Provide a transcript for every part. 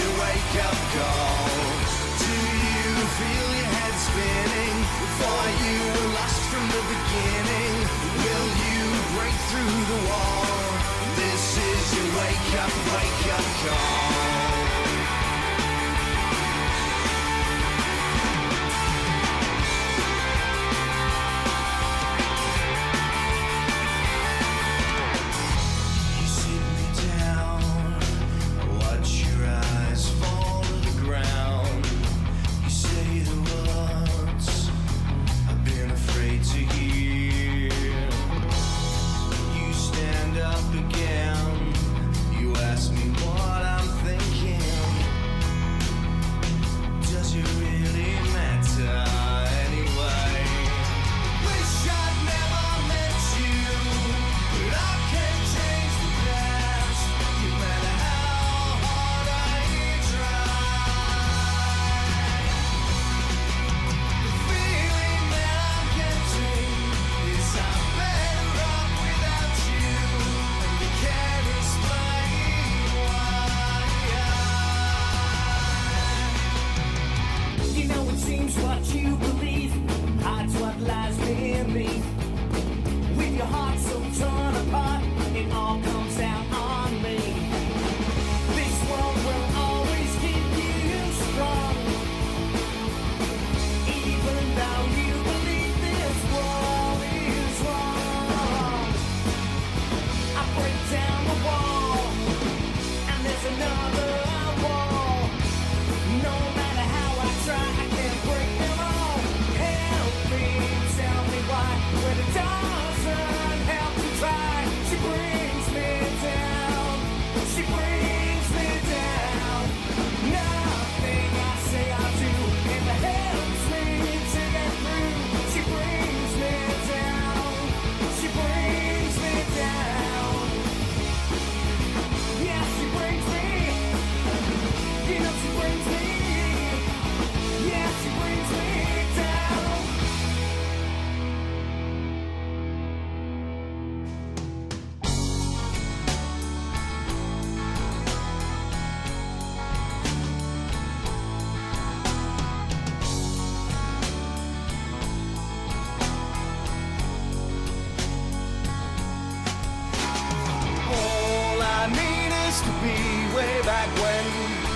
your wake up call. Do you feel your head spinning? Thought you were lost from the beginning. Will you break through the wall? This is your wake up call.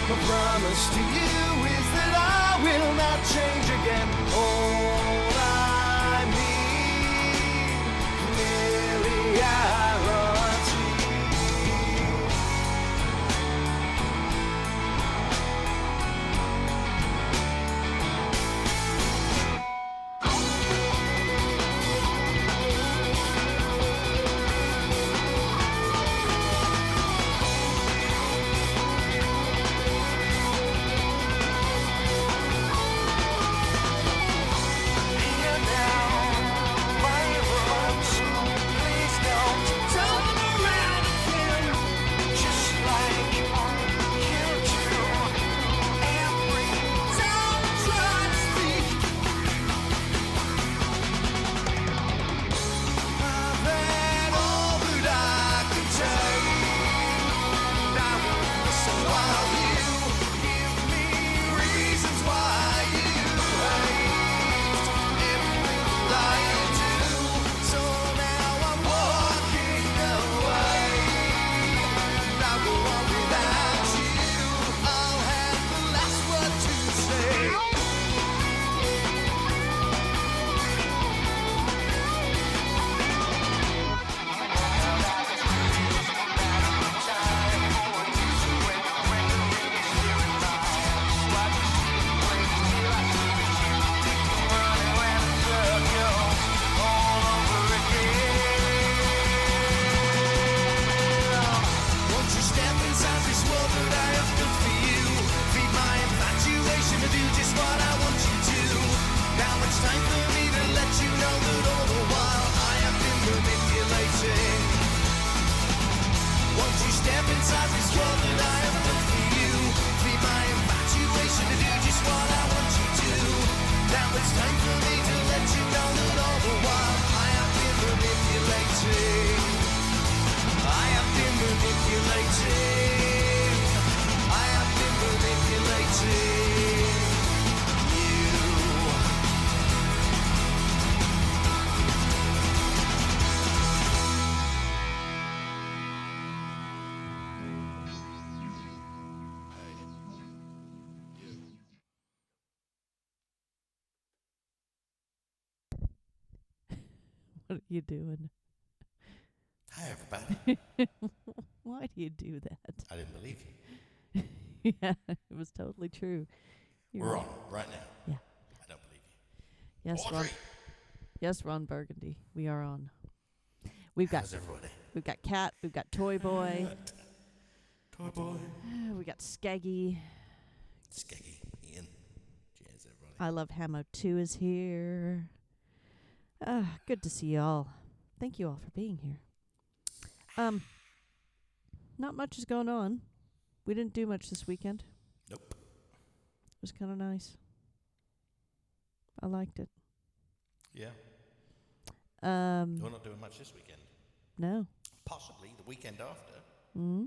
My promise to you is that I will not change again. All I need, clearly I run to are you doing? Hi, everybody. Why do you do that? I didn't believe you. Yeah, it was totally true. You're We're right. on right now. Yeah. I don't believe you. Yes, Ron. Audrey! Yes, Ron Burgundy. We are on. We've got How's everybody? Cat. We've got Toy Boy. Toy Boy. We got Skeggy. Skeggy. Ian. Cheers, everybody. I Love Hamo 2 is here. Good to see you all. Thank you all for being here. Not much is going on. We didn't do much this weekend. Nope. It was kind of nice. I liked it. Yeah. You're You're not doing much this weekend. No. Possibly the weekend after. Mm-hmm.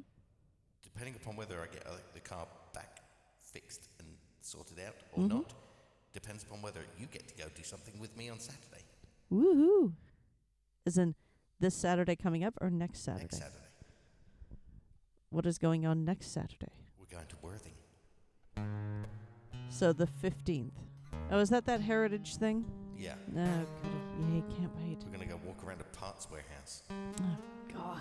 Depending upon whether I get the car back fixed and sorted out or not. Depends upon whether you get to go do something with me on Saturday. Woohoo! As in this Saturday coming up or next Saturday? Next Saturday. What is going on next Saturday? We're going to Worthing. So the 15th. Oh, is that heritage thing? Yeah. No, yay, can't wait. We're going to go walk around a parts warehouse. Oh, God.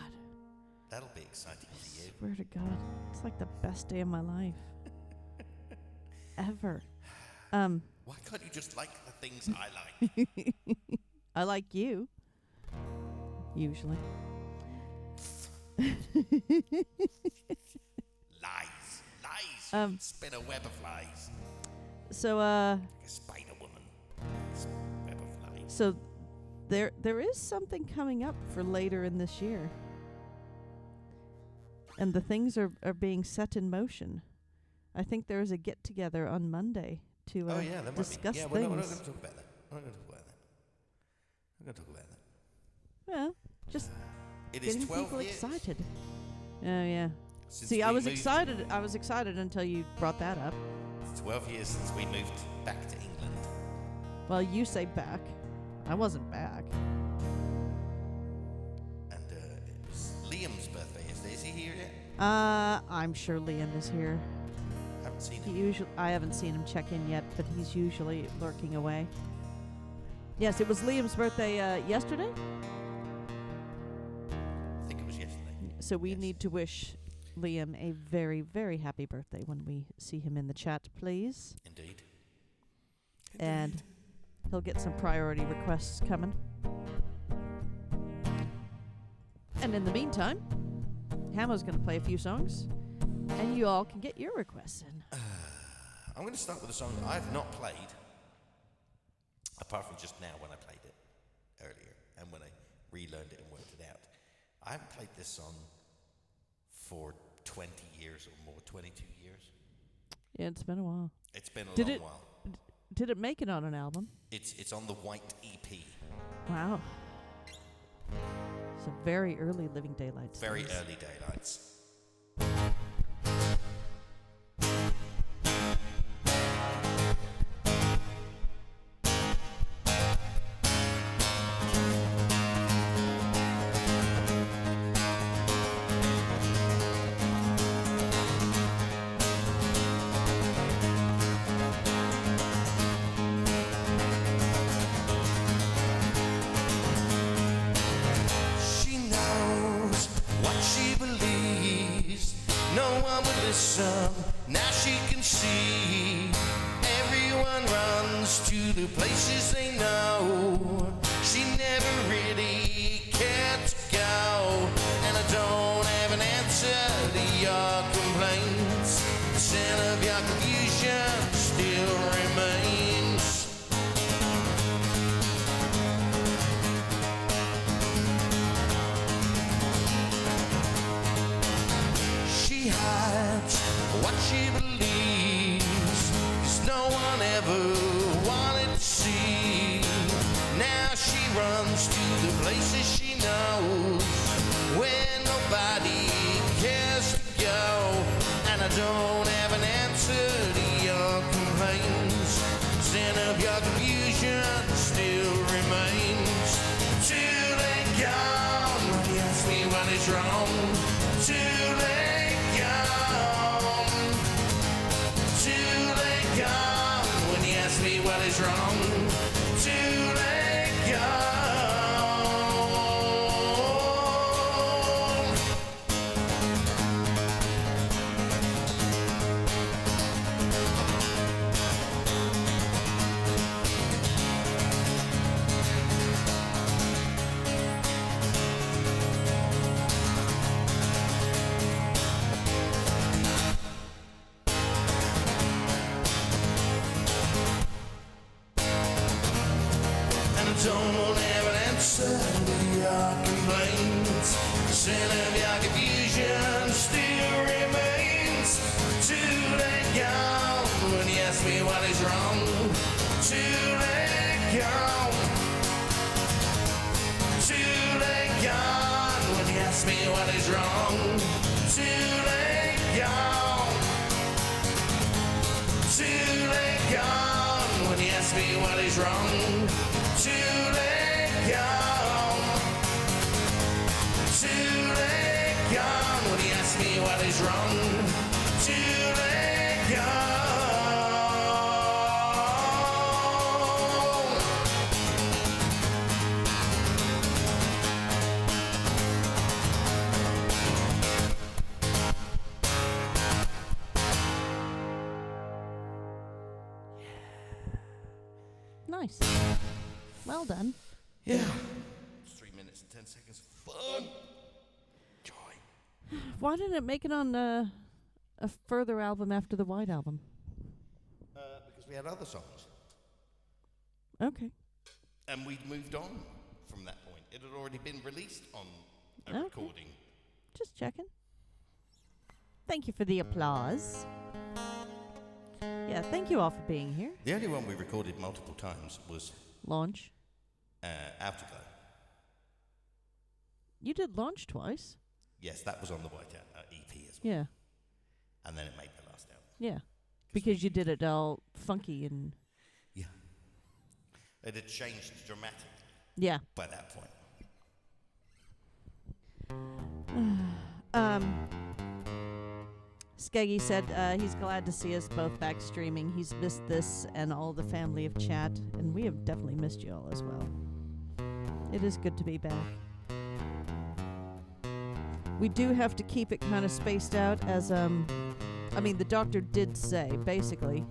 That'll be exciting for you. Swear to God. It's like the best day of my life. Ever. Why can't you just like the things I like? I like you. Usually. Lies. Lies. Spin a web of lies. So, Like a spider woman. Web of lies. So there is something coming up for later in this year. And the things are being set in motion. I think there is a get-together on Monday to discuss things. We're not going to talk about that. I'm not going to talk about that. Well, just It is getting 12 people years. excited. Oh, yeah. Since See, we I was moved- excited. I was excited until you brought that up. It's 12 years since we moved back to England. Well, you say back. I wasn't back. And it was Liam's birthday yesterday. Is he here yet? I'm sure Liam is here. Haven't seen him. I haven't seen him check in yet, but he's usually lurking away. Yes, it was Liam's birthday yesterday. I think it was yesterday. So we Yes. need to wish Liam a very, very happy birthday when we see him in the chat, please. Indeed. And he'll get some priority requests coming. And in the meantime, Hamo's going to play a few songs, and you all can get your requests in. I'm going to start with a song that I've not played, apart from just now when I played it earlier and when I relearned it and worked it out. I haven't played this song for 20 years or more, 22 years. Yeah, it's been a while. It's been a Did long it- while. Did it make it on an album? It's on the White EP. Wow. So very early Living Daylights. Very days. early daylights. She knows what she believes. No one would listen. Now she can see. Everyone runs to the places they know. She never really cared to go. And I don't have an answer to your complaints. The sin of your confusion still remains. She hides what she believes, 'cause no one ever wanted to see. Now she runs to the places she knows, where nobody cares to go. And I don't have an answer to your complaints. Sin of your confusion still remains. Too late gone when you ask me what is wrong. Too late gone. Too late gone when you ask me what is wrong. Too late gone. tone will never answer to your complaints. The sin of your confusion still remains. Too late gone when you ask me what is wrong. Too late gone. Too late gone when you ask me what is wrong. Too late gone. Too late gone when you ask me what is wrong. Too late gone. Too late gone when you ask me what is wrong. Too late gone. Nice. Well done. Yeah. 3 minutes and 10 seconds of fun. Joy. Why didn't it make it on a further album after the White Album? Because we had other songs. Okay. And we'd moved on from that point. It had already been released on a Okay. recording. Just checking. Thank you for the applause. Yeah, thank you all for being here. The only one we recorded multiple times was Launch. Afterglow. You did Launch twice. Yes, that was on the White EP as well. Yeah. And then it made the last album. Yeah. Because you did it all funky and... Yeah. It had changed dramatically Yeah. by that point. Skeggy said he's glad to see us both back streaming. He's missed this and all the family of chat, and we have definitely missed you all as well. It is good to be back. We do have to keep it kind of spaced out as, I mean, the doctor did say, basically,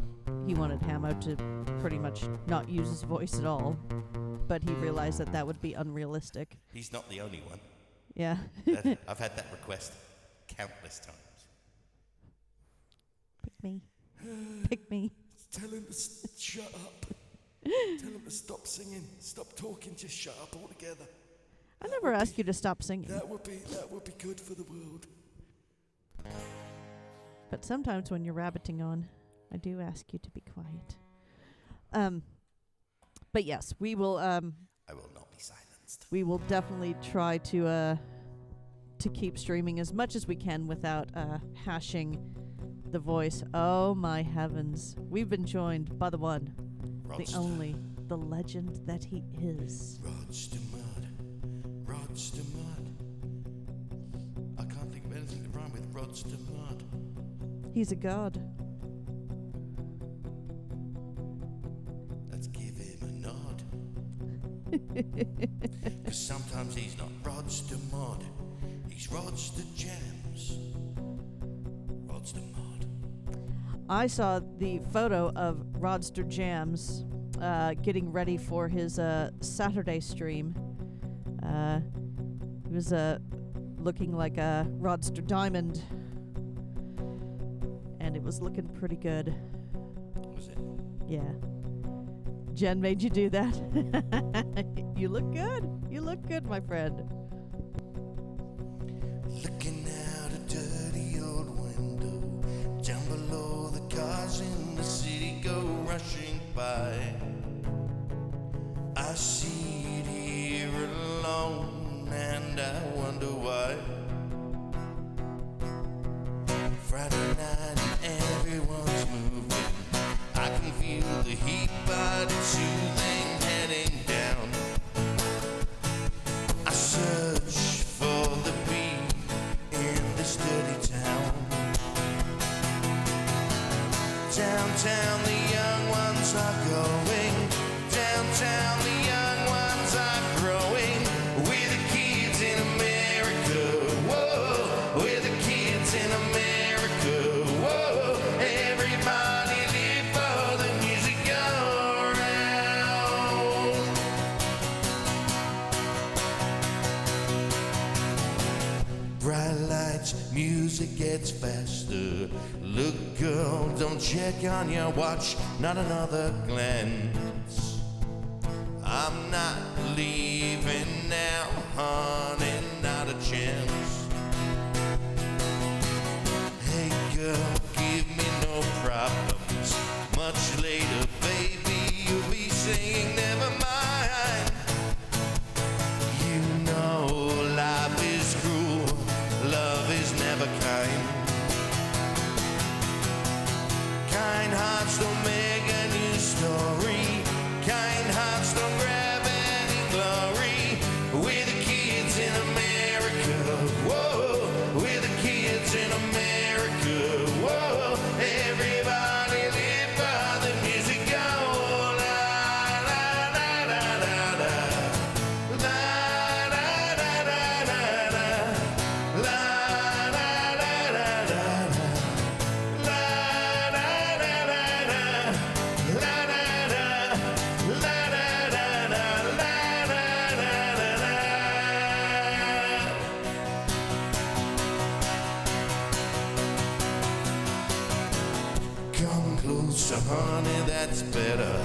he wanted Hamo to pretty much not use his voice at all, but he realized that that would be unrealistic. He's not the only one. Yeah. I've had that request countless times. Pick me. Pick me. Tell him to shut up. Tell him to stop singing. Stop talking. Just shut up altogether. I never asked you to stop singing. That would be good for the world. But sometimes when you're rabbiting on, I do ask you to be quiet. But yes, we will. I will not be silenced. We will definitely try to keep streaming as much as we can without hashing the voice. Oh my heavens! We've been joined by the one, Rodster. the only, the legend that he is. Rodster Mud. Rodster Mud. I can't think of anything to rhyme with Rodster Mud. He's a god. Let's give him a nod. 'Cause sometimes he's not Rodster Mud. He's Rodster Jams. Rodster Mud. I saw the photo of Rodster Jams getting ready for his Saturday stream. He was looking like a Rodster Diamond, and it was looking pretty good. Was it? Yeah. Jen made you do that. You look good. You look good, my friend. Looking out a dirty old window, down below the cars in the city go rushing by. I see it here alone, and I wonder why. Friday night and everyone's moving. I can feel the heat, but it's soothing heading down. I search for the beat in this dirty town. Downtown the young ones are going. Downtown the young ones are growing. We're the kids in America. Whoa, we're the kids in America. Whoa, everybody live for the music go round. Bright lights, music gets faster. Look, girl, don't check on your watch, not another glance. I'm not leaving now, honey, not a chance. Hey girl, give me no problems. Much later, baby, you'll be saying never mind. You know life is cruel, love is never kind. Kind hearts don't make a new story. Kind hearts don't grab any glory. We're the kids in America. Whoa, we're the kids in America. Whoa, everybody live by the music. Go la la la la la la la la la la la la la la la la. Come closer, honey, that's better.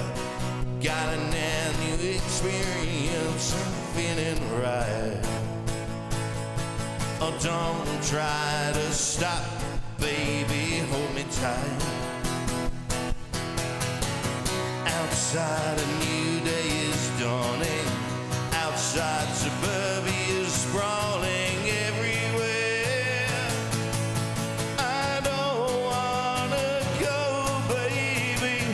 Got a new experience, I'm feeling right. Oh, don't try to stop, baby, hold me tight. Outside a new day is dawning. Outside suburbia is sprawling everywhere. I don't wanna go, baby.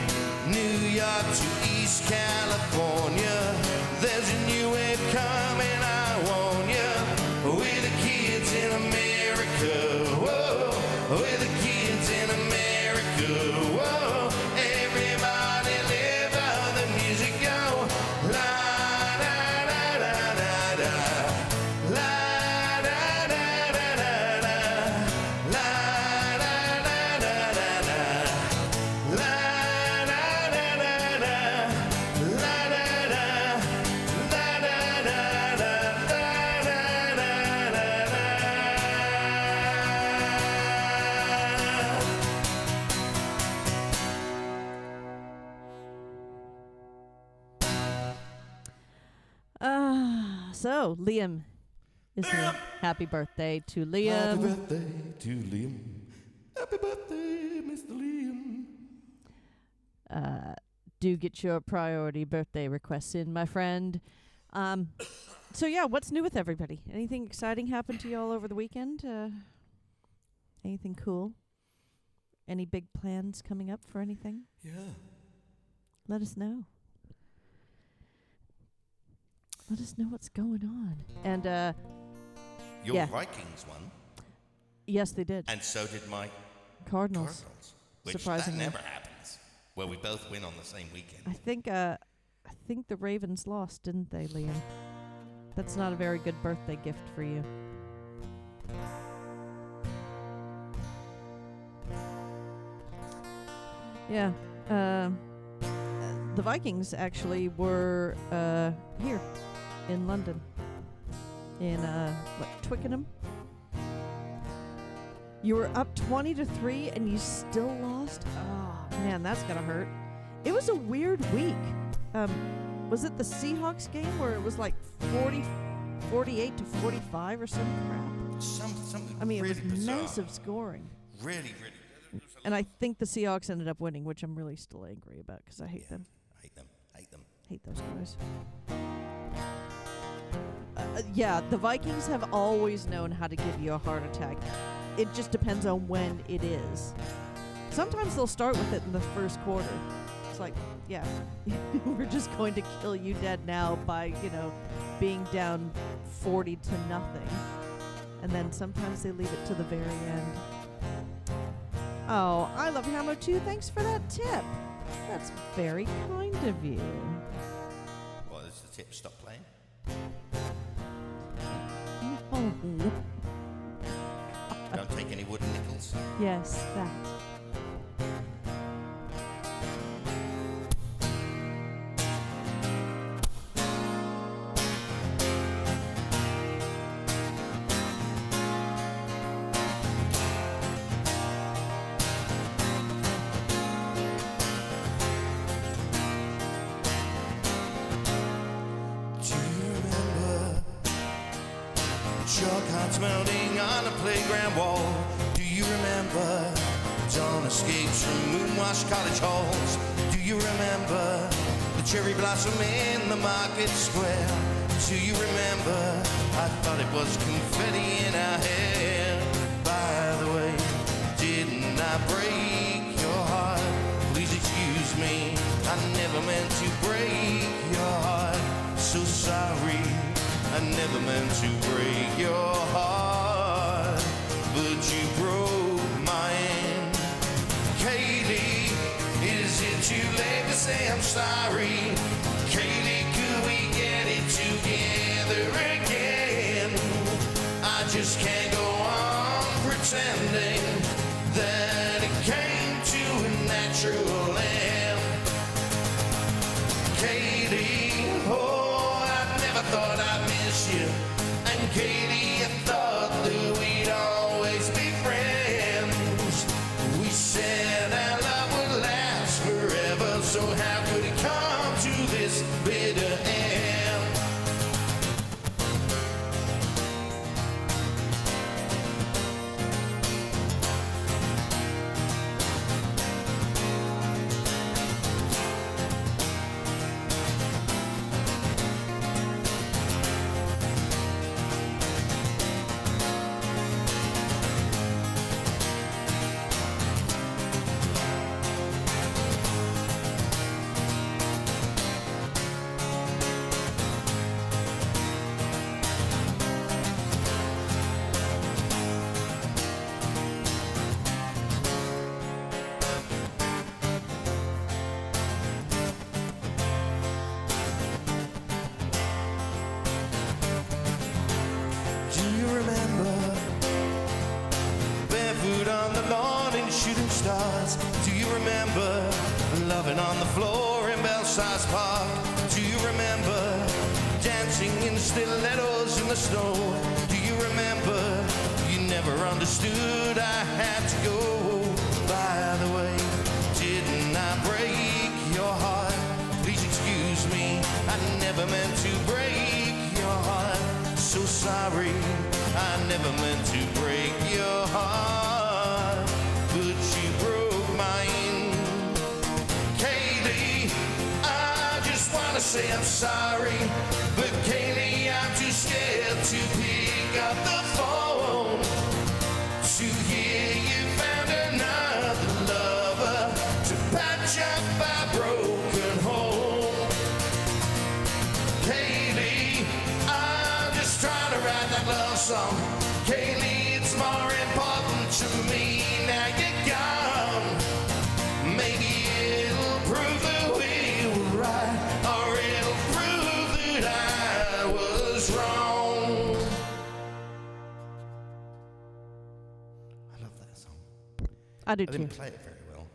New York to East California. There's a new wave coming, I warn ya. We're the kids in America. Whoa, we're the kids in America. Whoa, everybody live how the music go. La la la la la la. La la la la la la. La la la la la la. La la la la la. La la la. La la la la. La la la la la. So Liam is here. Happy birthday to Happy Liam. birthday to Liam. Happy birthday, Mr. Liam. Do get your priority birthday requests in, my friend. So yeah, what's new with everybody? Anything exciting happened to you all over the weekend? Anything cool? Any big plans coming up for anything? Yeah. Let us know. Let us know what's going on. And Your Yeah. Vikings won, yes, they did. and so did my Cardinals. Cardinals. Which Surprisingly. that never happens, where we both win on the same weekend. I think the Ravens lost, didn't they, Liam? That's not a very good birthday gift for you. Yeah. The Vikings actually were here in London. In Twickenham. You were up 20-3 and you still lost? Oh, man, that's gonna hurt. It was a weird week. Was it the Seahawks game where it was like 48-45 or some crap? Something I mean, really it was bizarre. massive scoring. Really. And I think the Seahawks ended up winning, which I'm really still angry about because I hate them. Hate them. Hate those guys. Yeah, the Vikings have always known how to give you a heart attack. It just depends on when it is. Sometimes they'll start with it in the first quarter. It's like, yeah, we're just going to kill you dead now by, being down 40-0. And then sometimes they leave it to the very end. Oh, I love Hammer too. Thanks for that tip. That's very kind of you. What is the tip? Stop playing? Oh, Don't take any wooden nickels. yes, that. Chalk hearts melting on a playground wall. Do you remember dawn escapes from moonwashed college halls? Do you remember the cherry blossom in the market square? Do you remember? I thought it was confetti in our hair. By the way, didn't I break your heart? Please excuse me, I never meant to break your heart. So sorry, I never meant to break your heart, but you broke mine. Kaylee, is it too late to say I'm sorry? Kaylee, could we get it together again? I just can't go on pretending that it came to a natural end. Katie, oh, I never thought I'd miss you. And Katie, I thought that we'd always be friends. We said our love would last forever, so how could it come to this bitter end? Do you remember barefoot on the lawn and shooting stars? Do you remember loving on the floor in Belsize Park? Do you remember dancing in stilettos in the snow? Do you remember you never understood I had to go? By the way, didn't I break your heart? Please excuse me, I never meant to break your heart. So sorry, I never meant to break your heart, but you broke mine. Kaylee, I just wanna say I'm sorry, but Kaylee, I'm too scared to pick up the phone to hear you found another lover to patch up our broken home. Kaylee, I'm just trying to write that love song. Kaylee, it's more important to me now you're gone. Maybe it'll prove that we were right, or it'll prove that I was wrong. I love that song. I do I too. didn't play it very well,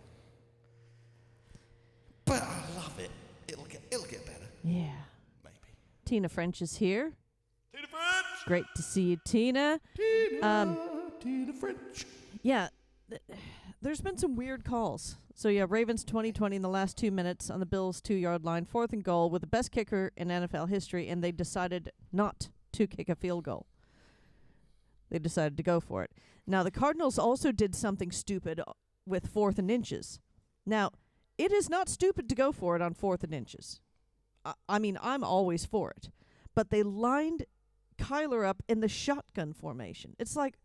but I love it. It'll get better, Yeah. maybe. Tina French is here. Tina French. Great to see you, Tina. Tina French. Yeah, there's been some weird calls. So, yeah, Ravens 2020 in the last 2 minutes on the Bills' 2-yard line, 4th and goal with the best kicker in NFL history, and they decided not to kick a field goal. They decided to go for it. Now, the Cardinals also did something stupid with 4th and inches. Now, it is not stupid to go for it on 4th and inches. I mean, I'm always for it. But they lined Kyler up in the shotgun formation. It's like,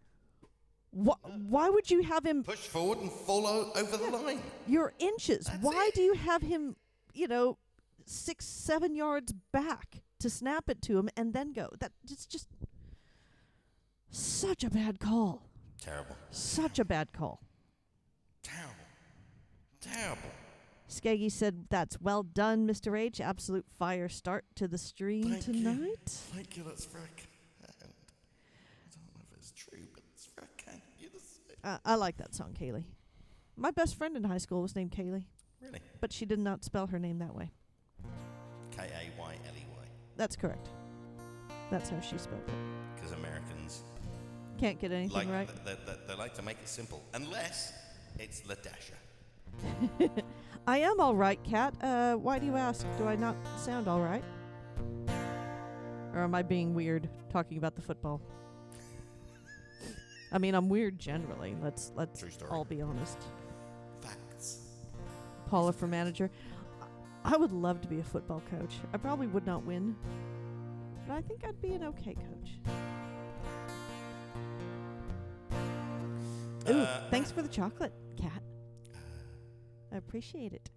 why would you have him Push forward and fall over the line. your inches? That's Why it. do you have him, 6-7 yards back to snap it to him and then go? It's just such a bad call. Terrible. Such a bad call. Terrible. Terrible. Skeggy said, "That's well done, Mr. H. Absolute fire start to the stream Thank you. tonight." Thank you, that's very kind. I don't know if it's true, but it's very kind of you to say. I like that song, Kaylee. My best friend in high school was named Kaylee, Really? but she did not spell her name that way. Kayley. That's correct. That's how she spelled it. Because Americans Can't get anything right. they like to make it simple, unless it's LaDasha. I am all right, Kat. Why do you ask? Do I not sound all right? Or am I being weird talking about the football? I mean, I'm weird generally. Let's True story. all be honest. Facts. Paula for manager. I would love to be a football coach. I probably would not win, but I think I'd be an okay coach. Ooh, thanks for the chocolate, Kat. I appreciate it.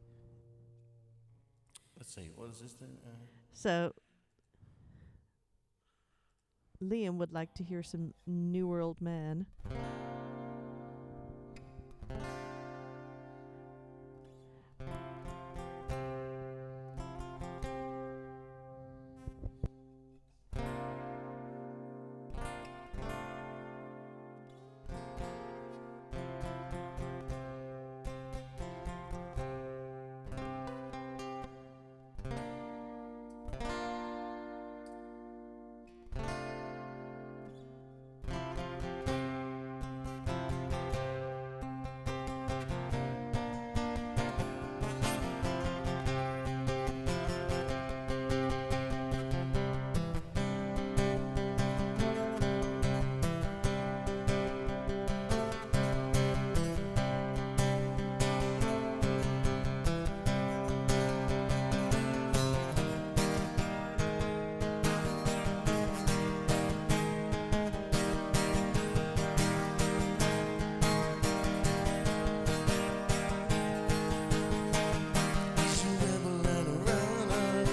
Let's see. What is this then? So, Liam would like to hear some New World Man. He's a rebel and a runner.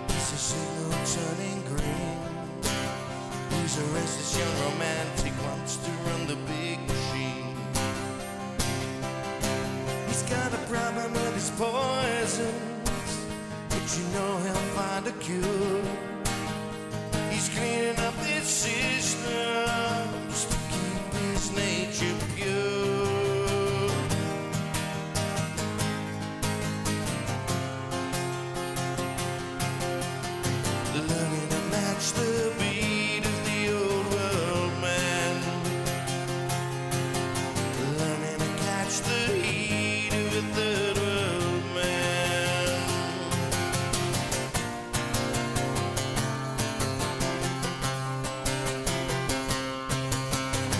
He's a signal turning green. He's a restless young romantic, wants to run the big machine. He's got a problem with his poisons, but you know he'll find a cure. He's cleaning up this system just to keep his nature pure. Learning to match the beat of the old world man. Learning to catch the heat of a third world man.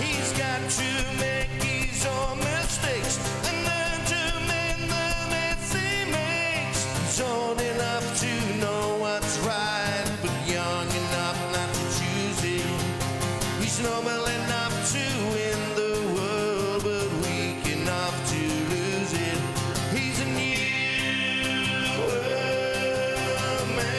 He's got to make his own mistakes and learn to mend the mess he makes. He's old enough to know what's right, but young enough not to choose it. He's noble enough to win the world, but weak enough to lose it. He's a new world man.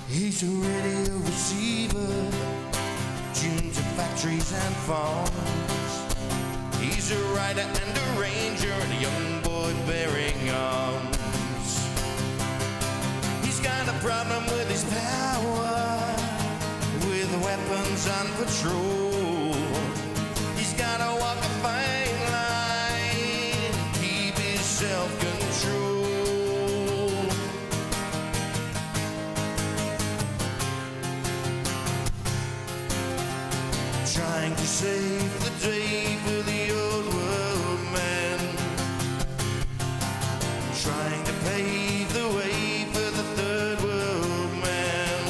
He's a radio receiver, tuned to factories and farms. He's a rider and a ranger and a young boy bearing arms. He's got a problem with his power, with weapons on patrol. He's gotta walk a fine line, keep his self-control. Trying to save the day for the old world man. Trying to pave the way for the third world man.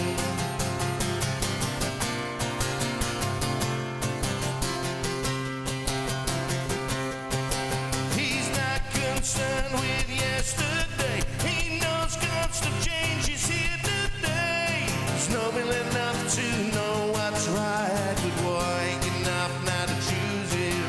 He's not concerned with yesterday. He knows constant change is here today. He's noble enough to know what's right, but wide enough now to choose it.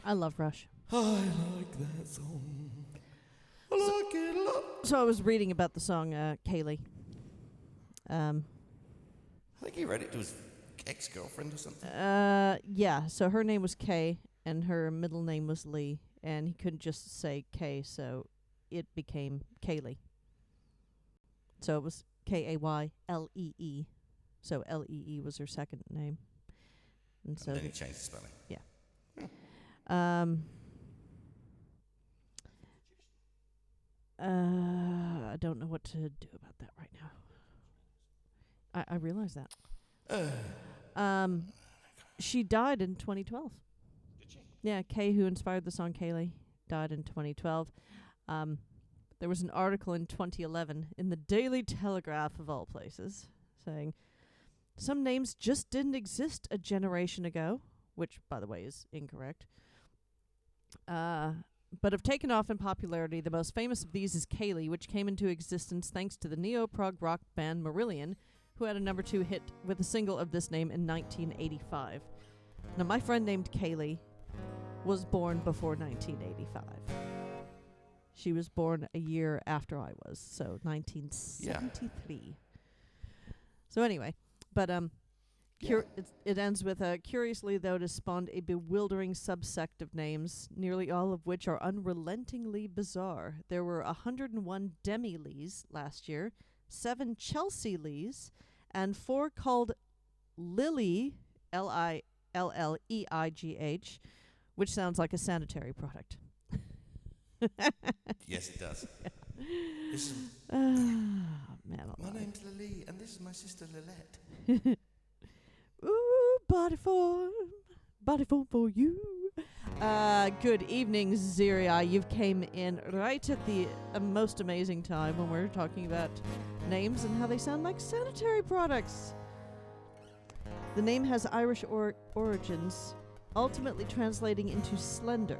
I love Rush. I like that song. I like it a lot. So I was reading about the song Kaylee. I think he read it to his ex-girlfriend or something. Yeah, so her name was Kay, and her middle name was Lee, and he couldn't just say Kay, so it became Kaylee. So it was Kaylee. So Lee was her second name. And so then he changed the spelling. I don't know what to do about that right now. I realize that. She died in 2012. Did she? Yeah, Kay, who inspired the song Kaylee, died in 2012. There was an article in 2011 in the Daily Telegraph, of all places, saying, some names just didn't exist a generation ago, which, by the way, is incorrect. But have taken off in popularity. The most famous of these is Kaylee, which came into existence thanks to the neo-prog rock band Marillion, who had a number 2 hit with a single of this name in 1985. Now, my friend named Kaylee was born before 1985. She was born a year after I was, so 1973. So anyway, but it ends with curiously, though, it has spawned a bewildering subsect of names, nearly all of which are unrelentingly bizarre. There were 101 Demi Lees last year, 7 Chelsea Lees, and 4 called Lily, Lilleigh, which sounds like a sanitary product. Yes, it does. This is Man, my name's Lily, and this is my sister Lilette. Ooh, body form for you. Good evening, Ziri. You've came in right at the most amazing time when we're talking about names and how they sound like sanitary products. The name has Irish origins, ultimately translating into slender.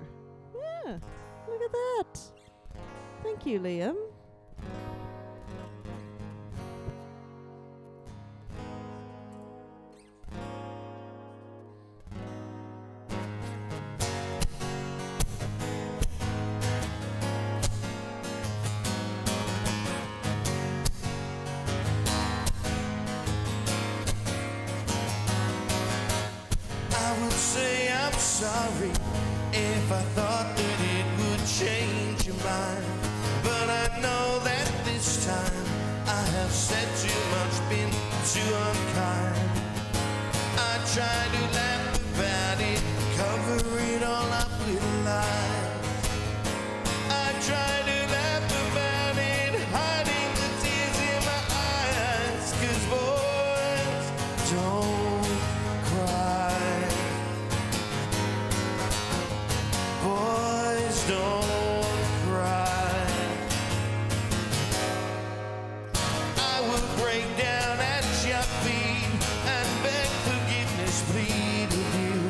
Yeah, look at that. Thank you, Liam. Sorry if I thought that it would change your mind, but I know that this time I have said too much, been too unkind. I try to laugh about it, cover it all up with lies. I try to laugh about it, hiding the tears in my eyes, 'cause boys don't cry. Boys don't cry. I will break down at your feet and beg forgiveness, plead with you.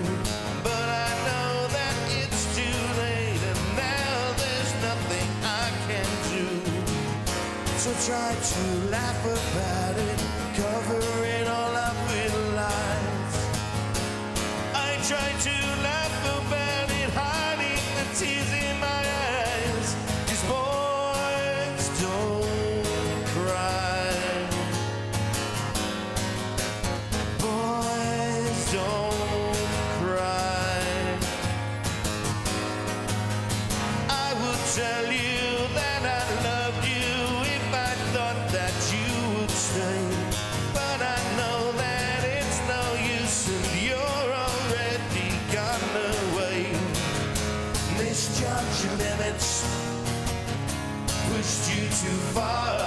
But I know that it's too late, and now there's nothing I can do. So try to laugh about it, cover it all up with lies. I try to laugh about it, hiding the tears in my eyes, 'cause boys don't cry. Boys don't cry. I would tell you that I loved you if I thought that you would stay, but I know that it's no use and you're already gone away. Misjudged your limits, pushed you too far,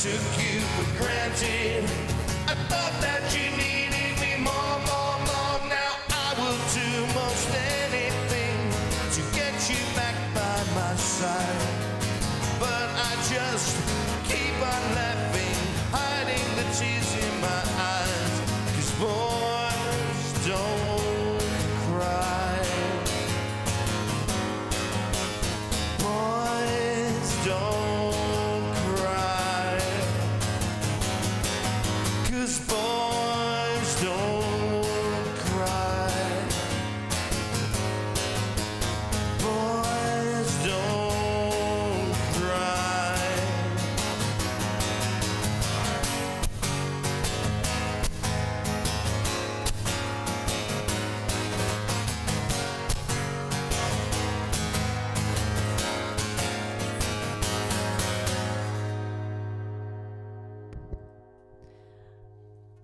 took you for granted. I thought that you needed me more. Now I will do most anything to get you back by my side, but I just keep on laughing, hiding the tears in my eyes, 'cause boys don't cry. Boys don't cry, 'cause boys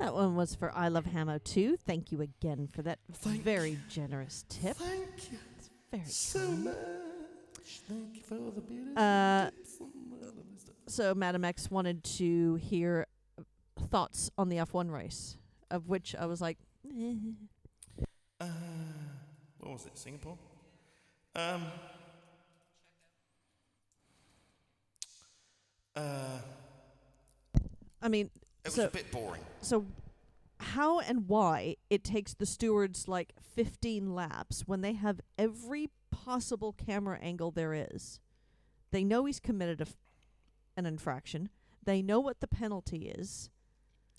That one was for I Love Hamo too. Thank you again for that Thank very generous tip. Thank you It's very so kind. much. Thank you for the beautiful tips and all of this stuff. So Madam X wanted to hear thoughts on the F1 race, of which I was like, What was it? Singapore? I mean, It was so a bit boring. so how and why it takes the stewards like 15 laps when they have every possible camera angle there is. They know he's committed an infraction. They know what the penalty is.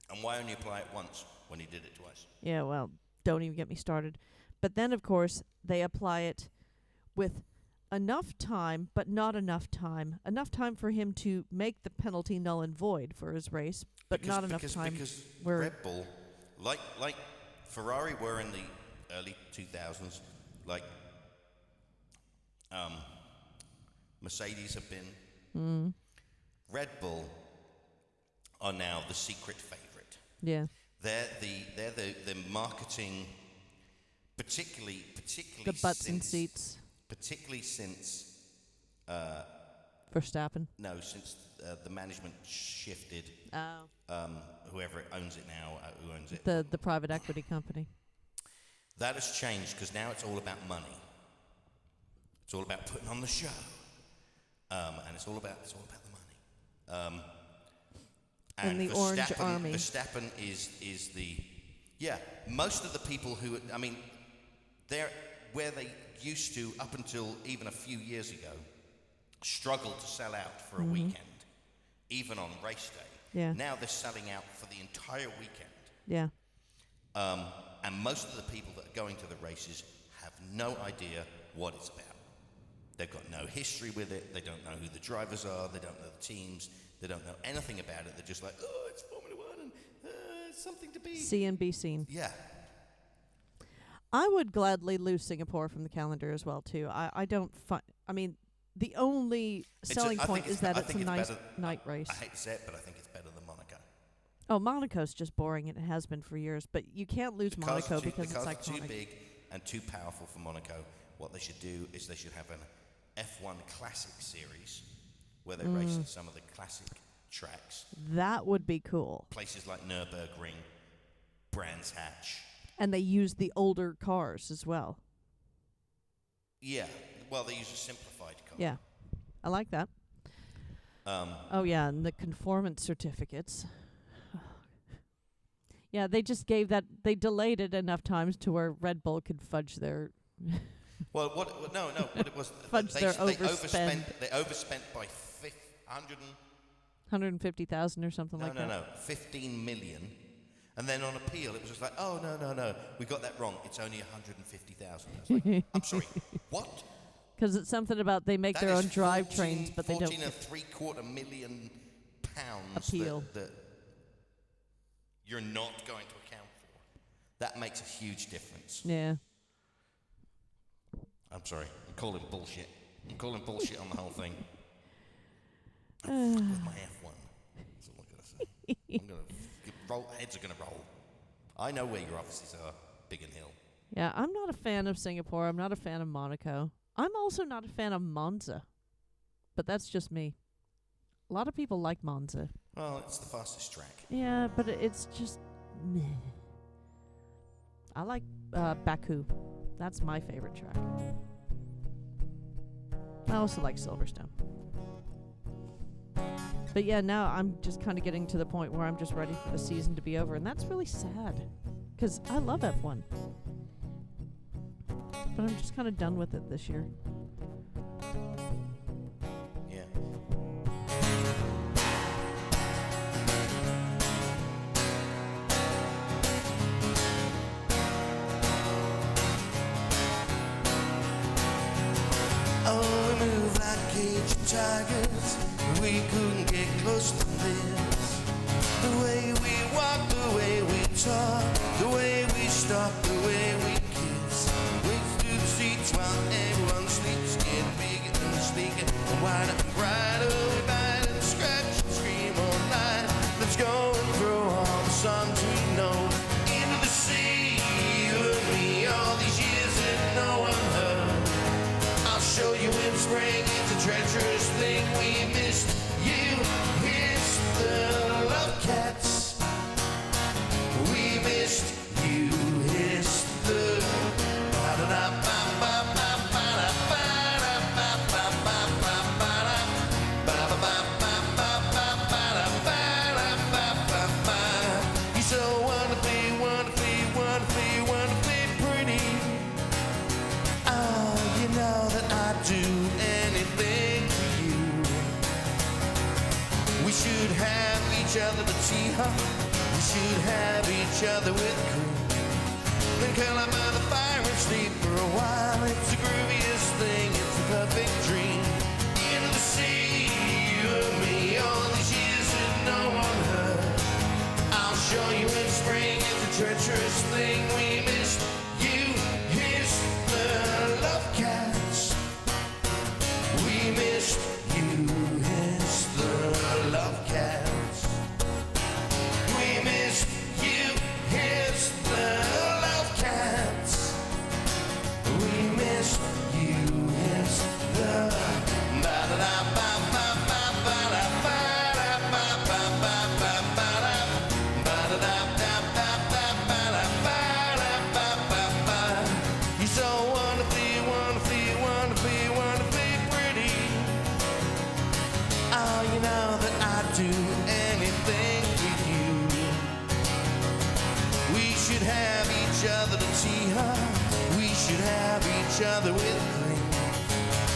And why only apply it once when he did it twice? Yeah, well, don't even get me started. But then, of course, they apply it with enough time, but not enough time. Enough time for him to make the penalty null and void for his race, but not enough time. Because where Red Bull, like Ferrari were in the early 2000s, like Mercedes have been. Red Bull are now the secret favorite. yeah, They're the marketing, particularly the butts and seats, particularly since Verstappen. since the management shifted. Oh. Whoever owns it now, who owns it? The private equity company. That has changed because now it's all about money. It's all about putting on the show, and it's all about the money. And the Orange Army. Verstappen is the most of the people who they're where they used to up until even a few years ago struggled to sell out for a weekend, even on race day. Yeah. Now they're selling out for the entire weekend. Yeah. And most of the people that are going to the races have no idea what it's about. They've got no history with it. They don't know who the drivers are. They don't know the teams. They don't know anything about it. They're just like, oh, it's Formula One and it's something to be. See and be seen. Yeah. I would gladly lose Singapore from the calendar as well, too. I don't find... I mean, the only selling point is that it's a nice night race. I hate to say it, but I think it's better than Monaco. Oh, Monaco's just boring, and it has been for years. But you can't lose Monaco because it's the cars are too iconic. big and too powerful for Monaco. What they should do is they should have an F1 Classic series where they race at some of the classic tracks. That would be cool. Places like Nürburgring, Brands Hatch. And they use the older cars as well. Yeah, well, they use a simplified car. Yeah. I like that. Oh, yeah, and the conformance certificates. Yeah, they just gave that... They delayed it enough times to where Red Bull could fudge their... Well, no, what it was... Fudge they, their they overspend. They overspent by 150,000 or something like that. No, 15 million. And then on appeal, it was just like, oh, no, we got that wrong. It's only 150,000. I was like, I'm sorry, what? Because it's something about they make That their is own drivetrains, but they don't... 14.75 million pounds Appeal. that you're not going to account for. That makes a huge difference. Yeah. I'm sorry, I'm calling bullshit. I'm calling bullshit on the whole thing. I'm fuck with my F1. That's all I'm going to say. I'm going to heads are going to roll. I know where your offices are, Biggin Hill. Yeah, I'm not a fan of Singapore. I'm not a fan of Monaco. I'm also not a fan of Monza. But that's just me. A lot of people like Monza. Well, it's the fastest track. Yeah, but it's just meh. I like Baku. That's my favorite track. I also like Silverstone. But yeah, now I'm just kind of getting to the point where I'm just ready for the season to be over, and that's really sad, because I love F1. But I'm just kind of done with it this year. Yeah. Oh, we move like caged tigers. We couldn't get close to this. The way we walk, the way we talk, the way we stop, the way we kiss. Waits through the streets while everyone sleeps. Get bigger and sleeker and wider and brighter. We bite and scratch and scream all night. Let's go and throw all the songs we know spring, it's a treacherous thing. We missed you. Here's the love cats. We missed you. Here's the you're so wonderfully, wonderfully, wonderfully, wonderfully pretty. Oh, you know that I'd do anything for you. We should have each other to tea, huh? We should have each other with cream. Then curl up by the fire and sleep for a while. It's the grooviest thing, it's the perfect dream. Into the sea, you and me, all these years and no one heard. I'll show you in spring, it's a treacherous thing. We missed you, here's the love cats. We missed you, here's the love cats. We missed you, here's the love cats. We missed you, here's the you're so wonderfully, wonderfully, wonderfully, wonderfully pretty. Oh, you know that I'd do anything for you. We should have each other to tea, huh? We should have each other with cream.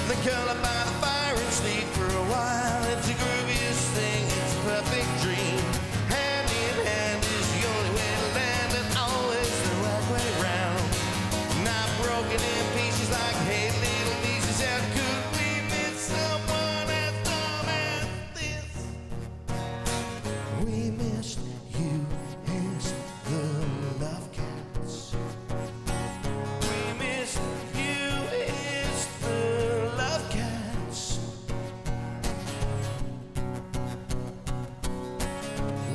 Then curl up by the fire and sleep for a while. It's the grooviest thing, it's a perfect dream. Hand in hand is the only way to land, and always the right way round. Not broken in pieces like hey little nieces. How could we miss someone as dumb as this? We missed you, here's the love cats. We missed you, here's the love cats.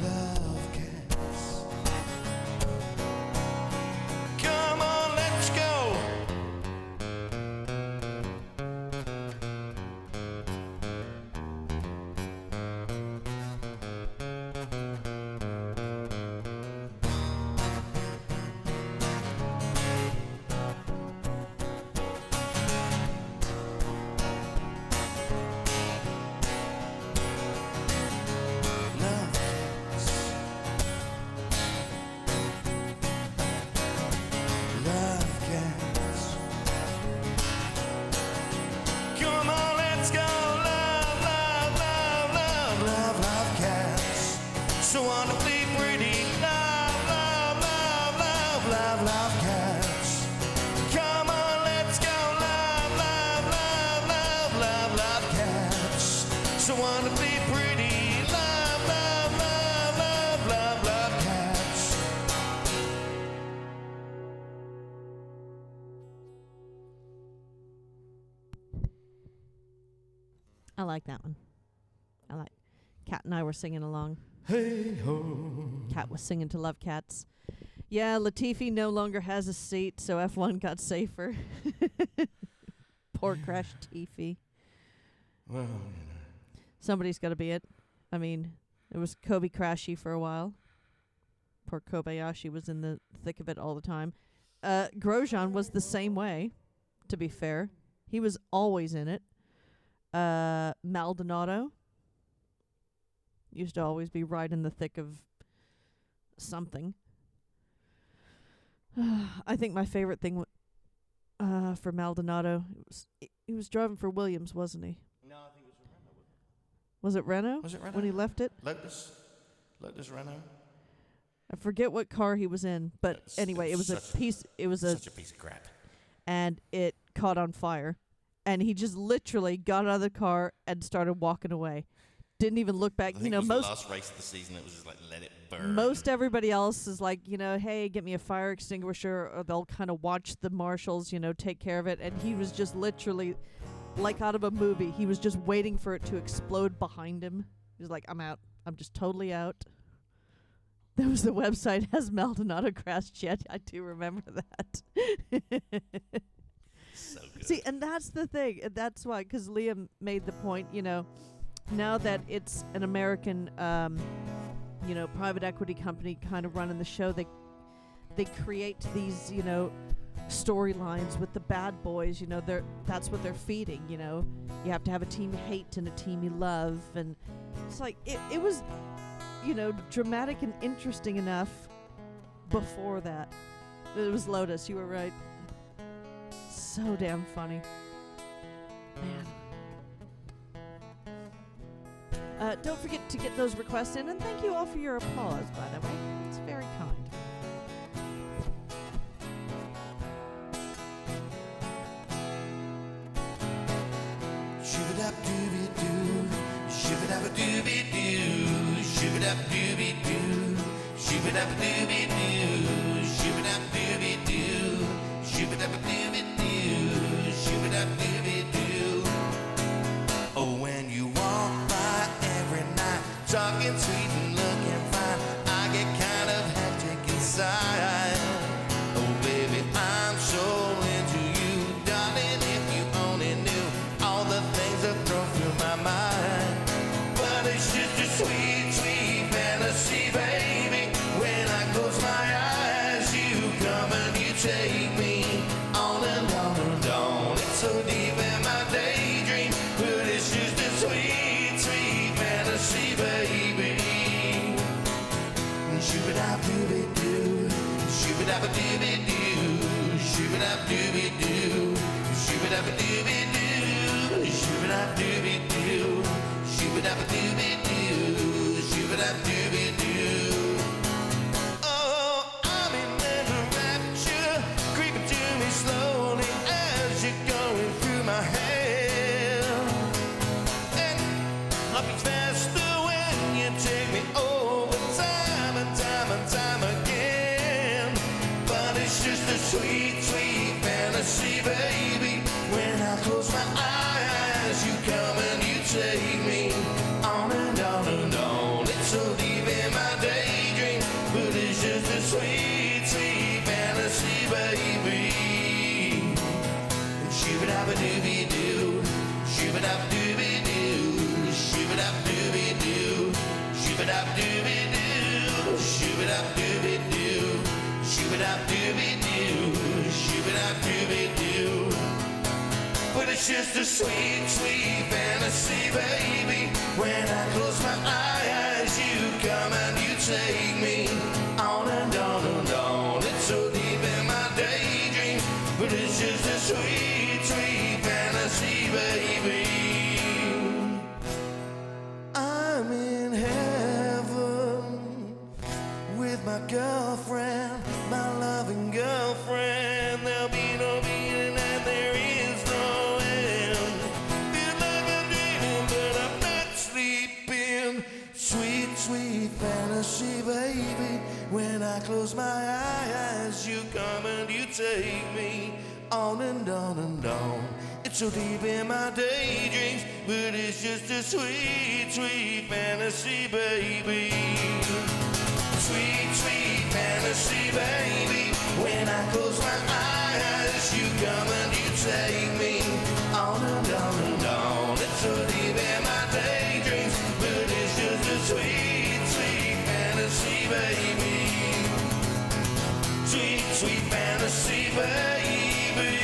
Love cats. Come on, let's go. Love cats. Love cats. Come on, let's go. Love, love, love, love, love, love cats. So wonderfully pretty. Love, love, love, love, love, love cats. Come on, let's go. Love, love, love, love, love, love cats. So wonderfully pretty. Love, love, love, love, love, love cats. I like that one. I like. Kat and I were singing along. Hey ho. Kat was singing to Love Cats. Yeah, Latifi no longer has a seat, so F1 got safer. Poor Crash Tifi. Well, Somebody's got to be it. I mean, it was Kobe Crashy for a while. Poor Kobayashi was in the thick of it all the time. Grosjean was the same way, to be fair. He was always in it. Maldonado used to always be right in the thick of something. I think my favorite thing for Maldonado, he was driving for Williams, wasn't he? no, I think it was Renault. Was it Renault? Was it Renault? When he left it? Lotus Renault. I forget what car he was in, but anyway, it was a piece. It was Such a piece of crap. and it caught on fire, and he just literally got out of the car and started walking away. Didn't even look back. I think You know, it was most the last race of the season. It was just like let it burn. most everybody else is like, hey, get me a fire extinguisher, or they'll kind of watch the marshals, take care of it. And he was just literally like out of a movie. He was just waiting for it to explode behind him. He was like, I'm out. I'm just totally out. There was the website, has Maldonado crashed yet? I do remember that. So good. See, and that's the thing. And that's why, because Liam made the point, now that it's an American, private equity company kind of running the show, they create these, storylines with the bad boys. That's what they're feeding. You have to have a team you hate and a team you love, and it's like it was, dramatic and interesting enough before that. It was Lotus. You were right. So damn funny, man. Don't forget to get those requests in, and thank you all for your applause, by the way. It's very kind. Shoo-ba-dap-dooby-doo, shoo-ba-dap-a-dooby-doo, shoo-ba-dap-dooby-doo, shoo-ba-dap-a-dooby-doo, shoo-ba-dap-dooby-doo, shoo-ba-dap-a-dooby-doo, shoo-ba-dap-dooby-doo. Oh, when you walk by every night, talking sweet and looking fine, I get kind of hectic inside. Oh, baby, I'm so into you, darling, if you only knew all the things that throw through my mind. But it's just a sweet, sweet fantasy, baby. When I close my eyes, you come and you take me on and on and on. It's so deep in my daydream, but it's just a sweet, sweet fantasy, baby. Shoo-ba-dap-dooby-doo, shoo-ba-dap-a-dooby-doo, shoo-ba-dap-dooby-doo, shoo-ba-dap-a-dooby-doo, shoo-ba-dap-dooby-doo, shoo-ba-dap-a-dooby-doo, shoo-ba-dap-dooby-doo. Oh, I'm in mental rapture, creeping to me slowly as you're going through my hair. And I'll be faster when you take me over time and time and time again. But it's just a sweet, sweet fantasy, baby. When I close my eyes, you come and you take me on and on and on. It's so deep in my daydream, but it's just a sweet, sweet fantasy, baby. Shoo-ba-dap-a-dooby-doo, shoo-ba-dap-dooby-doo, shoo-ba-dap-dooby-doo, shoo-ba-dap-dooby-doo, shoo-ba-dap-dooby-doo, shoo-ba-dap-dooby-doo, shoo-ba-dap-dooby-doo. But it's just a sweet, sweet fantasy, baby. When I close my eyes, you come and you take me on and on and on. It's so deep in my daydreams, but it's just a sweet, sweet fantasy, baby. I'm in heaven with my girlfriend, my loving girlfriend. There'll be no beginning and there is no end. Feel like I'm dreaming, but I'm not sleeping. Sweet, sweet fantasy, baby. When I close my eyes, you come and you take me on and on and on. It's so deep in my daydreams, but it's just a sweet, sweet fantasy, baby. Sweet, sweet fantasy, baby. When I close my eyes, you come and you take me on and on and on. It's so deep in my daydreams, but it's just a sweet, sweet fantasy, baby. Sweet, sweet fantasy, baby.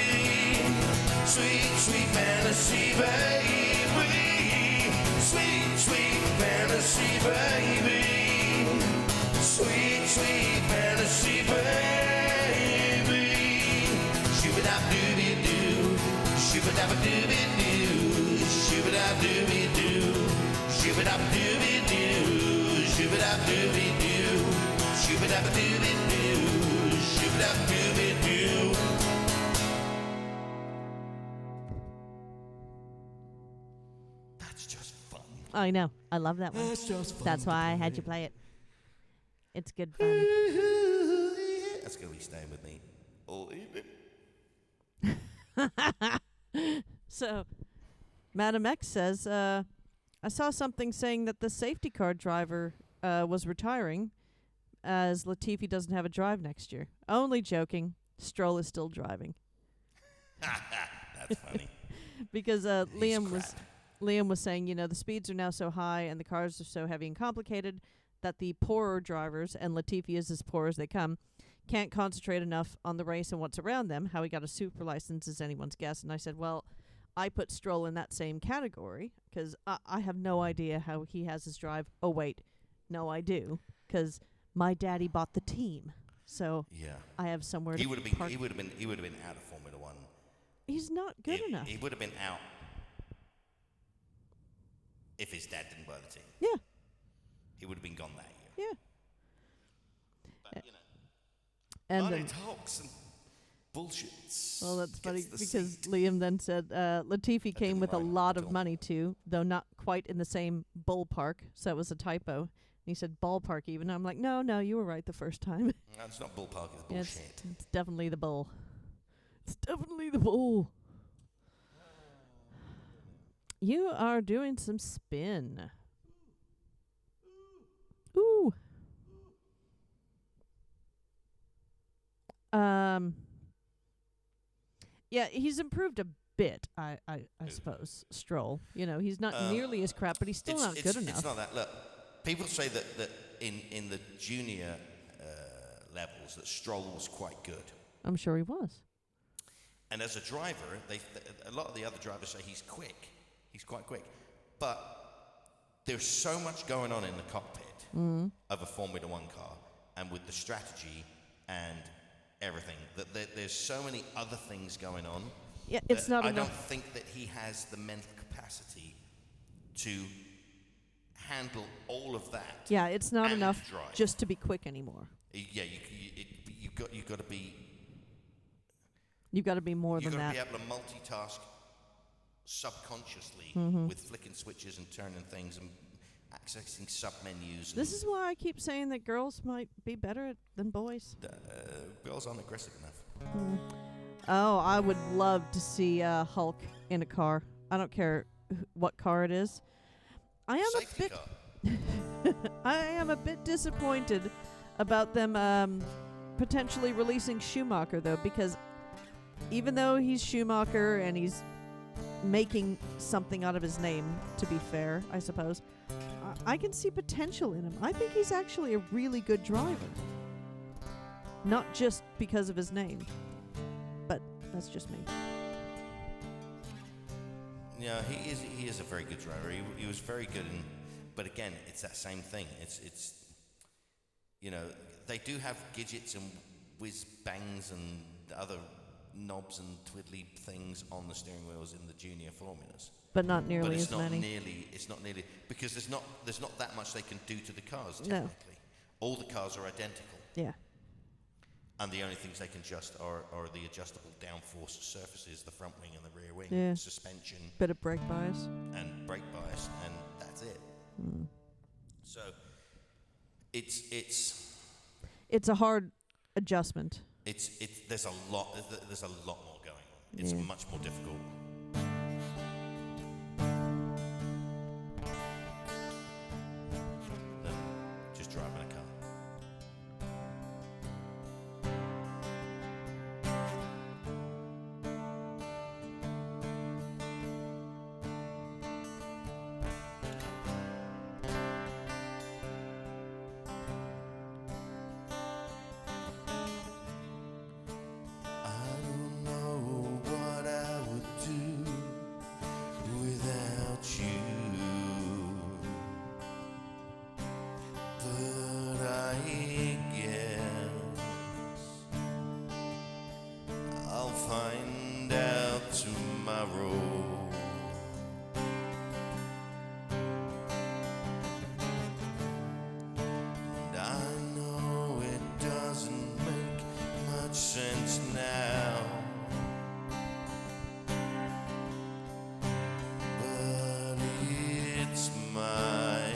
Sweet, sweet fantasy, baby. Sweet, sweet fantasy, baby. Sweet, sweet fantasy, baby. Shoo-ba-dap-dooby-doo, shoo-ba-dap-a-dooby-doo, shoo-ba-dap-dooby-doo, shoo-ba-dap-dooby-doo, shoo-ba-dap-dooby-doo, shoo-ba-dap-a-dooby-doo, shoo-ba-dap-dooby-doo. That's just fun. I know. I love that one. That's just fun. That's why I had you play it. It's good fun. That's gonna be staying with me all evening. So, Madam X says, I saw something saying that the safety car driver was retiring as Latifi doesn't have a drive next year. Only joking. Stroll is still driving. That's funny. Because He's Liam was saying, the speeds are now so high and the cars are so heavy and complicated that the poorer drivers, and Latifi is as poor as they come, can't concentrate enough on the race and what's around them. How he got a super license is anyone's guess. And I said, well, I put Stroll in that same category because I have no idea how he has his drive. Oh, wait. No, I do. Because my daddy bought the team. So Yeah. I have somewhere He to would have been. park. He would have been out of Formula One. He's not good enough. He would have been out if his dad didn't buy the team. Yeah. He would have been gone that year. Yeah. But And money then, talks and bullshit. well, that's funny gets the because seat. Liam then said Latifi came didn't with a rhyme lot at of all. money too, though not quite in the same ballpark. So it was a typo. And he said ballpark even. I'm like, no, you were right the first time. No, it's not ballpark. It's Yeah, bullshit. it's definitely the bull. It's definitely the bull. You are doing some spin. Ooh. Yeah, he's improved a bit, I suppose, Stroll. He's not nearly as crap, but he's still not good enough. It's not that. Look, people say that in the junior levels that Stroll was quite good. I'm sure he was. And as a driver, a lot of the other drivers say he's quick. He's quite quick. But there's so much going on in the cockpit of a Formula One car, and with the strategy and everything, that there's so many other things going on. Yeah, it's that not I enough. don't think that he has the mental capacity to handle all of that. Yeah, it's not and enough drive. just to be quick anymore. Yeah, you've got to be. You've got to be more You've than got to that. be able to multitask subconsciously with flicking switches and turning things and accessing sub-menus. This is why I keep saying that girls might be better than boys. Girls aren't aggressive enough. Oh, I would love to see Hulk in a car. I don't care what car it is. I am Safety a bit. car. I am a bit disappointed about them potentially releasing Schumacher though, because even though he's Schumacher and he's making something out of his name, to be fair, I suppose, I can see potential in him. I think he's actually a really good driver. Not just because of his name, but that's just me. Yeah, he is a very good driver. He was very good, but again, it's that same thing. It's they do have gadgets and whiz bangs and other knobs and twiddly things on the steering wheels in the junior formulas. But not But nearly it's as not many. it's not nearly because there's not that much they can do to the cars No. technically. All the cars are identical. Yeah. And the only things they can adjust are the adjustable downforce surfaces, the front wing and the rear wing, Yeah. suspension Bit of brake bias. and brake bias, and that's it. So it's It's a hard adjustment. there's a lot more going on. It's Yeah. much more difficult. Than just driving a car. I don't know what I would do without you, but I guess I'll find out tomorrow. And I know it doesn't make much sense now, but it's my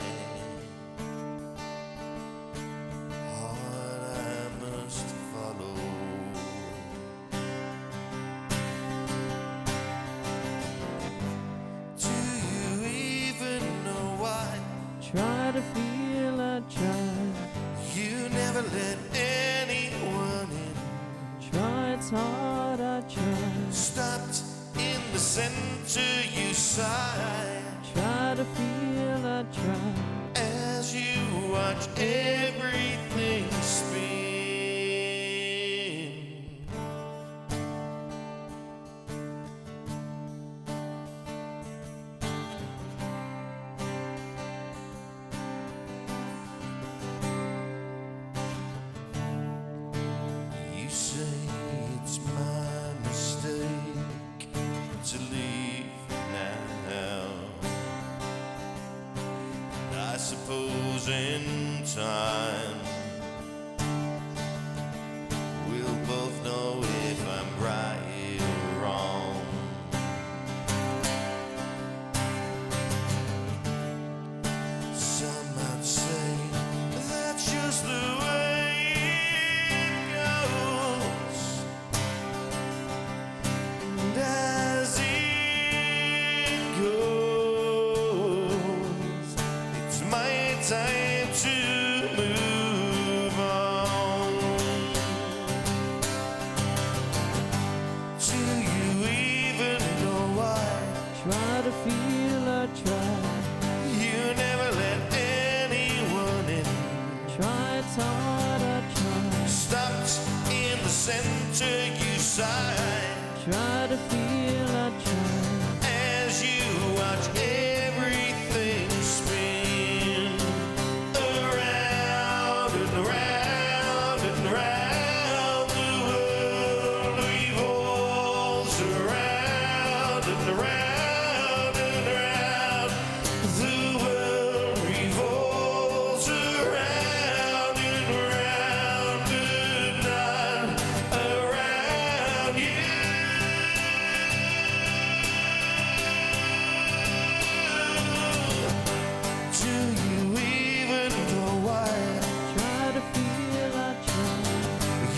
heart I must follow. Do you even know why Try to feel a try. you never let anyone in? Try, it's hard, I try. Stop center you sigh Try to feel I try. as you watch everything spin. You say it's my mistake to leave now. I suppose in time we'll both know if I'm right or wrong. Some might say that's just the way it goes. And as it goes, it's my time to move on. Do you even know why Try to feel I try. you never let anyone in? Try it's hard I try. Stopped in the center you sigh Try to feel I try. as you watch everything spin around and around and around. The world revolves around and around and around. The world revolves around and around and not around you. Do you even know why Try to feel I try.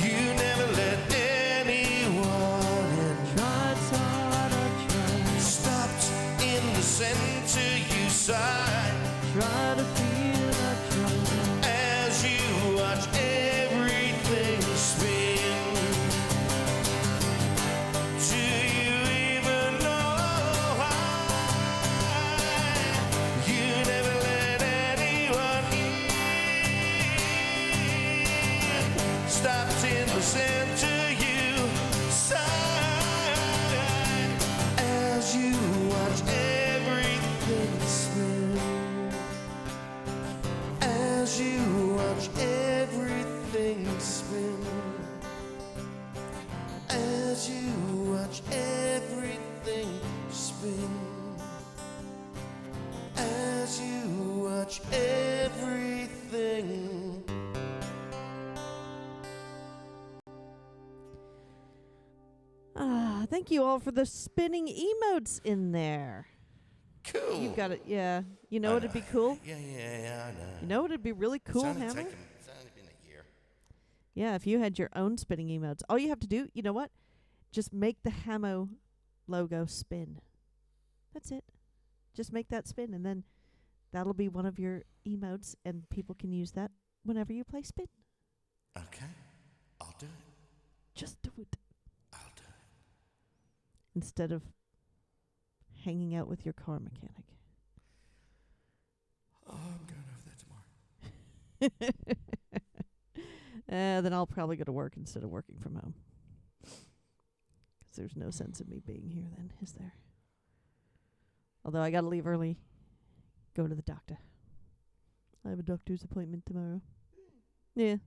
you never let anyone in? Try it's hard I try. Stopped in the center you sigh Try to feel I try. as you watch everything spin. Do you even know why you never let anyone in? Stopped in the center you sigh as you watch everything spin. As you watch everything spin. As you watch everything spin. As you watch everything. Thank you all for the spinning emotes in there. Cool. You've got it, yeah. You know what'd be cool? Yeah, I know. You know what'd be really cool, It's only Hammer? it's only been a year. Yeah, if you had your own spinning emotes. All you have to do, you know what? Just make the Hamo logo spin. That's it. Just make that spin, and then that'll be one of your emotes, and people can use that whenever you play spin. Okay, I'll do it. Just do it. I'll do it. Instead of hanging out with your car mechanic. Oh, I'm going over there tomorrow. Then I'll probably go to work instead of working from home. 'Cause there's no sense of me being here then, is there? Although I gotta leave early, go to the doctor. I have a doctor's appointment tomorrow. Yeah.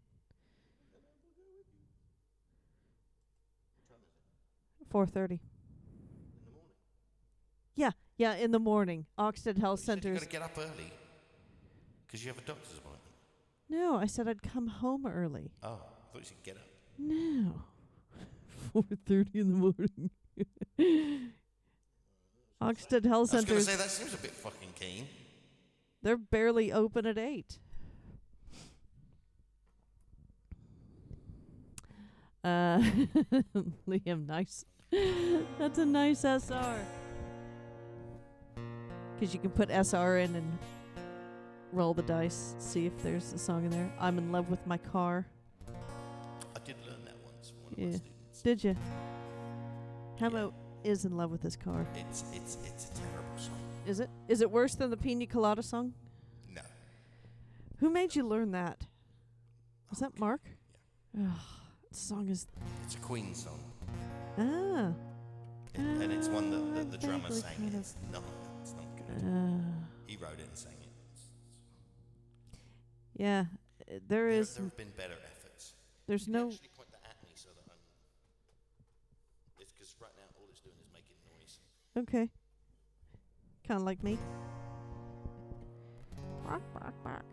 4:30. Yeah, in the morning. Oxted Health You said you Center's. got to get up early because you have a doctor's appointment. No, I said I'd come home early. Oh, I thought you said get up. No. 4:30 in the morning. Oxted Health I was going to Center's. say, that seems a bit fucking keen. They're barely open at 8. Liam, nice. That's a nice SR. Because you can put SR in and roll the dice, see if there's a song in there. I'm in love with my car. I did learn that once from one of my Yeah. students. Did you? is in love with this car. It's a terrible song. Is it? Is it worse than the Pina Colada song? No. Who made you learn that? Was that Mark? Yeah. Ugh, the song is... It's a Queen song. Ah. And it's one that the drummer vaguely sang. kind of- It's not good. He wrote it and sang it. Yeah, there is... There have been better efforts. There's You no... can actually point that at me so that I'm... It's because right now all it's doing is making noise. Okay. Kind of like me. Bark, bark, bark.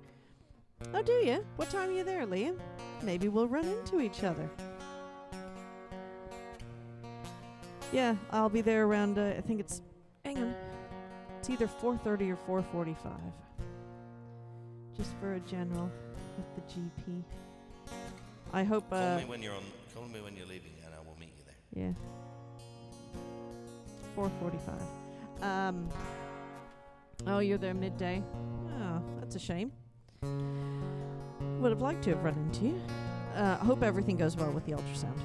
Oh, do you? What time are you there, Liam? Maybe we'll run into each other. Yeah, I'll be there around, I think it's... Hang on. It's either 4:30 or 4:45. Just for a general with the GP. I hope, Call me when you're leaving and I will meet you there. yeah. 4:45. Oh, you're there midday. Oh, that's a shame. Would have liked to have run into you. I hope everything goes well with the ultrasound.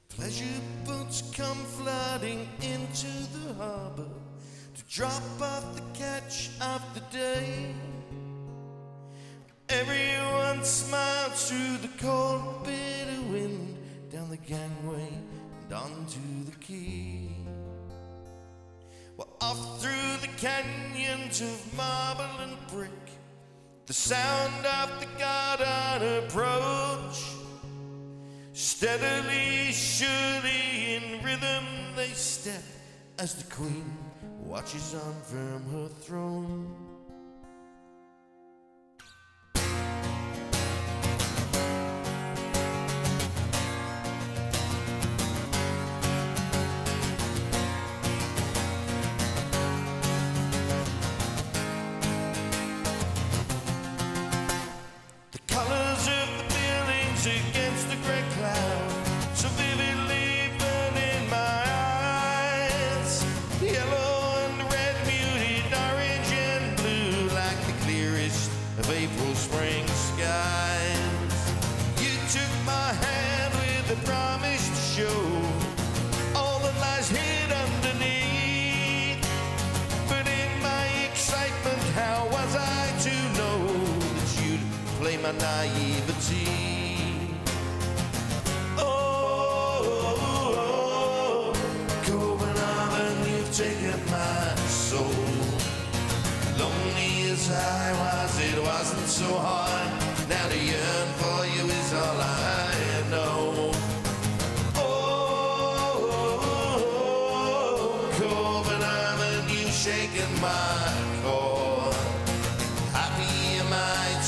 Pleasure boats come flooding into the harbor to drop off the catch of the day. Everyone smiles through the cold, bitter wind down the gangway and onto the quay. Well, off through the canyons of marble and brick, the sound of the garden approach. Steadily, surely, in rhythm they step as the queen watches on from her throne. The colors of the buildings against the grey cloud so vividly burn in my eyes. Yellow and red, muted orange and blue, like the clearest of April spring skies. You took my hand with a promise to show all that lies hid underneath. But in my excitement, how was I to know that you'd play my naivety? Oh, Copenhagen, you've taken my soul. Lonely as I was, it wasn't so hard. Now to yearn for you is all I know. Oh, Copenhagen, you've shaken my core. Happy am I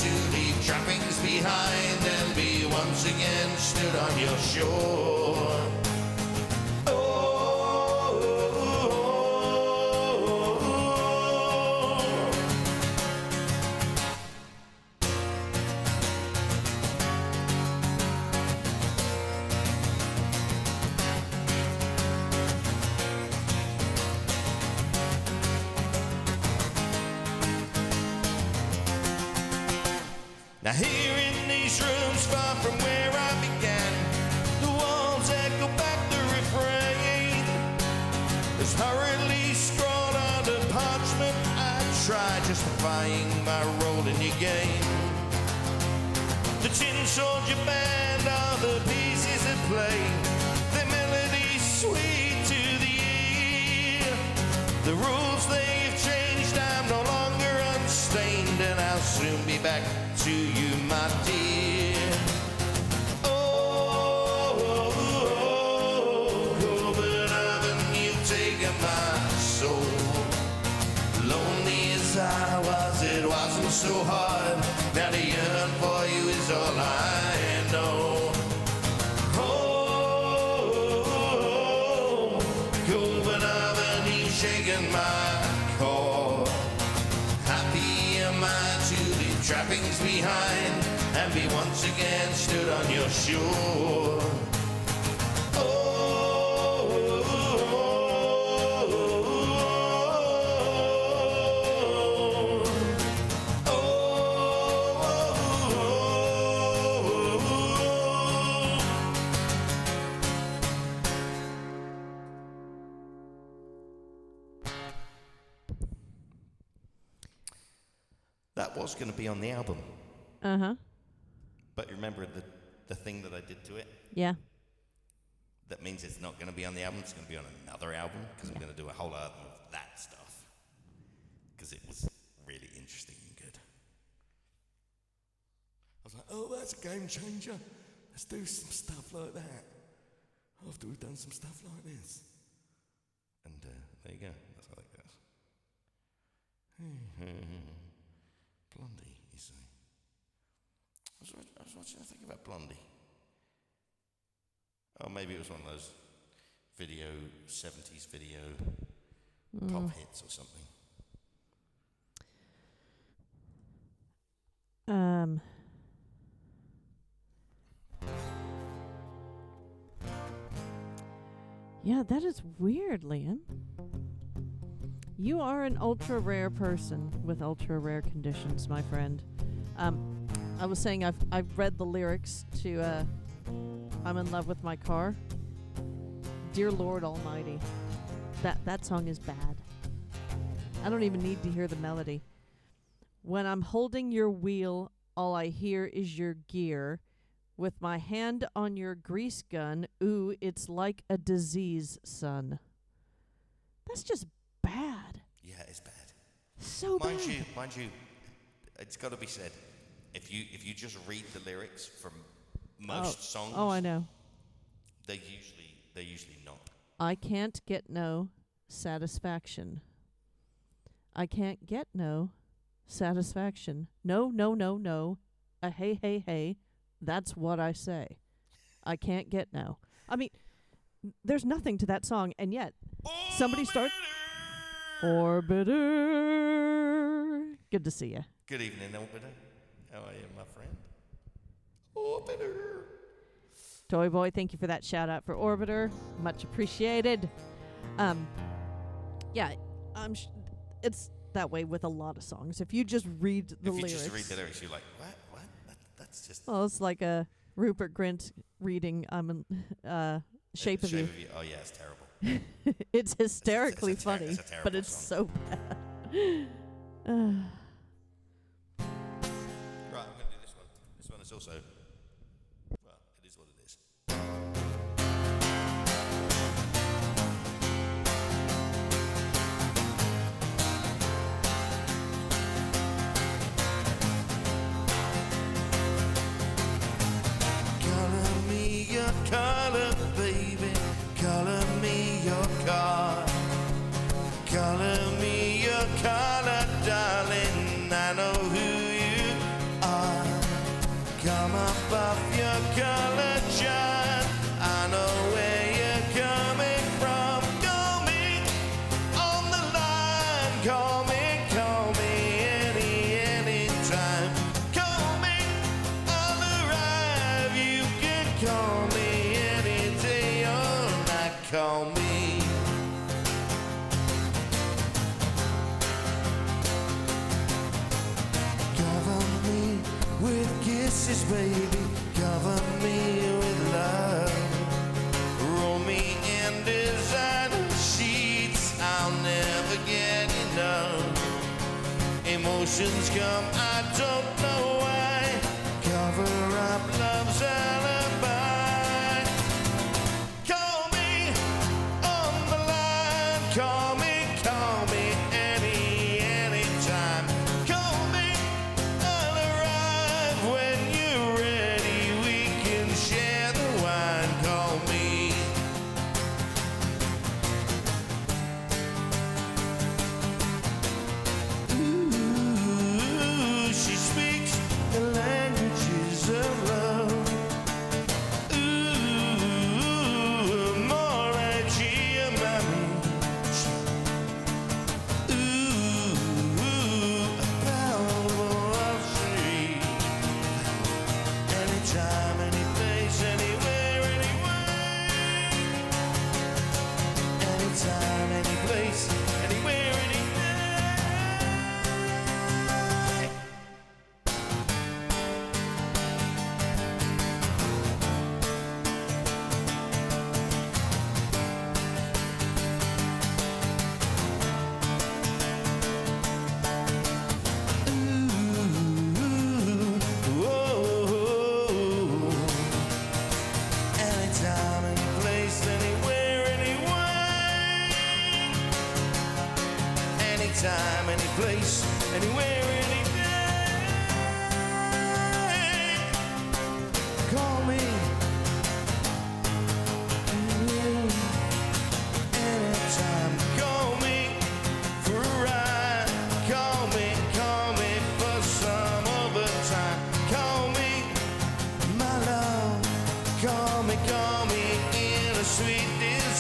to leave trappings behind and be once again stood on your shore. Now here in these rooms far from where I began, the walls echo back the refrain. As hurriedly scrawled on the parchment, I try justifying my role in your game. The tin soldier band are the pieces at play, their melody sweet to the ear. The rules they've changed, I'm no longer unstained, and I'll soon be back to you, my dear. Oh, Copenhagen, you've taken my soul. Lonely as I was, it wasn't so hard. Now to yearn for you is all I know. Oh, Copenhagen, you've shaken my core. Happy am I to leave trappings behind and be once again stood on your shore. Oh, was going to be on the album. Uh-huh. But remember the thing that I did to it? Yeah. That means it's not going to be on the album. It's going to be on another album because I'm going to do a whole album of that stuff. Because it was really interesting and good. I was like, oh, that's a game changer. Let's do some stuff like that. After we've done some stuff like this. And there you go. That's how that goes. Blondie, you see. I was watching a thing about Blondie. Oh, maybe it was one of those 70s video pop hits or something. Yeah, that is weird, Liam. You are an ultra rare person with ultra rare conditions, my friend. I was saying I've read the lyrics to I'm in Love with My Car. Dear Lord Almighty, that song is bad. I don't even need to hear the melody. When I'm holding your wheel, all I hear is your gear. With my hand on your grease gun, ooh, it's like a disease, son. That's just bad. Yeah, it's bad. So Mind bad. you, it's got to be said. If you just read the lyrics from most songs, Oh, I know. they're usually not. I can't get no satisfaction. I can't get no satisfaction. No, no, no, no. Hey, hey, hey. That's what I say. I can't get no. I mean, there's nothing to that song, and yet somebody starts... Orbiter. Good to see you. Good evening, Orbiter. How are you, my friend? Orbiter. Toy Boy, thank you for that shout out for Orbiter. Much appreciated. Yeah, it's that way with a lot of songs. If you just read the lyrics. If you just read the lyrics, you're like, what? That's just... Well, it's like a Rupert Grint reading Shape of You. Oh, yeah, it's terrible. It's hysterically funny, it's a terrible but it's song. so bad. Right, I'm going to do this one. This one is also... Well, it is what it is. Color me your color, baby. Color me your car. Color me your color, darling. I know who you are. Come up off your color chart. I know where you're coming from. Call me on the line. Call me anytime. Call me, I'll arrive. You can call me any day or night. Call me. Cover me with kisses, baby. Cover me with love. Roll me in designer sheets. I'll never get enough. Emotions come, I don't know why. Cover up love's alibi. Call me on the line. Call me anytime. Call me, I'll arrive when you're ready. We can share the wine. Call me. Ooh,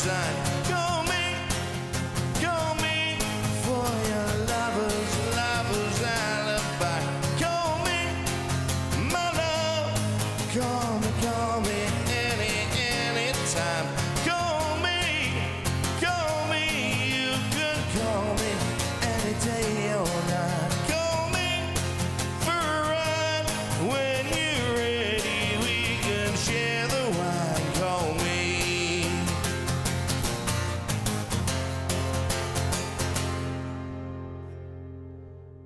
sign. Call me for your lover's alibi. Call me, my love. Call me anytime. Call me, you can call me any day or night. Call me for a ride when you're ready. We can share the wine. Call me.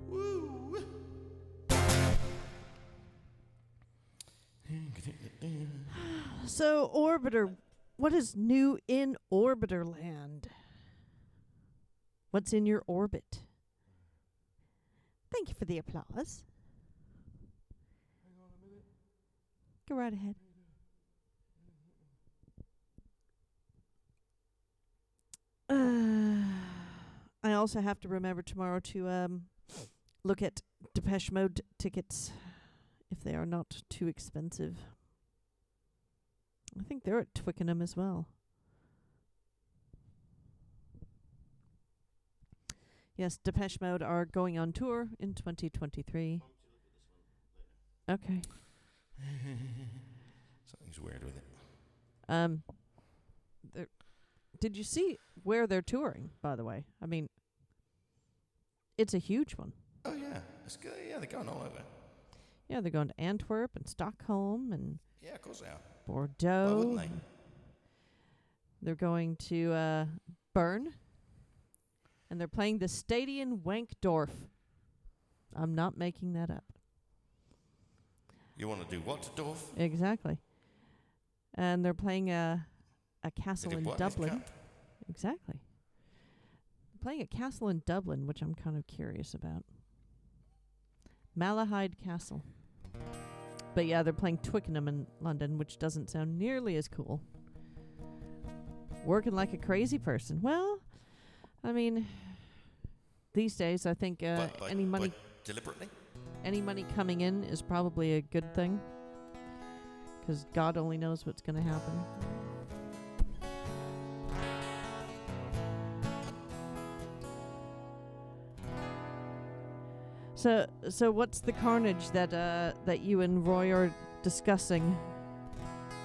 Woo. So, Orbiter, what is new in Orbiter land? What's in your orbit? Thank you for the applause. Go right ahead. I also have to remember tomorrow to look at Depeche Mode tickets if they are not too expensive. I think they're at Twickenham as well. Yes, Depeche Mode are going on tour in 2023. Okay. Something's weird with it. Did you see where they're touring, by the way? I mean, it's a huge one. Oh yeah, it's good. Yeah, they're going all over. Yeah, they're going to Antwerp and Stockholm and Yeah, of course they are. Bordeaux. Why wouldn't they? They're going to Bern. And they're playing the Stadion Wankdorf. I'm not making that up. You want to do what to Dorf? Exactly. And they're playing a castle They did in what? Dublin. Cup? Exactly. They're playing a castle in Dublin, which I'm kind of curious about. Malahide Castle. But yeah, they're playing Twickenham in London, which doesn't sound nearly as cool. Working like a crazy person. Well, I mean, these days I think any money deliberately? any money coming in is probably a good thing, because God only knows what's going to happen. So what's the carnage that you and Roy are discussing,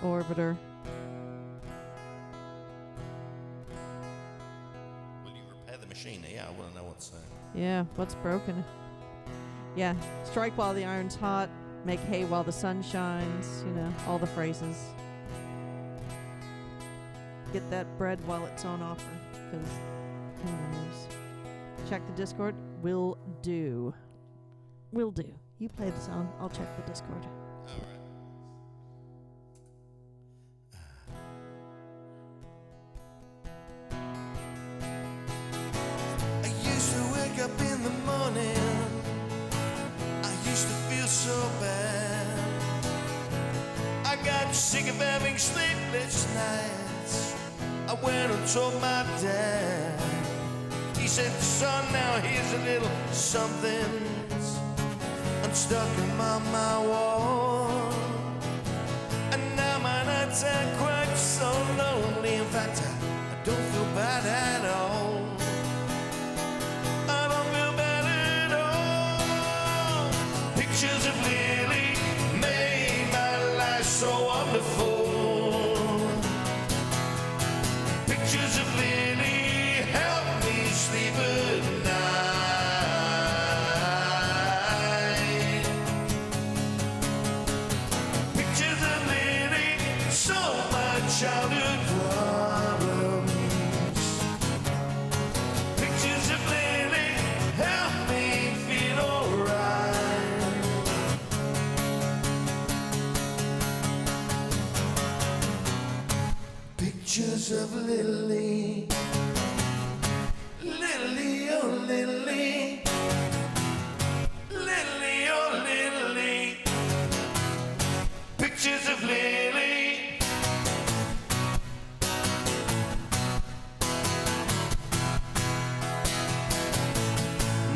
Orbiter? Will you repair the machine? Yeah, I want to know what's... Yeah, what's broken? Yeah, strike while the iron's hot, make hay while the sun shines, you know, all the phrases. Get that bread while it's on offer, because who knows. Check the Discord. Will do. Will do. You play the song, I'll check the Discord. All right. I used to wake up in the morning, I used to feel so bad. I got sick of having sleepless nights. I went and told my dad. He said, son, now here's a little something stuck on my wall. And now my nights are quite so lonely. In fact, I don't feel bad at all. I don't feel bad at all. Pictures of Lily made my life so wonderful. Pictures of Lily help me sleep at night. Pictures of Lily solve my childhood problems. Pictures of Lily help me feel alright. Pictures of Lily, Lily, oh Lily, Lily, oh Lily. Pictures of Lily.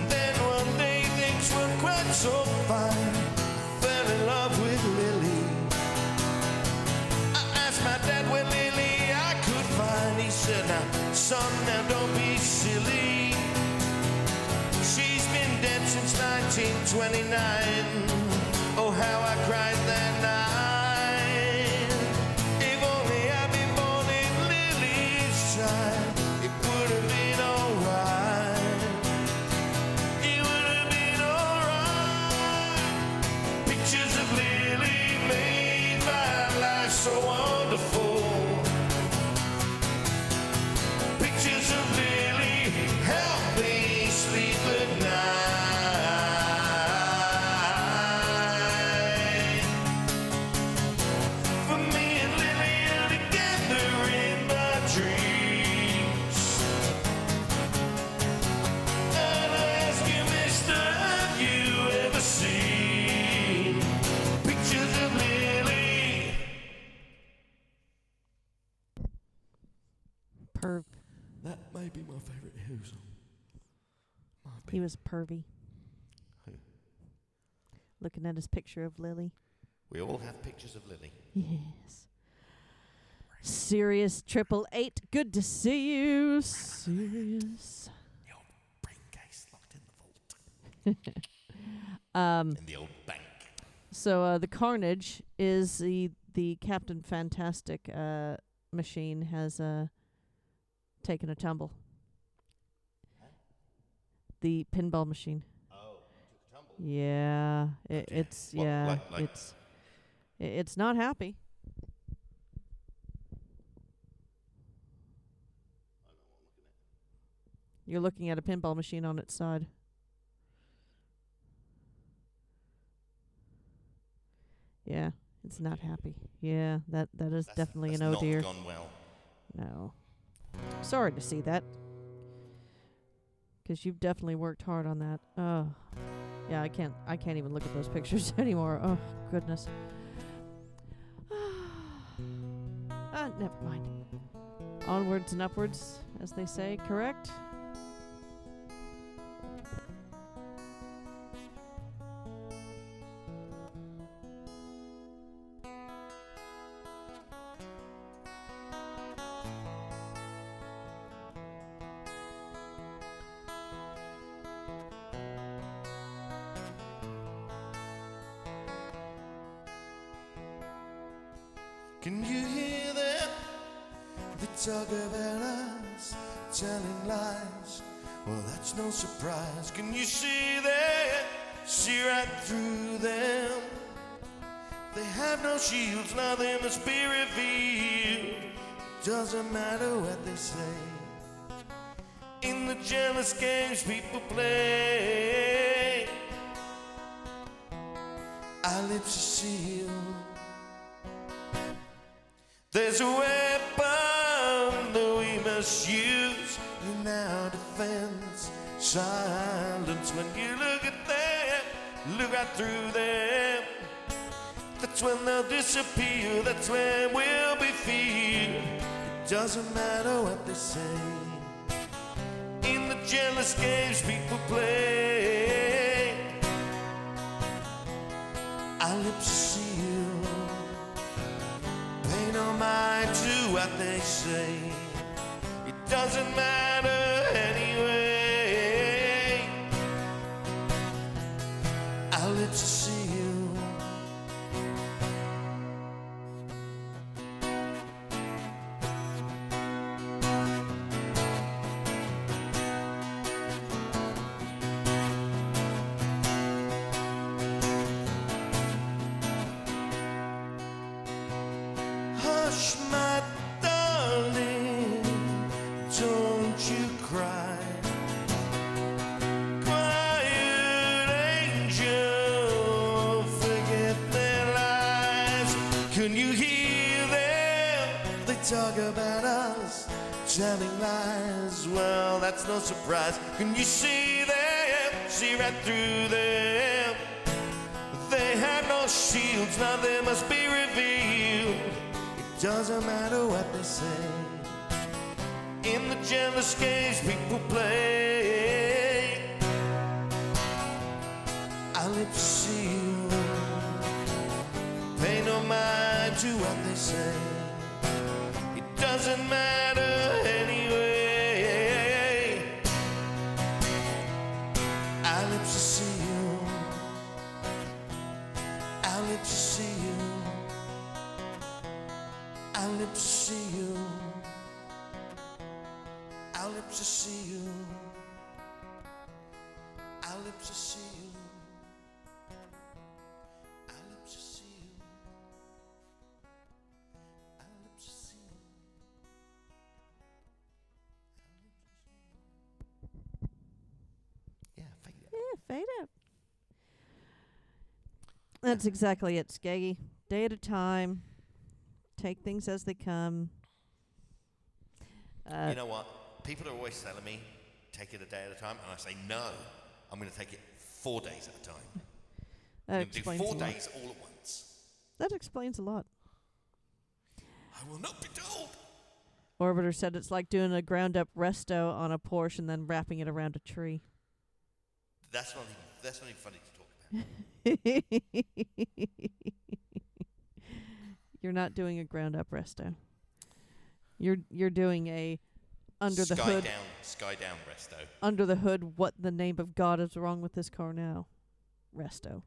Then one day things were quite so fine. Fell in love with Lily. I asked my dad where Lily I could find. He said, son, now don't be silly. She's been dead since 1929. Oh, how I cried that night. If only I'd been born in Lily's time, it would have been alright. It would have been alright. Pictures of Lily made my life so wonderful. Pictures of Lily help me sleep at night. For me and Lily are together in my dreams. And I ask you, mister, have you ever seen pictures of Lily? Perv. That may be my favourite Who song. He was pervy. Who? Looking at his picture of Lily. We all have pictures of Lily. Yes. Sirius 888. Good to see you, Sirius. The old brain case locked in the vault. In the old bank. So the Carnage is the Captain Fantastic machine has taken a tumble. The pinball machine. Oh, took a tumble. Yeah, it's What, yeah, like- it's not happy. You're looking at a pinball machine on its side. Yeah, it's not happy. Yeah, that is definitely that's an oh not dear. gone well. No. Sorry to see that. 'Cause you've definitely worked hard on that. Oh. Yeah, I can't even look at those pictures anymore. Oh, goodness. Never mind. Onwards and upwards, as they say, correct? Can you hear them? They talk about us telling lies. Well, that's no surprise. Can you see that? See right through them. They have no shields, nothing must be revealed. Doesn't matter what they say. In the jealous games people play, our lips are sealed. There's a weapon that we must use in our defense. Silence when you look at them, look right through them. That's when they'll disappear, that's when we'll be feared. It doesn't matter what they say. In the jealous games people play, our lips are sealed. Pay no mind to what they say. It doesn't matter anyway. Our lips are sealed. Hush, my darling, don't you cry. Quiet angel, forget their lies. Can you hear them? They talk about us, telling lies. Well, that's no surprise. Can you see them? See right through them. They have no shields, now they must be revealed. Doesn't matter what they say. In the jealous games people play, our lips are sealed. Pay no mind to what they say. It doesn't matter anyway. live to see you. I live to see you. I live to see you. I live to see you. I live to see you. I live to see you. Yeah, fade it. Yeah, fade out. That's exactly it, Skaggy. Day at a time. Take things as they come. You know what? People are always telling me, take it a day at a time, and I say, no, I'm going to take it 4 days at a time. That I'm going to do explains 4 a lot. days all at once. That explains a lot. I will not be told. Orbiter said it's like doing a ground up resto on a Porsche and then wrapping it around a tree. That's not even funny to talk about. You're not doing a ground up resto. You're doing a under the hood. Sky down resto. Under the hood, what the name of God is wrong with this car now? Resto.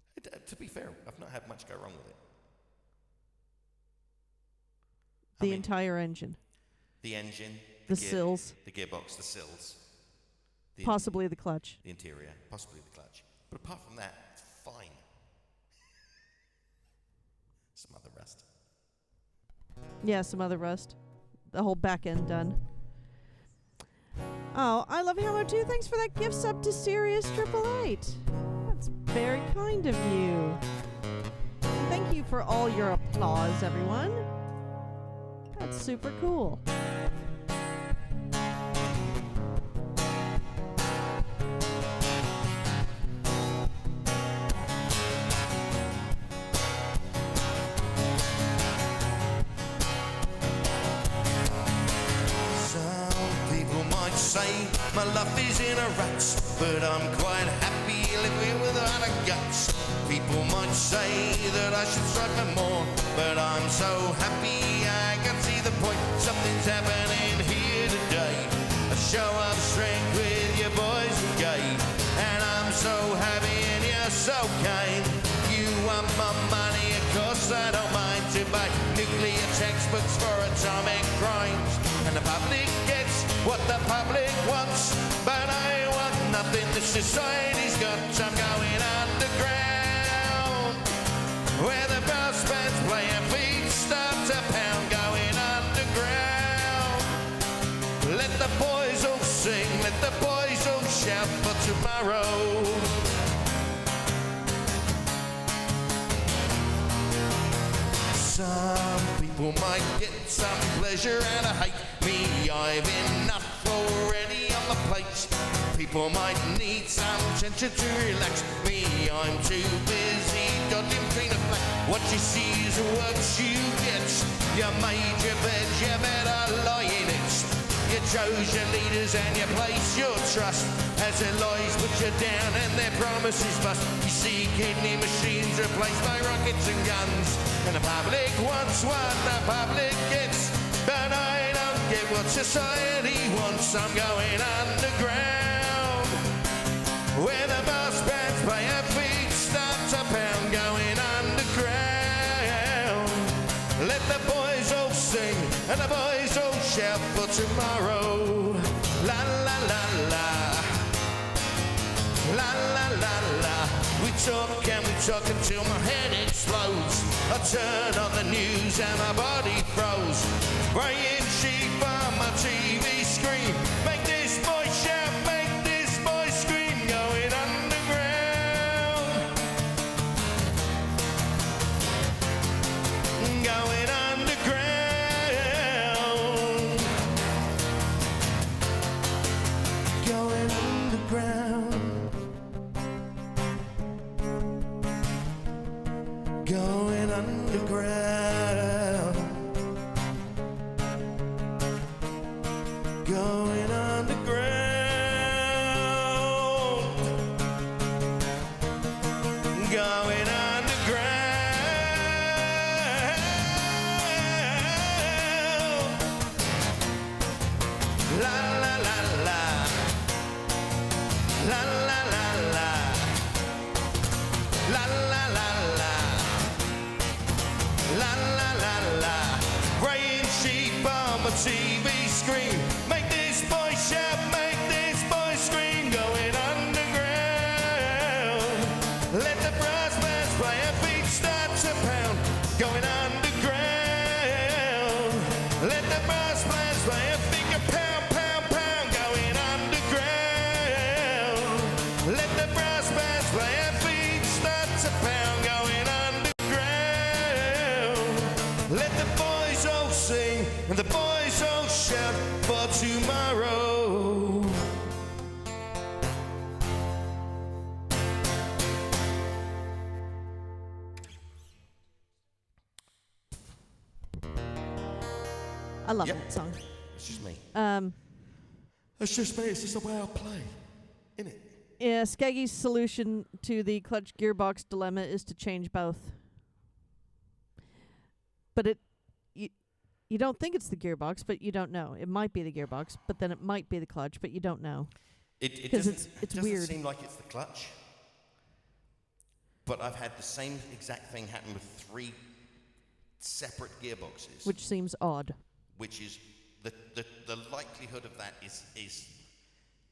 To be fair, I've not had much go wrong with it. The entire engine. The engine. The sills. The gearbox, the sills. Possibly the clutch. The interior, possibly the clutch. But apart from that, it's fine. Some other rust. Yeah, some other rust. The whole back end done. Oh, I love Hammer too. Thanks for that gift sub to Sirius 888. That's very kind of you. Thank you for all your applause, everyone. That's super cool. Say my life is in a rut, but I'm quite happy living without a guts. People might say that I should strive for more, but I'm so happy I can see the point. Something's happening here today. A show of strength with your boys brigade, and I'm so happy and you're so kind. You want my money, of course I don't mind to buy nuclear textbooks for atomic crimes, and the public gets what the public wants, but I want nothing the society's got. I'm going underground, where the brass bands play and feet start to pound. Going underground, let the boys all sing, let the boys all shout for tomorrow. Some people might get some pleasure out of hate me. I've enough already on my plate. People might need some attention to relax me. I'm too busy dodging clean of black. What you see is what you get. You made your bed, you better lie in it. You chose your leaders and you place your trust. As their lies put you down and their promises bust. You see kidney machines replaced by rockets and guns, and the public wants what the public gets, but I don't get what society wants. I'm going underground, where the brass bands play and feet start to pound. Going underground, let the boys all sing and the boys all shout for tomorrow. La la la la, la la la la. We talk and we talk until my head explodes. I turn on the news and my body froze. Praying sheep on my TV screen. Make this boy shout, make this boy scream. Going underground, going underground, going underground. Going underground, going underground, going underground. La la la la, la la la la, la la la la. starts to pound, going underground. Let the brass bands play a finger pound, pound, pound, going underground. Let the brass bands play a beat starts to pound, going underground. Let the boys all sing and the boys all shout for tomorrow. I love Yep. that song. It's just me. It's just me. It's just the way I play, isn't it? Yeah, Skaggy's solution to the clutch gearbox dilemma is to change both. But you don't think it's the gearbox, but you don't know. It might be the gearbox, but then it might be the clutch, but you don't know. It 'Cause doesn't, it's doesn't weird. seem like it's the clutch. But I've had the same exact thing happen with 3 separate gearboxes, Which seems odd. which is the likelihood of that is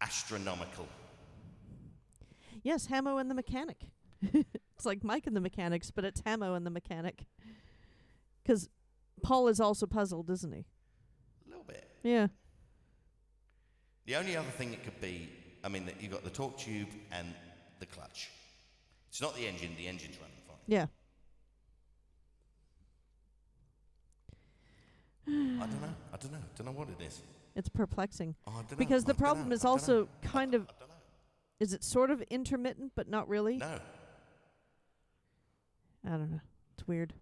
astronomical. Yes, Hamo and the Mechanic. It's like Mike and the Mechanics, but it's Hamo and the Mechanic. 'Cause Paul is also puzzled, isn't he? A little bit. Yeah. The only other thing it could be, I mean, that you've got the torque tube and the clutch. It's not the engine. The engine's running fine. Yeah. I don't know what it is. It's perplexing. Oh, I dunno, Because I the dunno, problem is I dunno. also kind of, I don't know. is it sort of intermittent, but not really? No. I don't know. It's weird.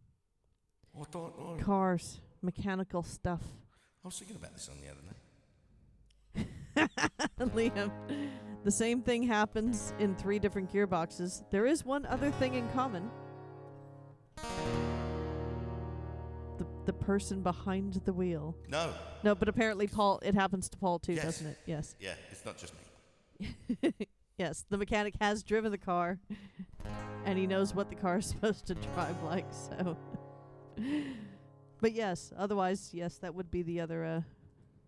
I don't know. Cars, mechanical stuff. I was thinking about this on the other night. Liam, the same thing happens in 3 different gearboxes. There is one other thing in common. The person behind the wheel. No. No, but apparently Paul, it happens to Paul too, Yes. doesn't it? Yes. Yeah, it's not just me. Yes, the mechanic has driven the car, and he knows what the car is supposed to drive like, so. But yes, otherwise, yes, that would be the other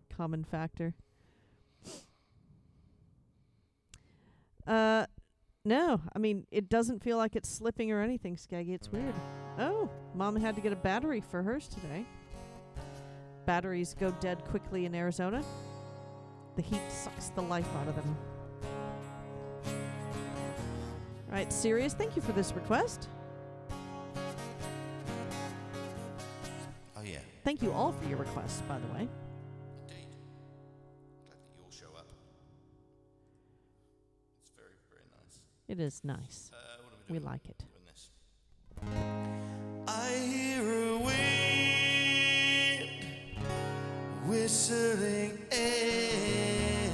common factor. No, I mean, it doesn't feel like it's slipping or anything, Skaggy. It's weird. Oh, Mom had to get a battery for hers today. Batteries go dead quickly in Arizona. The heat sucks the life out of them. Right, Sirius, thank you for this request. Oh, yeah. Thank you all for your requests, by the way. Indeed. Glad that you all show up. It's very, very nice. It is nice. What are We doing? like it. Doing this. I hear a wind whistling air,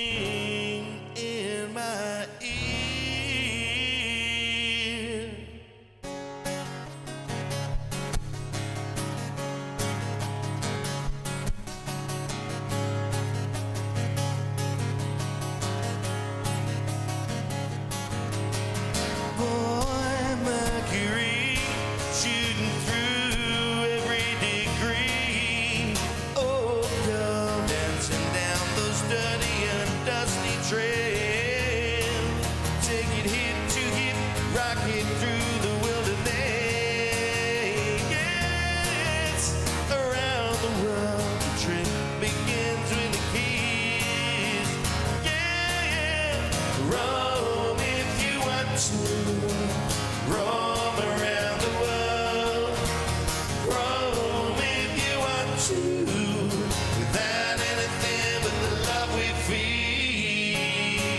whispering in my ear. Boy, Mercury shooting through every degree. Oh, come dancing down those dirty and dusty trails. Take it hit to hit, rock it through the wilderness. Yes, around the world the trip begins with a kiss. Yeah, roam if you want to. Roam around the world. Roam if you want to. Without anything but the love we feel.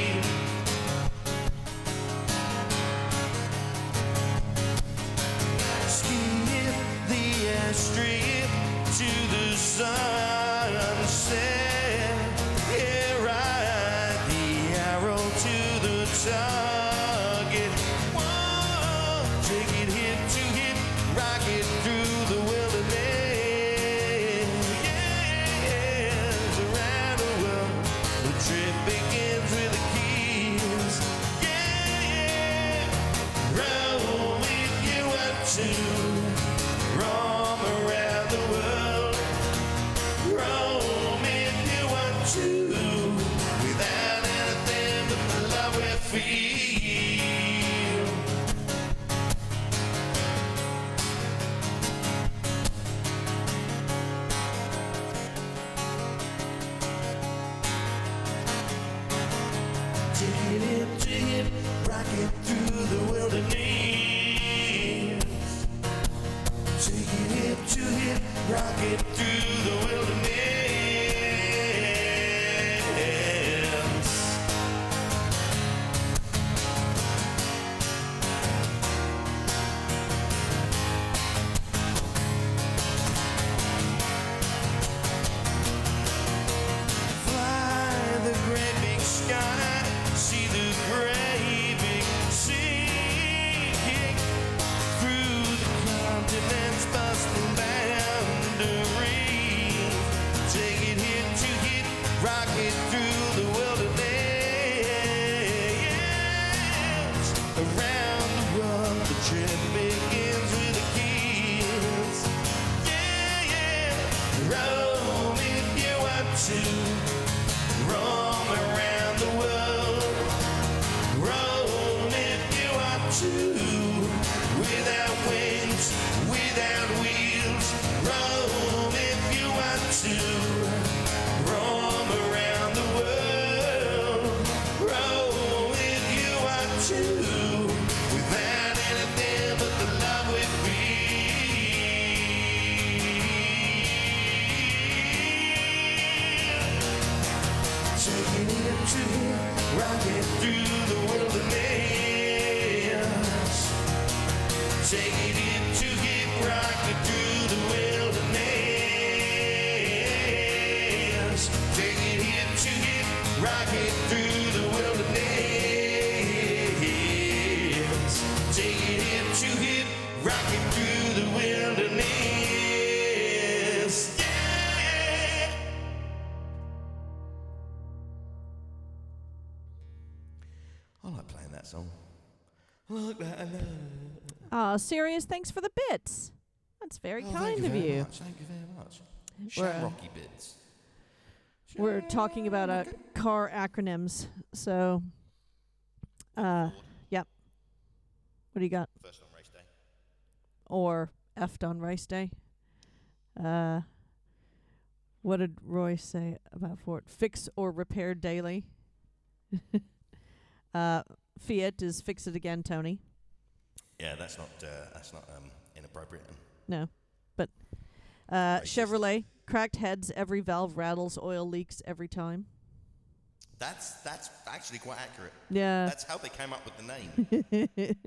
rocket through the wilderness. Taking hip to hip, rocket through the wilderness. Fly the great big sky, see the great big sea kick through the continents, busting boundaries. Take it hit to hit, rocket through the wilderness. Around the world, the trip begins with a kiss. Yeah, yeah. Roam if you want to. Roam around the world. Roam if you want to. Without wings, without wheels. Roam if you want to. Roam around the world. Roam if you want to. Without anything but the love we feel. Taking it to him, rocket through the wilderness. Taking it to him, rocket through the wilderness. Taking it to him, rocket through the wilderness. Taking it to him, rocket through the wilderness. Yeah. I like playing that song. I like that. I know. Aw, Sirius, thanks for the bits. That's very kind of you. Thank you very much. We're, Shamrocky bits. We're talking about car acronyms. So, yep. What do you got? First on race day. Or effed on race day. What did Roy say about Ford? Fix or repair daily. Fiat is fix it again, Tony. Yeah, that's not inappropriate. No, but Chevrolet, cracked heads, every valve rattles, oil leaks every time. That's actually quite accurate. Yeah. That's how they came up with the name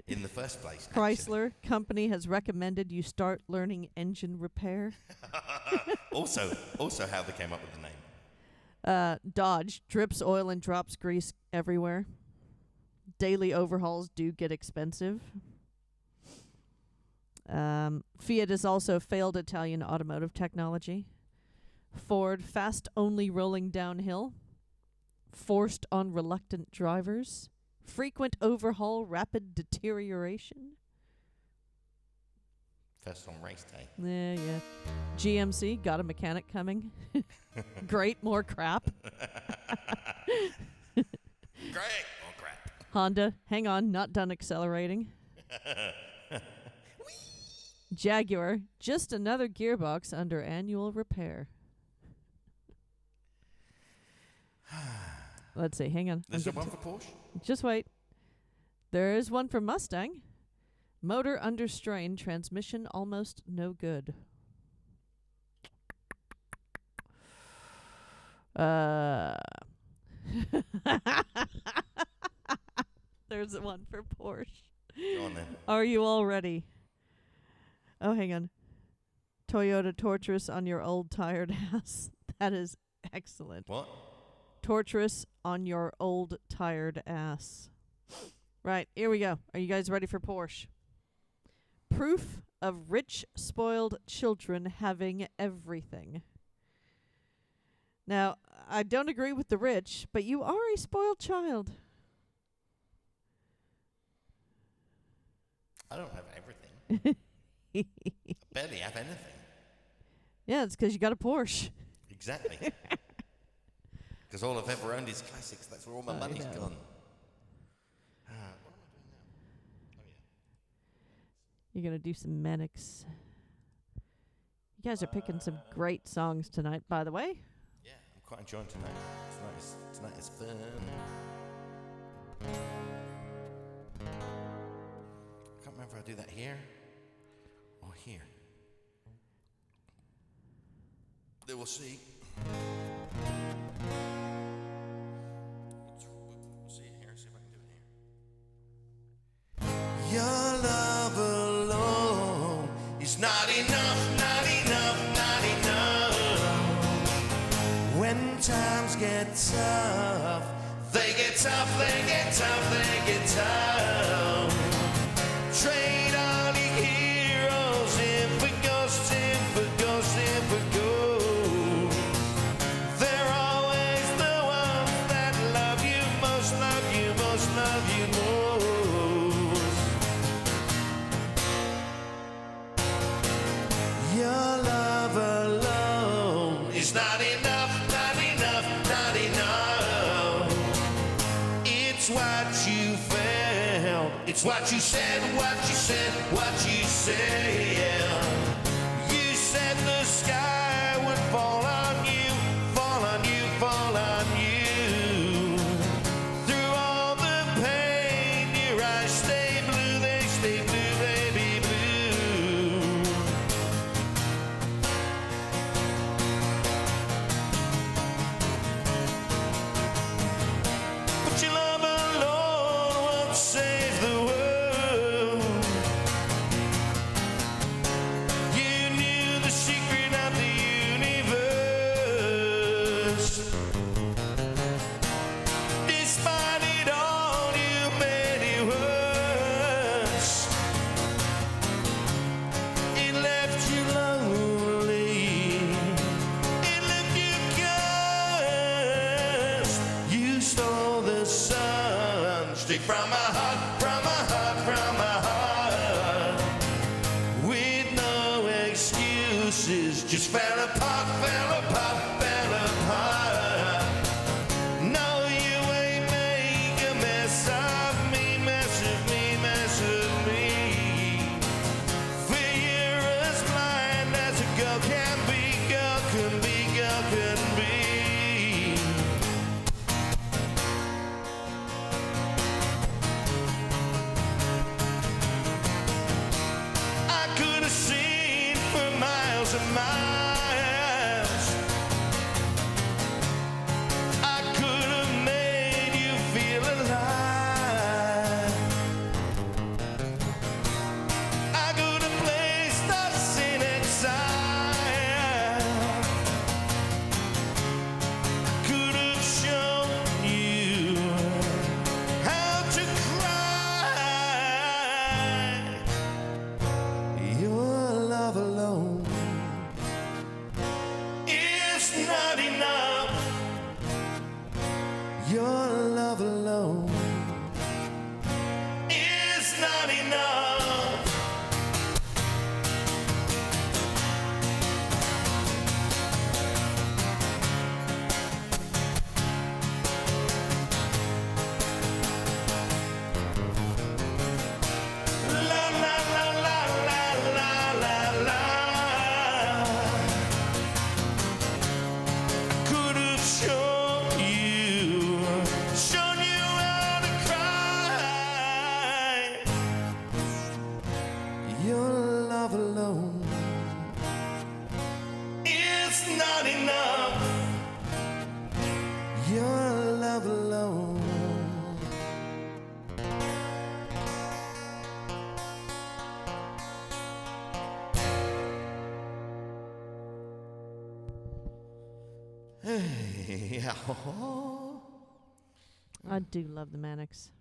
in the first place. Chrysler company has recommended you start learning engine repair. also how they came up with the name. Dodge drips oil and drops grease everywhere. Daily overhauls do get expensive. Fiat is also failed Italian automotive technology. Ford fast only rolling downhill. Forced on reluctant drivers. Frequent overhaul, rapid deterioration. First on race day. Yeah. GMC got a mechanic coming. Great, more crap. Great. Oh crap. Honda, hang on, not done accelerating. Jaguar, just another gearbox under annual repair. Let's see, hang on. There's one for Porsche? Just wait. There is one for Mustang. Motor under strain, transmission almost no good. There's one for Porsche. Go on then. Are you all ready? Oh, hang on. Toyota torturous on your old tired ass. That is excellent. What? Torturous on your old tired ass. Right, here we go. Are you guys ready for Porsche? Proof of rich, spoiled children having everything. Now, I don't agree with the rich, but you are a spoiled child. I don't have everything. I barely have anything. Yeah, it's 'cause you got a Porsche. Exactly. Because all I've ever owned is classics. That's where all my money's know. gone. What am I doing now? Oh, yeah. You're going to do some Mannix. You guys are picking some great songs tonight, by the way. Yeah, I'm quite enjoying tonight. Tonight is fun. remember if I do that here or here. Then we'll see. We'll see it here. See if I can do it here. Your love alone is not enough, not enough, not enough. When times get tough, they get tough, they get tough, they get tough. Trade all your heroes in for ghosts, in for ghosts, in for gold. They're always the ones that love you most, love you most, love you most. Your love alone is not enough, not enough, not enough. It's what you felt, it's what you said, what you said, what you said. You said the sky would fall on you, fall on you, fall on you. Through all the pain, your eyes stay blue, they stay blue, baby blue. But your love alone won't save the world. You knew the secret of the universe. Despite it all, you made it worse. It left you lonely. It left you cursed. You stole the sun straight from my heart, from my heart, from my heart. With no excuses, just fell apart, fell apart, fell apart. No, you ain't make a mess of me, mess of me, mess of me. For you're as blind as a girl can be, girl can be, girl can be. I could have seen for miles and miles. I could have made you feel alive. I could have placed us in exile. I could have shown you how to cry. Your love alone is not enough. Your love alone is not enough. La la la la la la la la. Could have shown you how to cry. Your love alone is not enough. Your love alone. Hey, I do love the Mannix.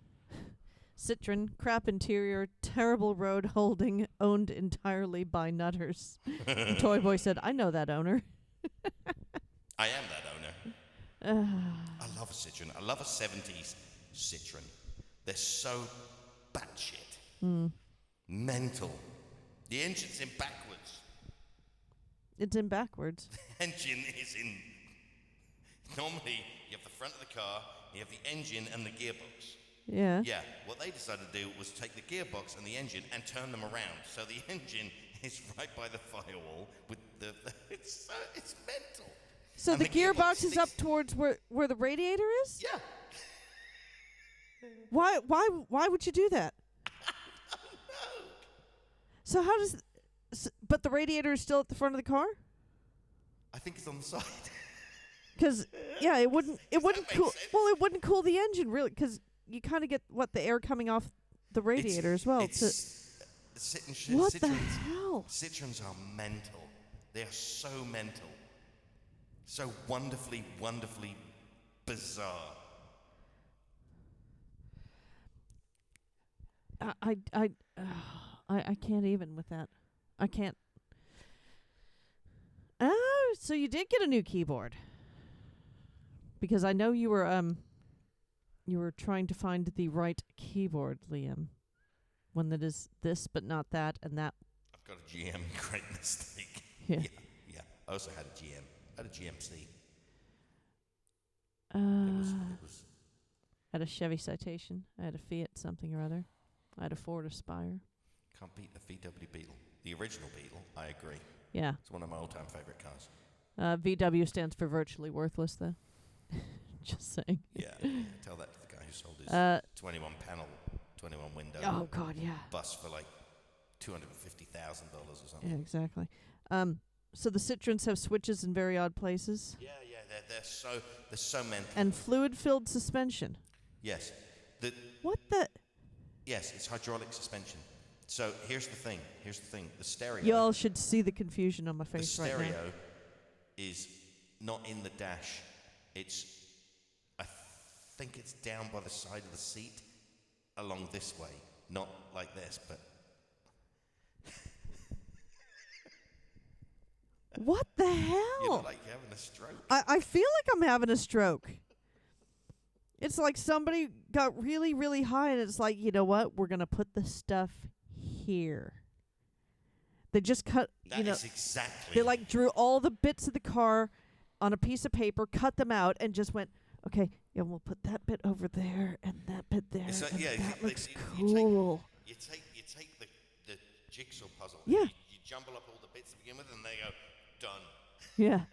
Citron, crap interior, terrible road holding, owned entirely by nutters. And Toy Boy said, I know that owner. I am that owner. I love a Citroen. I love a 70s Citroen. They're so batshit. Mental. The engine's in backwards. It's in backwards. Engine is in... Normally, you have the front of the car, you have the engine and the gearbox. Yeah. Yeah, what they decided to do was take the gearbox and the engine and turn them around. So the engine is right by the firewall with the it's mental. So And the gearbox is up sticks- towards where the radiator is? Yeah. Why would you do that? So how does... but the radiator is still at the front of the car? I think it's on the side. Because, yeah, it wouldn't make cool... sense? Well, it wouldn't cool the engine, really, because you kind of get, the air coming off the radiator as well. What the hell? Citroens are mental. They are so mental. So wonderfully, wonderfully bizarre. I can't even with that. I can't. So you did get a new keyboard. Because I know you were trying to find the right keyboard, Liam. One that is this but not that and that. I've got a GM, great mistake. Yeah. Yeah. I also had a GM. I had a GMC. It was I had a Chevy Citation. I had a Fiat something or other. I had a Ford Aspire. can't beat the VW Beetle. The original Beetle, I agree. Yeah. It's one of my all-time favorite cars. VW stands for virtually worthless, though. Just saying. Yeah, tell that to the guy who sold his 21 panel, 21 window Oh, God, yeah. bus for like $250,000 or something. Yeah, exactly. So the Citroens have switches in very odd places. Yeah, they're so mental. And fluid-filled suspension. Yes. What the... Yes, it's hydraulic suspension. So here's the thing. The stereo. Y'all should see the confusion on my The face right now. stereo is not in the dash. I think it's down by the side of the seat along this way. Not like this, but... What the hell? You look like you're having a stroke. I feel like I'm having a stroke. It's like somebody got really, really high, and it's like, you know what? We're going to put the stuff here. They just cut, That is exactly... they like drew all the bits of the car on a piece of paper, cut them out, and just went, okay, yeah, we'll put that bit over there and that bit there. It's like, and yeah, that looks you cool. You take the jigsaw puzzle. Yeah. You jumble up all the bits to begin with, and they go, done. Yeah,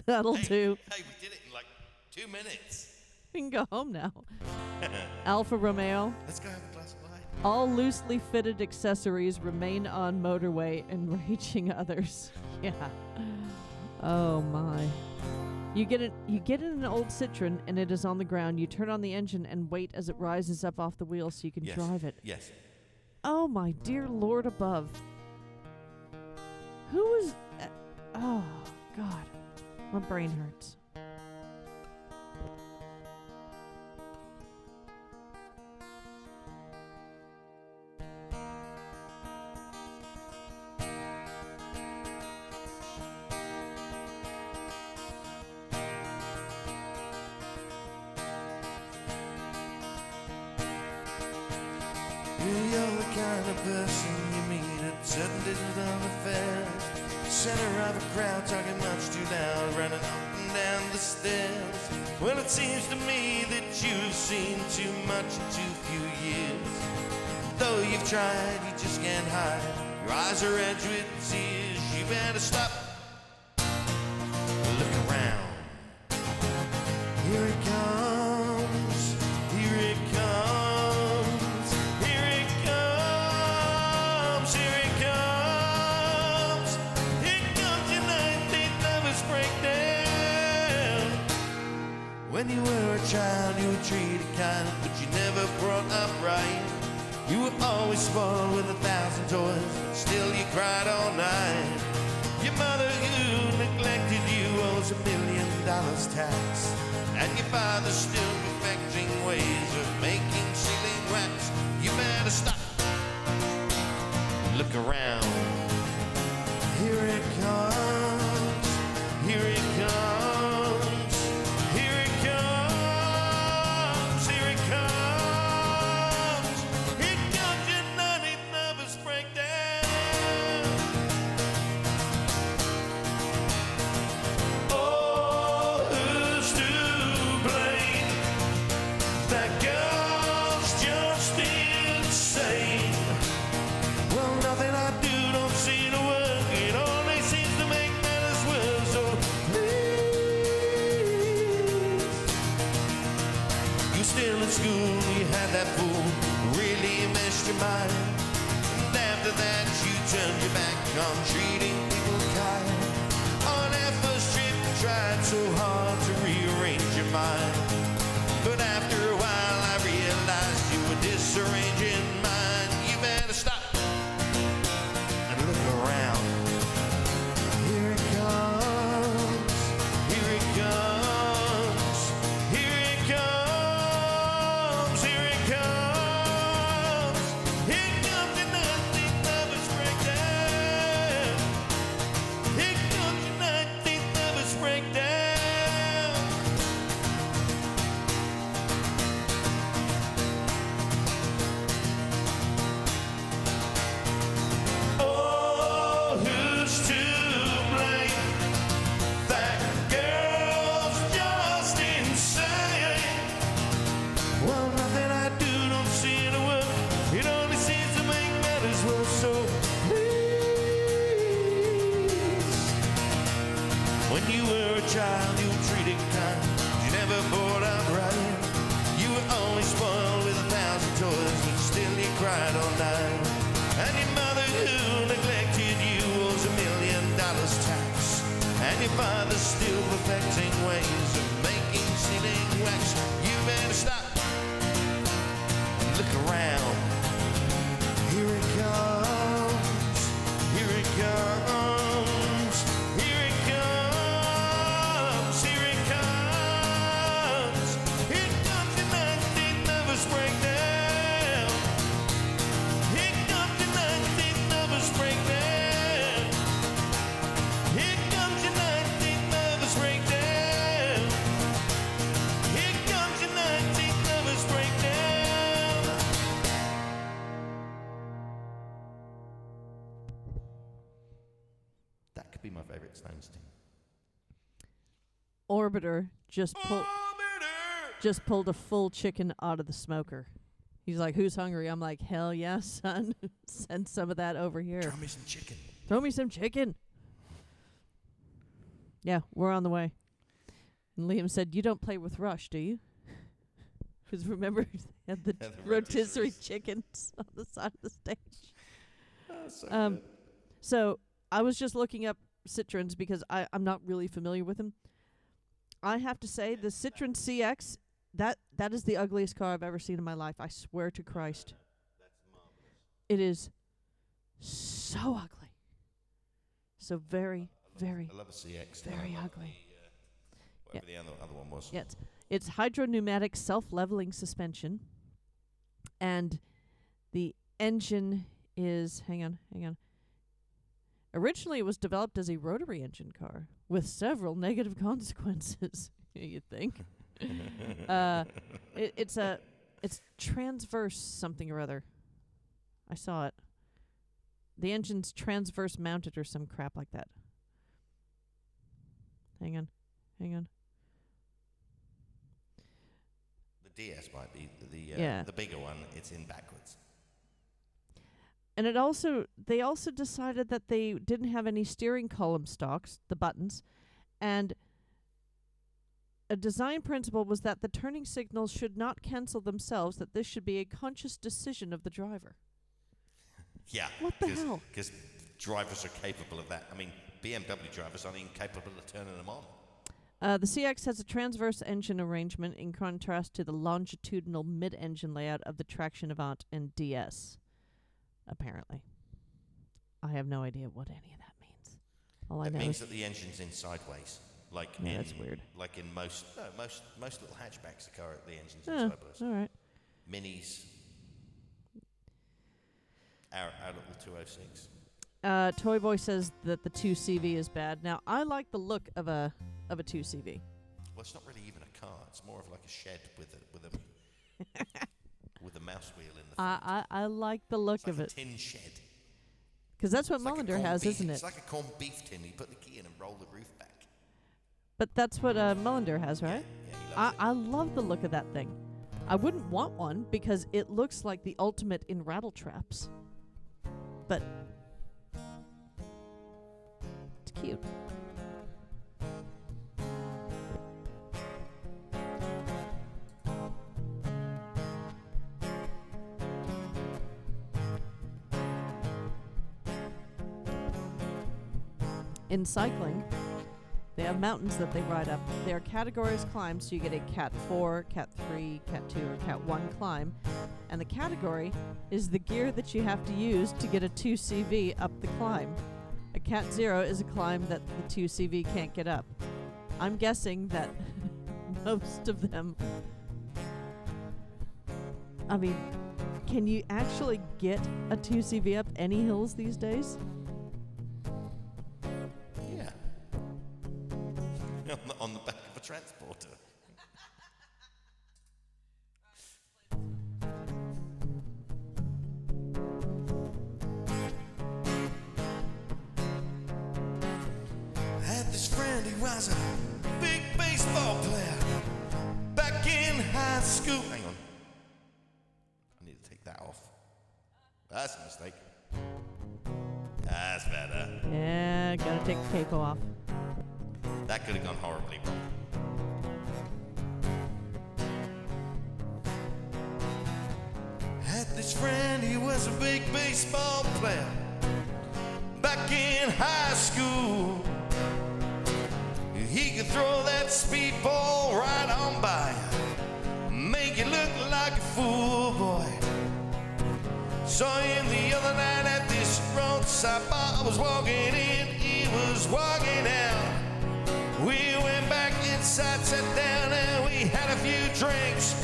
that'll Hey, do. Hey, we did it in like 2 minutes. We can go home now. Alfa Romeo. Let's go have a glass of wine. All loosely fitted accessories remain on motorway, enraging others. Yeah. Oh my. You get in an old Citroen and it is on the ground. You turn on the engine and wait as it rises up off the wheel so you can Yes. drive it. Yes. Oh my dear Lord above. Who was... oh God. My brain hurts. You're the kind of person you meet at certain digital affairs. Center of a crowd talking much too loud, running up and down the stairs. Well, it seems to me that you've seen too much in too few years. Though you've tried, you just can't hide. Your eyes are edged with tears. You better stop. Look around. Here it comes. Here it comes. Here it comes. Here it comes. Here comes your 19th nervous breakdown. When you were a child, you were treated kind, but you never brought up right. You were always spoiled with 1,000 toys, but still you cried all night. Your mother who neglected you owes $1 million tax. And your father's still perfecting ways of making sealing wax. You better stop. Look around. Here it comes. Here it comes. Here it comes. Here it comes. Here comes your 90th nervous breakdown. Oh, who's to blame? That girl's just insane. Well, nothing I do don't seem to work. It only seems to make matters worse. So please, you're still in school. You had that fool really messed your mind. Damn after that, you turned your back on treating people kind. On that first trip, you tried so hard to rearrange your mind. But after a while, I realized you were disarranging mine. You better stop and look around. Here it comes, here it comes, here it comes, here it comes. Here comes your 19th nervous breakdown. Here comes your 19th nervous breakdown. Oh, who's to blame? That girl's just insane. Well, nothing I do don't seem to work. It only seems to make matters worse. So please, when you were a child, you were treated kind. You never bought up right. You were only spoiled with 1,000 toys, but still you cried all night. And your mother who neglected you owes $1 million tax. And your father's still perfecting ways of making sealing wax. You better stop and look around. Here it comes, here it comes, here it comes, here it comes. Here comes your 19th nervous breakdown. Here comes your 19th nervous breakdown. Here comes your 19th nervous breakdown. Here comes your 19th nervous breakdown. That could be my favorite Stones tune. Orbiter just pulled a full chicken out of the smoker. He's like, "Who's hungry?" I'm like, "Hell yeah, son. Send some of that over here. Throw me some chicken. Throw me some chicken." Yeah, we're on the way. And Liam said, "You don't play with Rush, do you?" Because remember, they had the Yeah, the rotisserie rotisseries. chickens on the side of the stage. Oh, so Um, So I was just looking up Citroens because I'm not really familiar with them. I have to say, the Citroen CX, that is the ugliest car I've ever seen in my life. I swear to Christ. It is so ugly. So very, very, I love a CX. very I love ugly. The, whatever the other one was. Yeah, it's hydropneumatic self-leveling suspension. And the engine is, hang on. Originally, it was developed as a rotary engine car with several negative consequences, you'd think. It's transverse something or other. I saw it. The engine's transverse mounted or some crap like that. Hang on. The DS might be Yeah. the bigger one. It's in backwards. And they also decided that they didn't have any steering column stalks, the buttons, and a design principle was that the turning signals should not cancel themselves, that this should be a conscious decision of the driver. Yeah. What the hell? Because drivers are capable of that. I mean, BMW drivers aren't even capable of turning them on. The CX has a transverse engine arrangement in contrast to the longitudinal mid-engine layout of the Traction Avant and DS, apparently. I have no idea what any of that means. All I It know means is that the engine's in sideways. Like Yeah, in, that's weird. Like in most little hatchbacks, the engine's in Oh, sideways. all right. Minis, our little 206. Toy Boy says that the 2CV is bad. Now, I like the look of a 2CV. Well, it's not really even a car. It's more of like a shed with a with a mouse wheel in the front. I like the look It's like of a it. tin shed. Because that's what It's like a Mullender corned has, beef- isn't it? It's like a corned beef tin. You put the key in and roll the roof back. But that's what Mullender has, right? Yeah, he loves it. I love the look of that thing. I wouldn't want one because it looks like the ultimate in rattle traps. But it's cute. in cycling, they have mountains that they ride up. They are categorized climbs, so you get a Cat 4, Cat 3, Cat 2, or Cat 1 climb. And the category is the gear that you have to use to get a 2CV up the climb. A Cat 0 is a climb that the 2CV can't get up. I'm guessing that most of them... I mean, can you actually get a 2CV up any hills these days? Yeah. On the back of a transporter. I had this friend, he was a big baseball player back in high school. Hang on. I need to take that off. That's a mistake. That's better. Yeah, gotta take the capo off. That could have gone horribly wrong. Had this friend, he was a big baseball player back in high school. He could throw that speedball right on by you, make you look like a fool, boy. Saw him the other night at this roadside bar. I was walking in, he was walking out. We went back inside, sat down, and we had a few drinks.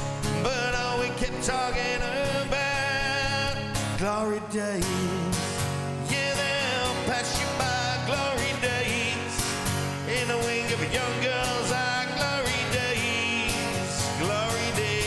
But all we kept talking about glory days. Yeah, they'll pass you by, glory days. In the wing of a young girl's eye, glory days, glory days.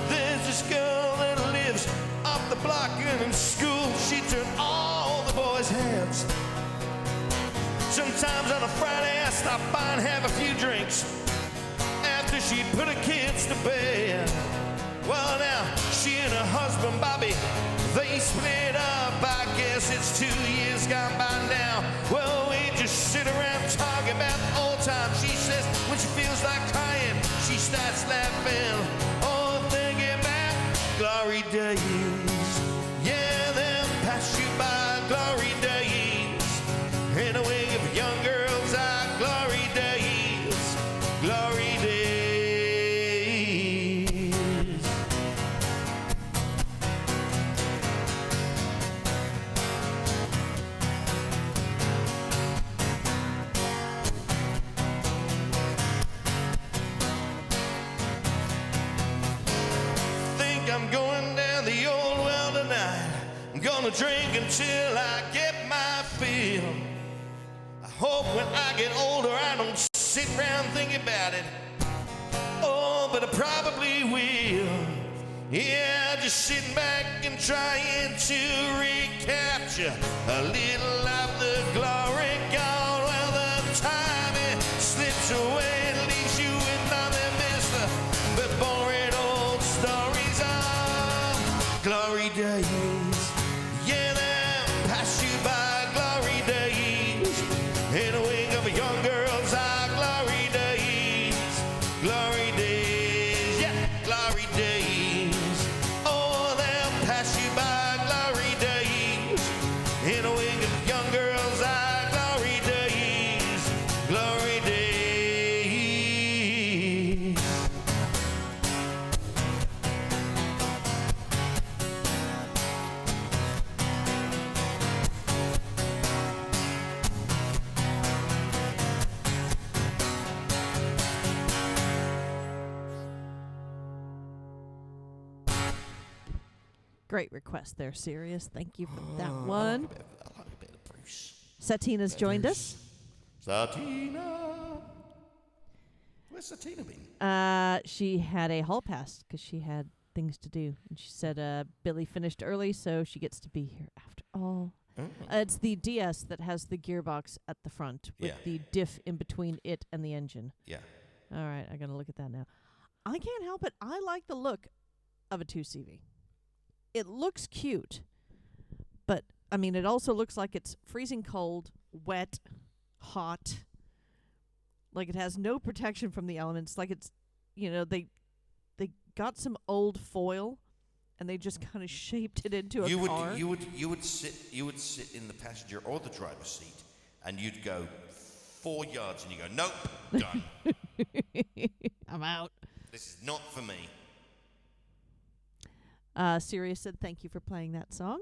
There's this girl that lives up the block and in school she turned all the boys' heads. Sometimes on a Friday I stop by and have a few drinks after she put her kids to bed. Well now, she and her husband Bobby, they split up. I guess it's 2 years gone by now. Well, we just sit around talking about old times. She says when she feels like crying, she starts laughing. Oh, thinking about glory days. Yeah, they'll pass you by, glory days. In the wing of a young girl's eye, glory days, glory days. Think I'm going down the old well tonight. I'm gonna drink until I get my fill. I hope when I get older I don't sit around thinking about it. Oh, but I probably will. Yeah, just sitting back and trying to recapture a little of the glory gone. Well, the time it slips away and leaves you with nothing, mister, but boring old stories of glory days. Yeah, they'll pass you by, glory days. In the wing of a young girl's eye, glory days, glory days, yeah, glory days. Oh, they'll pass you by, glory days. In the wing of a young girl's eye, glory days, glory days. Great request there, Sirius. Thank you for that one. I like a bit of Bruce. Satina's joined us. Satina. Where's Satina been? She had a hall pass because she had things to do. And she said Billy finished early, so she gets to be here after all. It's the DS that has the gearbox at the front with Yeah. the diff in between it and the engine. Yeah. All right, I got to look at that now. I can't help it. I like the look of a 2CV. It looks cute, but, I mean, it also looks like it's freezing cold, wet, hot. Like it has no protection from the elements. Like it's, you know, they got some old foil, and they just kind of shaped it into a car. You would sit in the passenger or the driver's seat, and you'd go 4 yards, and you go, nope, done. I'm out. This is not for me. Sirius said, "Thank you for playing that song."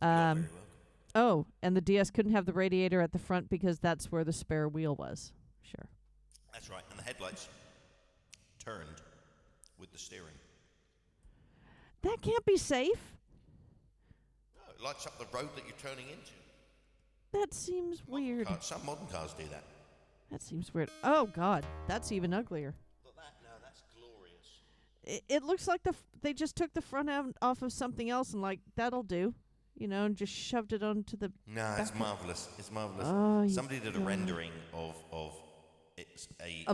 You're very welcome. Oh, and the DS couldn't have the radiator at the front because that's where the spare wheel was. Sure. That's right, and the headlights turned with the steering. That can't be safe. No, it lights up the road that you're turning into. That seems weird. Some modern cars do that. That seems weird. Oh, God. That's even uglier. Look at that. No, that's glorious. It looks like they just took the front end off of something else and, like, that'll do. You know, and just shoved it onto the... No, it's marvelous. It's marvelous. Oh, Somebody did a rendering of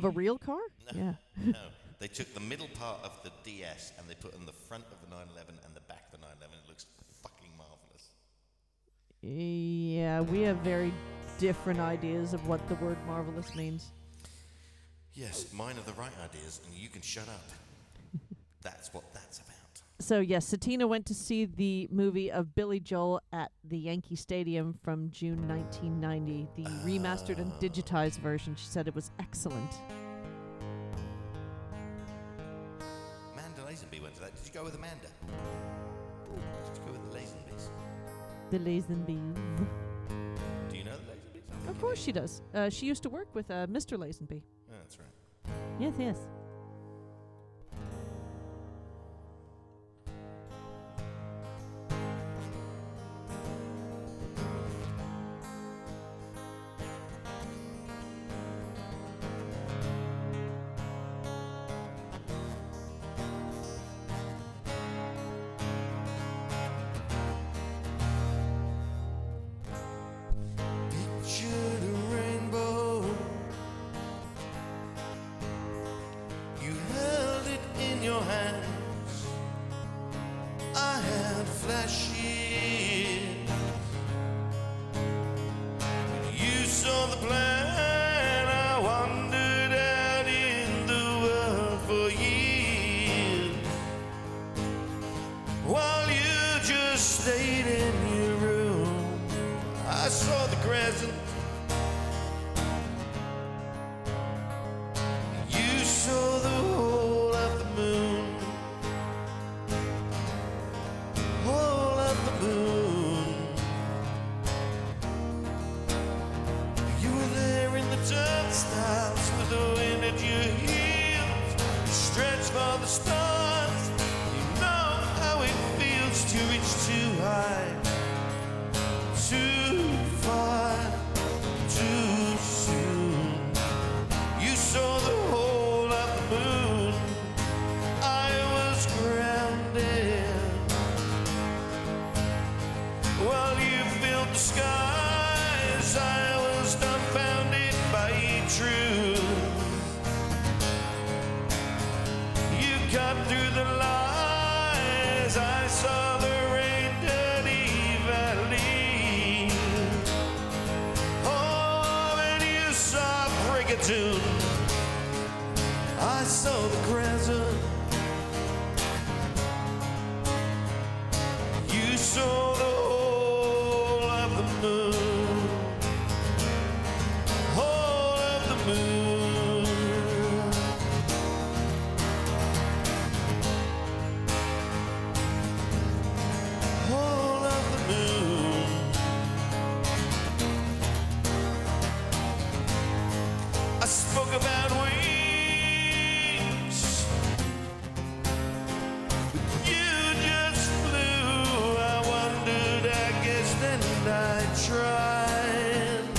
a real car? No, Yeah. no. They took the middle part of the DS and they put in the front of the 911 and the back of the 911. It looks fucking marvelous. Yeah, we have very different ideas of what the word marvelous means. Yes, mine are the right ideas, and you can shut up. That's what that's about. So, yes, Satina went to see the movie of Billy Joel at the Yankee Stadium from June 1990, the remastered and digitized version. She said it was excellent. Amanda Lazenby went to that. Did you go with Amanda? Did you go with the Lazenbys? The Lazenby. Do you know the Lazenbys? Of course she does. She used to work with Mr. Lazenby. Oh, that's right. Yes, yes. Picture the rainbow. You held it in your hands. I had flashes. You saw the plan. I wandered out in the world for years, while you just stayed in your room. I saw the crescent. You saw the whole of the moon. Whole of the moon. You were there in the turnstiles with the wind at your heels. You stretched for the stars. You know how it feels to reach too high, too far, too soon. You saw the whole of the moon. I was grounded while you filled the skies. I was dumbfounded by truth. You cut through the lies. I saw the rain dirty valley. Oh, and you saw Brigadoon. I saw the crescent. You saw the whole of the moon. Whole of the moon. Whole of the moon. I spoke about wings, but you just flew. I wondered, I guess, and I tried,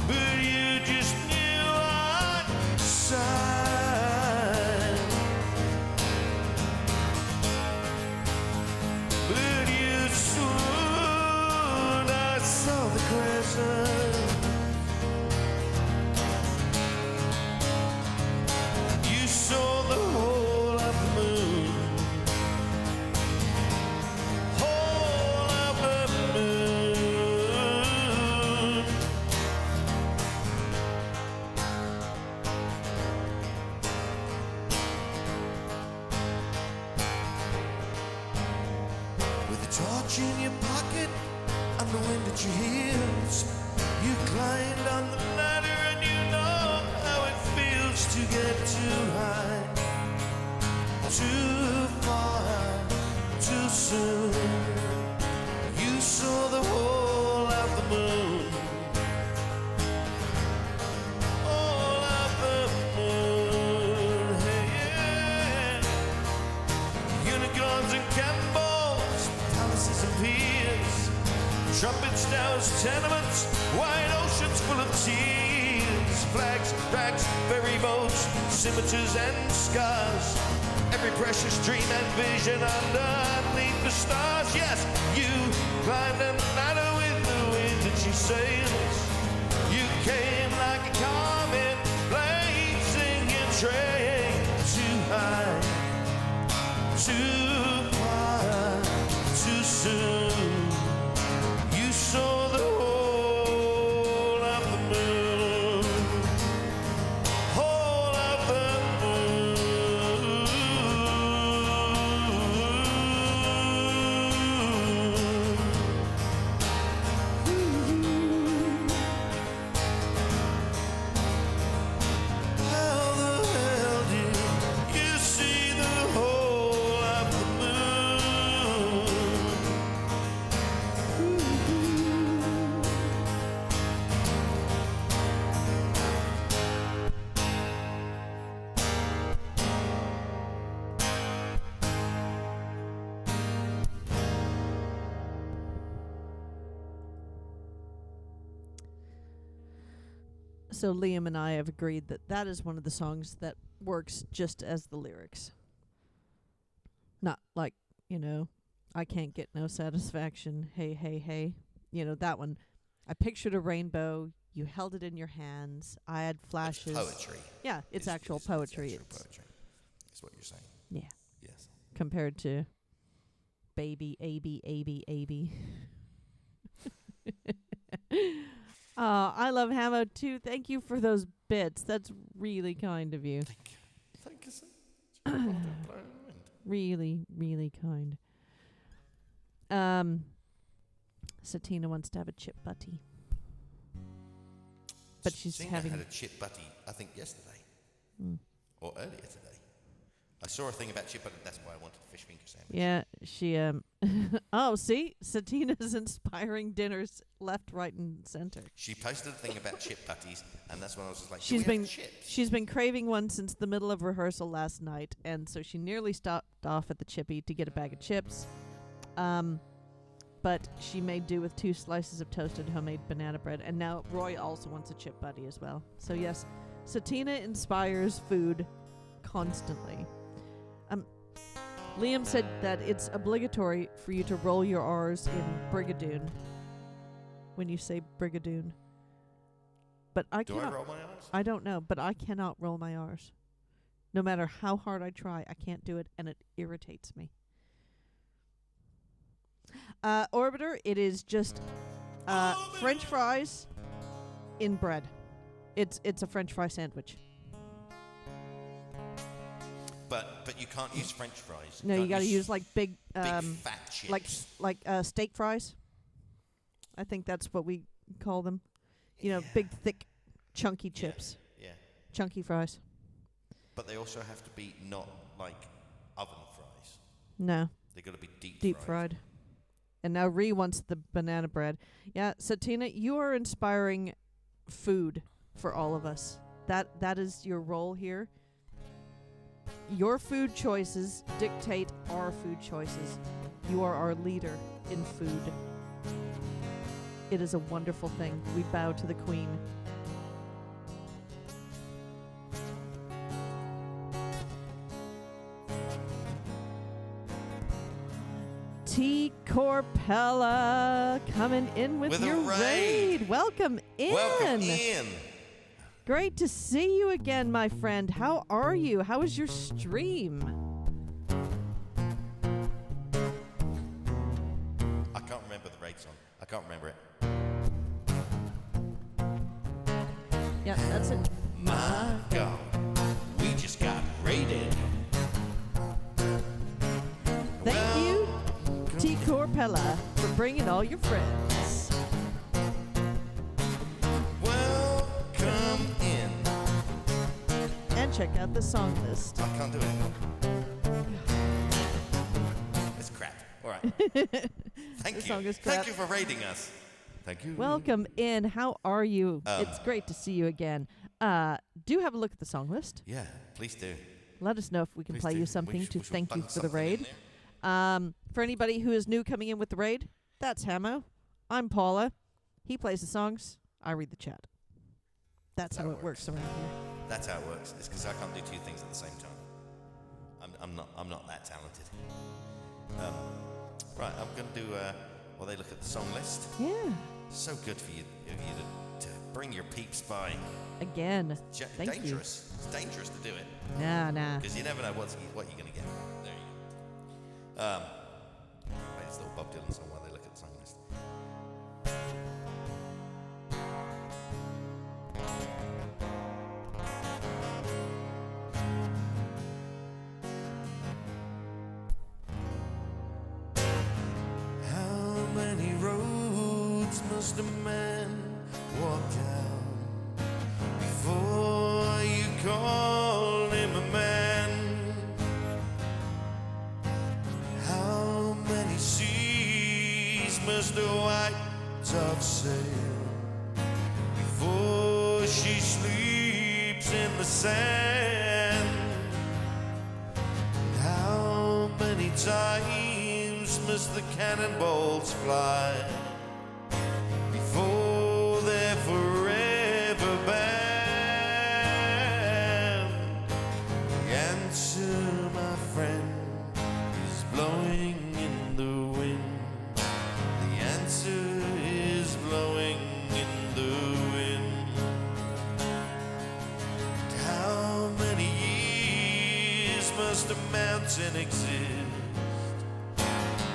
but you just knew I'd sign. But you swooned. I saw the crescent. You saw the whole of the moon. Whole of the moon. torch in your pocket and the wind at your heels. You climbed on the ladder and you know how it feels to get too high, too far, too soon. You saw the whole of the moon, all of the moon. Hey, yeah. Unicorns and cannonballs, palaces and piers, trumpets, towers, tenements, wide oceans full of tears, flags, rags, ferry boats, scimitars and scars, every precious dream and vision underneath the stars. Yes, you climbed a ladder with the wind that you sails. You came like a comet, blazing your train, too high, too far, too soon. You saw the whole of the moon, whole of the moon. How the hell did you see the whole of the moon? So Liam and I have agreed that that is one of the songs that works just as the lyrics. Not like, I can't get no satisfaction. Hey, hey, hey. That one. I pictured a rainbow. You held it in your hands. I had flashes. It's poetry. Yeah, it's actual poetry. It's actual poetry. That's what you're saying. Yeah. Yes. Compared to baby, A-B. I love Hamo too. Thank you for those bits. That's really kind of you. Thank you, sir. Really, really kind. Satina wants to have a chip butty. But she's Sina having... had a chip butty, I think, yesterday. Mm. Or earlier today. I saw a thing about chip butty, that's why I wanted a fish finger sandwich. Yeah, she, oh, see? Satina's inspiring dinners left, right, and center. She posted a thing about chip butties, and that's when I was just like, chips? She's been craving one since the middle of rehearsal last night, and so she nearly stopped off at the Chippy to get a bag of chips. But she made do with 2 slices of toasted homemade banana bread, and now Roy also wants a chip buddy as well. So yes, Satina inspires food constantly. Liam said that it's obligatory for you to roll your R's in Brigadoon when you say Brigadoon. But I Do cannot. I roll my eyes? I don't know, but I cannot roll my R's. No matter how hard I try, I can't do it, and it irritates me. Orbiter, it is just French fries in bread. It's a French fry sandwich. But you can't use French fries. No, you can't got to use like big big fat chips. like steak fries. I think that's what we call them. Big, thick, chunky chips. Yeah. Chunky fries. But they also have to be not like oven fries. No, They got to be deep fried. And now Ree wants the banana bread. Yeah, Satina, you are inspiring food for all of us. That is your role here. Your food choices dictate our food choices. You are our leader in food. It is a wonderful thing. We bow to the Queen. T. Corpella coming in with With a your raid. Welcome in. Welcome in. Great to see you again, my friend. How are you? How was your stream? I can't remember the raid song. I can't remember it. Yeah, that's it. My God, we got raided. Thank you. T. Corpella for bringing all your friends. Welcome in. And check out the song list. I can't do it. It's crap. All right. Thank The you. song is Thank crap. you for rating us. Thank you. Welcome in. How are you? It's great to see you again. Do have a look at the song list. Yeah, please do. Let us know if we can Please play do. you We something should- to we should thank you bung for the something in raid. there. For anybody who is new coming in with the raid, that's Hamo. I'm Paula. He plays the songs. I read the chat. That's how it works around here. That's how it works. It's because I can't do two things at the same time. I'm not that talented. Right, I'm going to do while they look at the song list. Yeah. So good for you to bring your peeps by. Again. Thank Dangerous. It's dangerous to do it you. Nah. because you never know what you're going to get. There you go. Play this little Bob Dylan song while they look at the song list. How many roads must a man walk down before you call him a man? How many seas must a white dove sail before she sleeps in the sand? How many times must the cannonballs fly before they're forever banned? The answer, my friend, is blowing in the wind. The answer is blowing in the wind. How many years must a mountain exist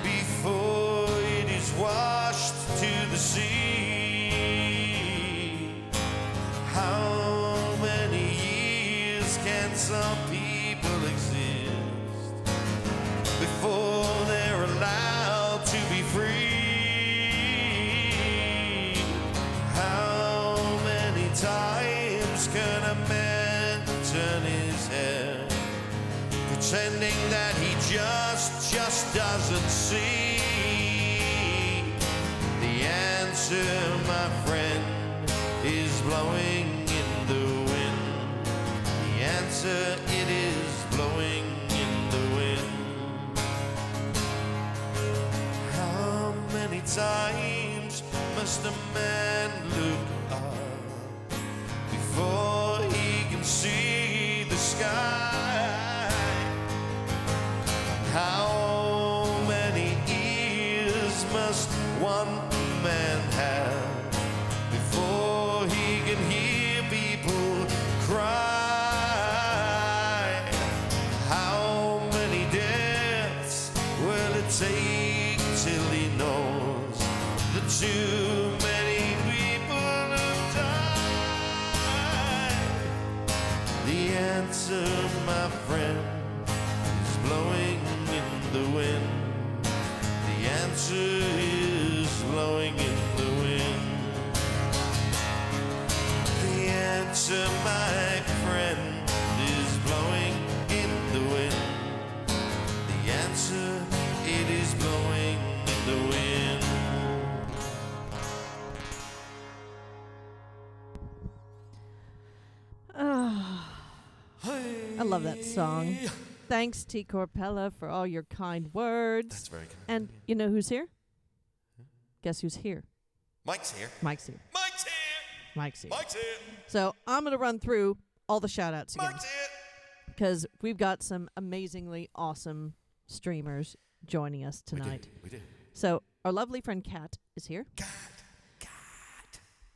before it is washed to the sea? How many years can some people exist before they're allowed to be free? How many times can a man turn his head, pretending that he just doesn't see? The answer, my friend, is blowing in the wind. The answer, it is blowing in the wind. How many times must a man look up before he can see the sky? How many ears must one man have before he can hear people cry? How many deaths will it take till he knows that too many people have died? The answer, my friend, is blowing in the wind. The answer is blowing in the wind. The answer, my friend, is blowing in the wind. The answer, it is blowing in the wind. I love that song. Thanks, T. Corpella, for all your kind words. That's very good. And you know who's here? Guess who's here? Mike's here. Mike's here. Mike's here. Mike's here. Mike's here. So I'm going to run through all the shout-outs again Mike's here. because we've got some amazingly awesome streamers joining us tonight. We do. So our lovely friend Kat is here. Cat.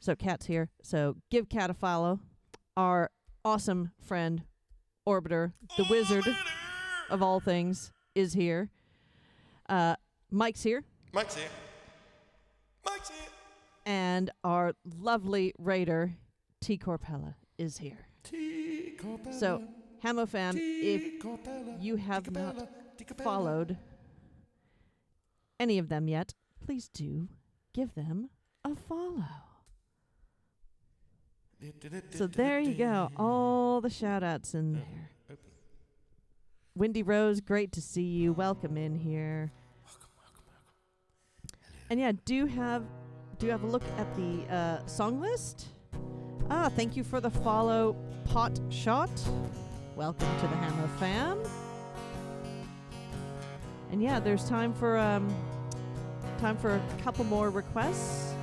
So Kat's here. So give Kat a follow. Our awesome friend Orbiter, the wizard of all things, is here. Mike's here. Mike's here. Mike's here. And our lovely raider, T. Corpella, is here. So, Hamo fam, if you have not followed any of them yet, please do give them a follow. So there you go. All the shout-outs in there. Wendy Rose, great to see you. Welcome in here. And yeah, do have a look at the song list. Thank you for the follow, Pot Shot. Welcome to the Hammer fam. And yeah, there's time for a couple more requests.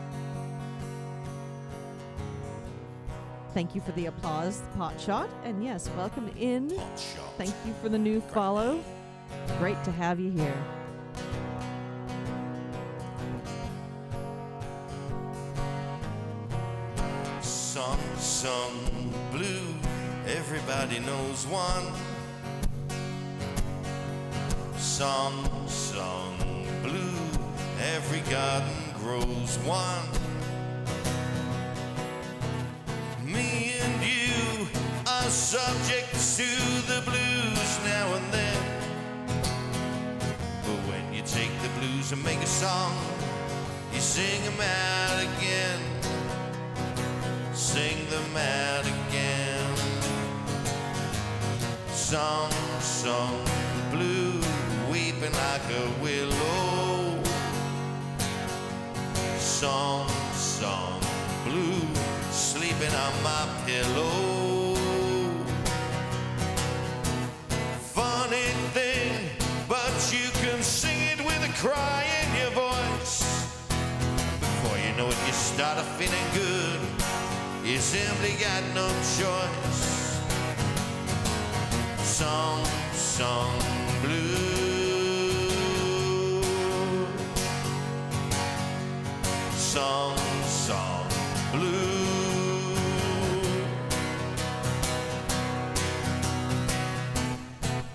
Thank you for the applause, Pot Shot. And yes, welcome in. Hot shot. Thank you for the new follow. Great to have you here. Sung blue, everybody knows one. Sung blue, every garden grows one. Me and you are subject to the blues now and then. But when you take the blues and make a song, you sing them out again. Sing them out again. Sung blue, weeping like a willow. Sung blue, sleeping on my pillow. Funny thing, but you can sing it with a cry in your voice. Before you know it, you start feeling good. You simply got no choice. Sung blue. Sung blue.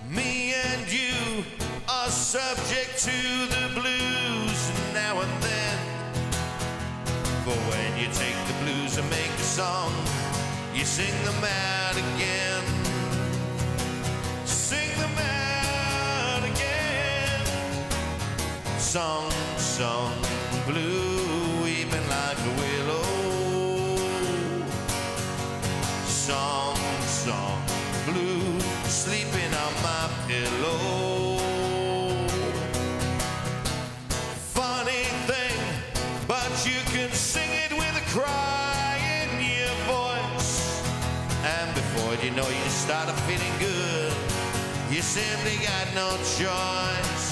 Me and you are subject to the blues now and then. But when you take the blues and make a song, you sing them out again. Sing them out again. Sung blue, weeping like a willow. Sung blue, sleeping on my pillow. Funny thing, but you can sing it with a cry in your voice. And before you know, you start feeling good. You simply got no choice.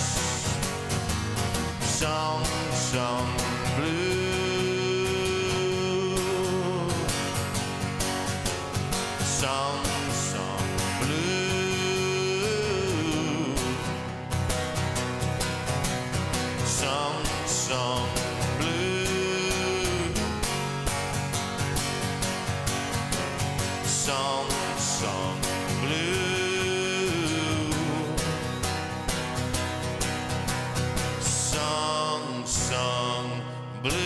Sung blue. Sung blue. Sung blue. Sung blue. Sung blue.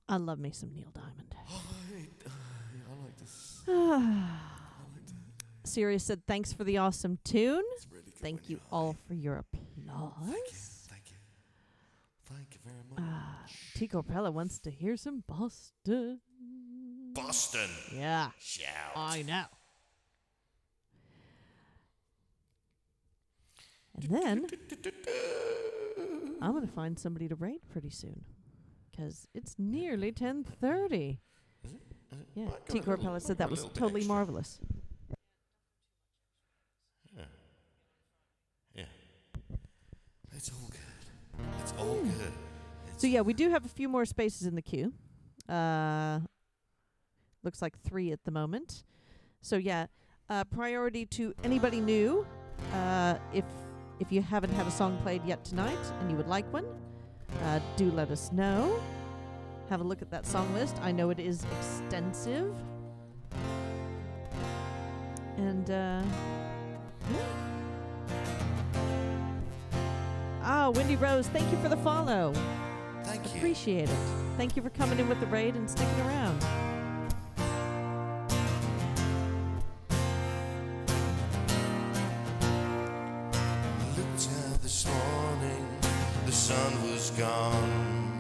I love me some Neil Diamond. I like this. Sirius said, thanks for the awesome tune. It's really good Thank when you you're all high. for your applause. Thank you. Thank you very much. Tico Prella wants to hear some Boston. Boston. Yeah, Shout. I know. And then I'm going to find somebody to rate pretty soon. Because it's nearly 10:30. Yeah, T. Corpella said that was totally marvelous. Yeah. It's all good. It's all good. So yeah, we do have a few more spaces in the queue. Looks like 3 at the moment. So yeah, priority to anybody new. If you haven't had a song played yet tonight and you would like one, do let us know. Have a look at that song list. I know it is extensive. And yeah. Wendy Rose, thank you for the follow. Thank you. Appreciate it. Thank you for coming in with the raid and sticking around. Looked out this morning, the sun was gone.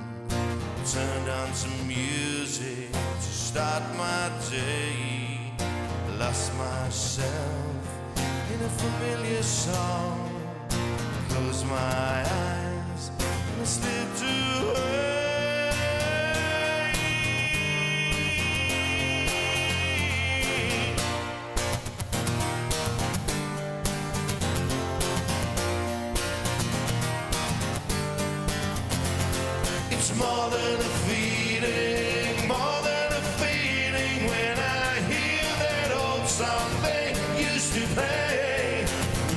Turned on some music to start my day. Lost myself in a familiar song. Closed my eyes and I slipped away. It's more than a feeling, more than a feeling when I hear that old song they used to play.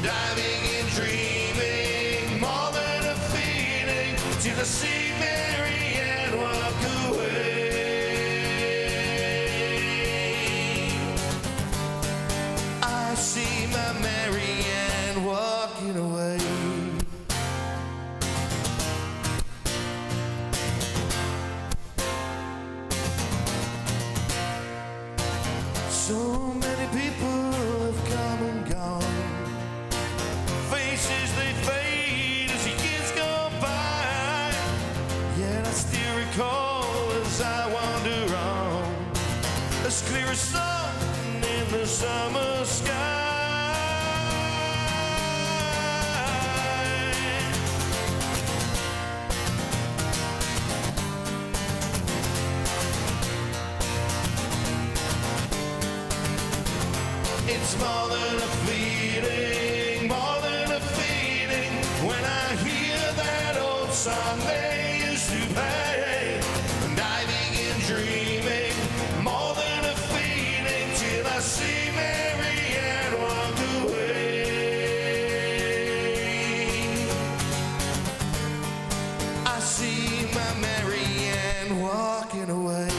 Diving and dreaming, more than a feeling, till I see Mary Ann walk away. I see my Mary Ann walking away. So many people have come and gone. Faces they fade as the years go by. Yet I still recall as I wander on, as clear as sun in the summer sky. It's more than a feeling, more than a feeling when I hear that old song they used to play. Diving and dreaming, more than a feeling till I see Mary Ann walk away. I see my Mary Ann walking away.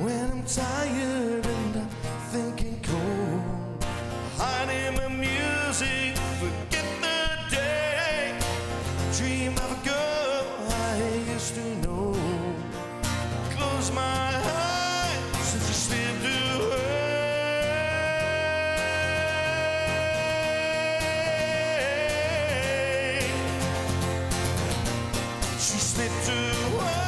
When I'm tired and I'm thinking cold, hiding my music, forget the day. Dream of a girl I used to know. Close my eyes and just slipped away. She slipped away.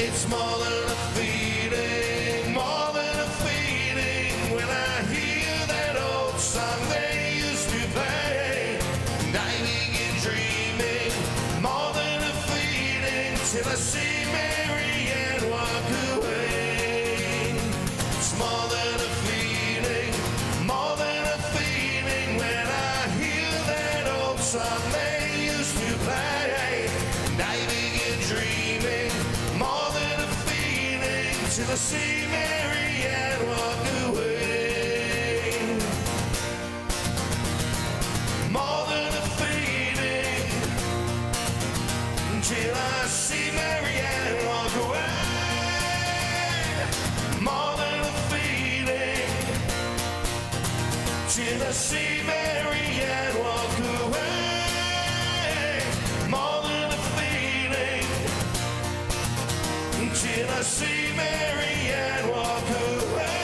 It's more than a feeling, more than a feeling when I hear that old song they used to play. Diving and dreaming, more than a feeling till I see Mary Ann walk away. It's more than a feeling, more than a feeling when I hear that old song they used to play. Diving and dreaming, more than a feeling till I see Mary Ann walk away. More than a feeling till I see Mary Ann walk away. More than a feeling till I see Mary Ann walk away. More than a feeling till I see Mary Ann walk away.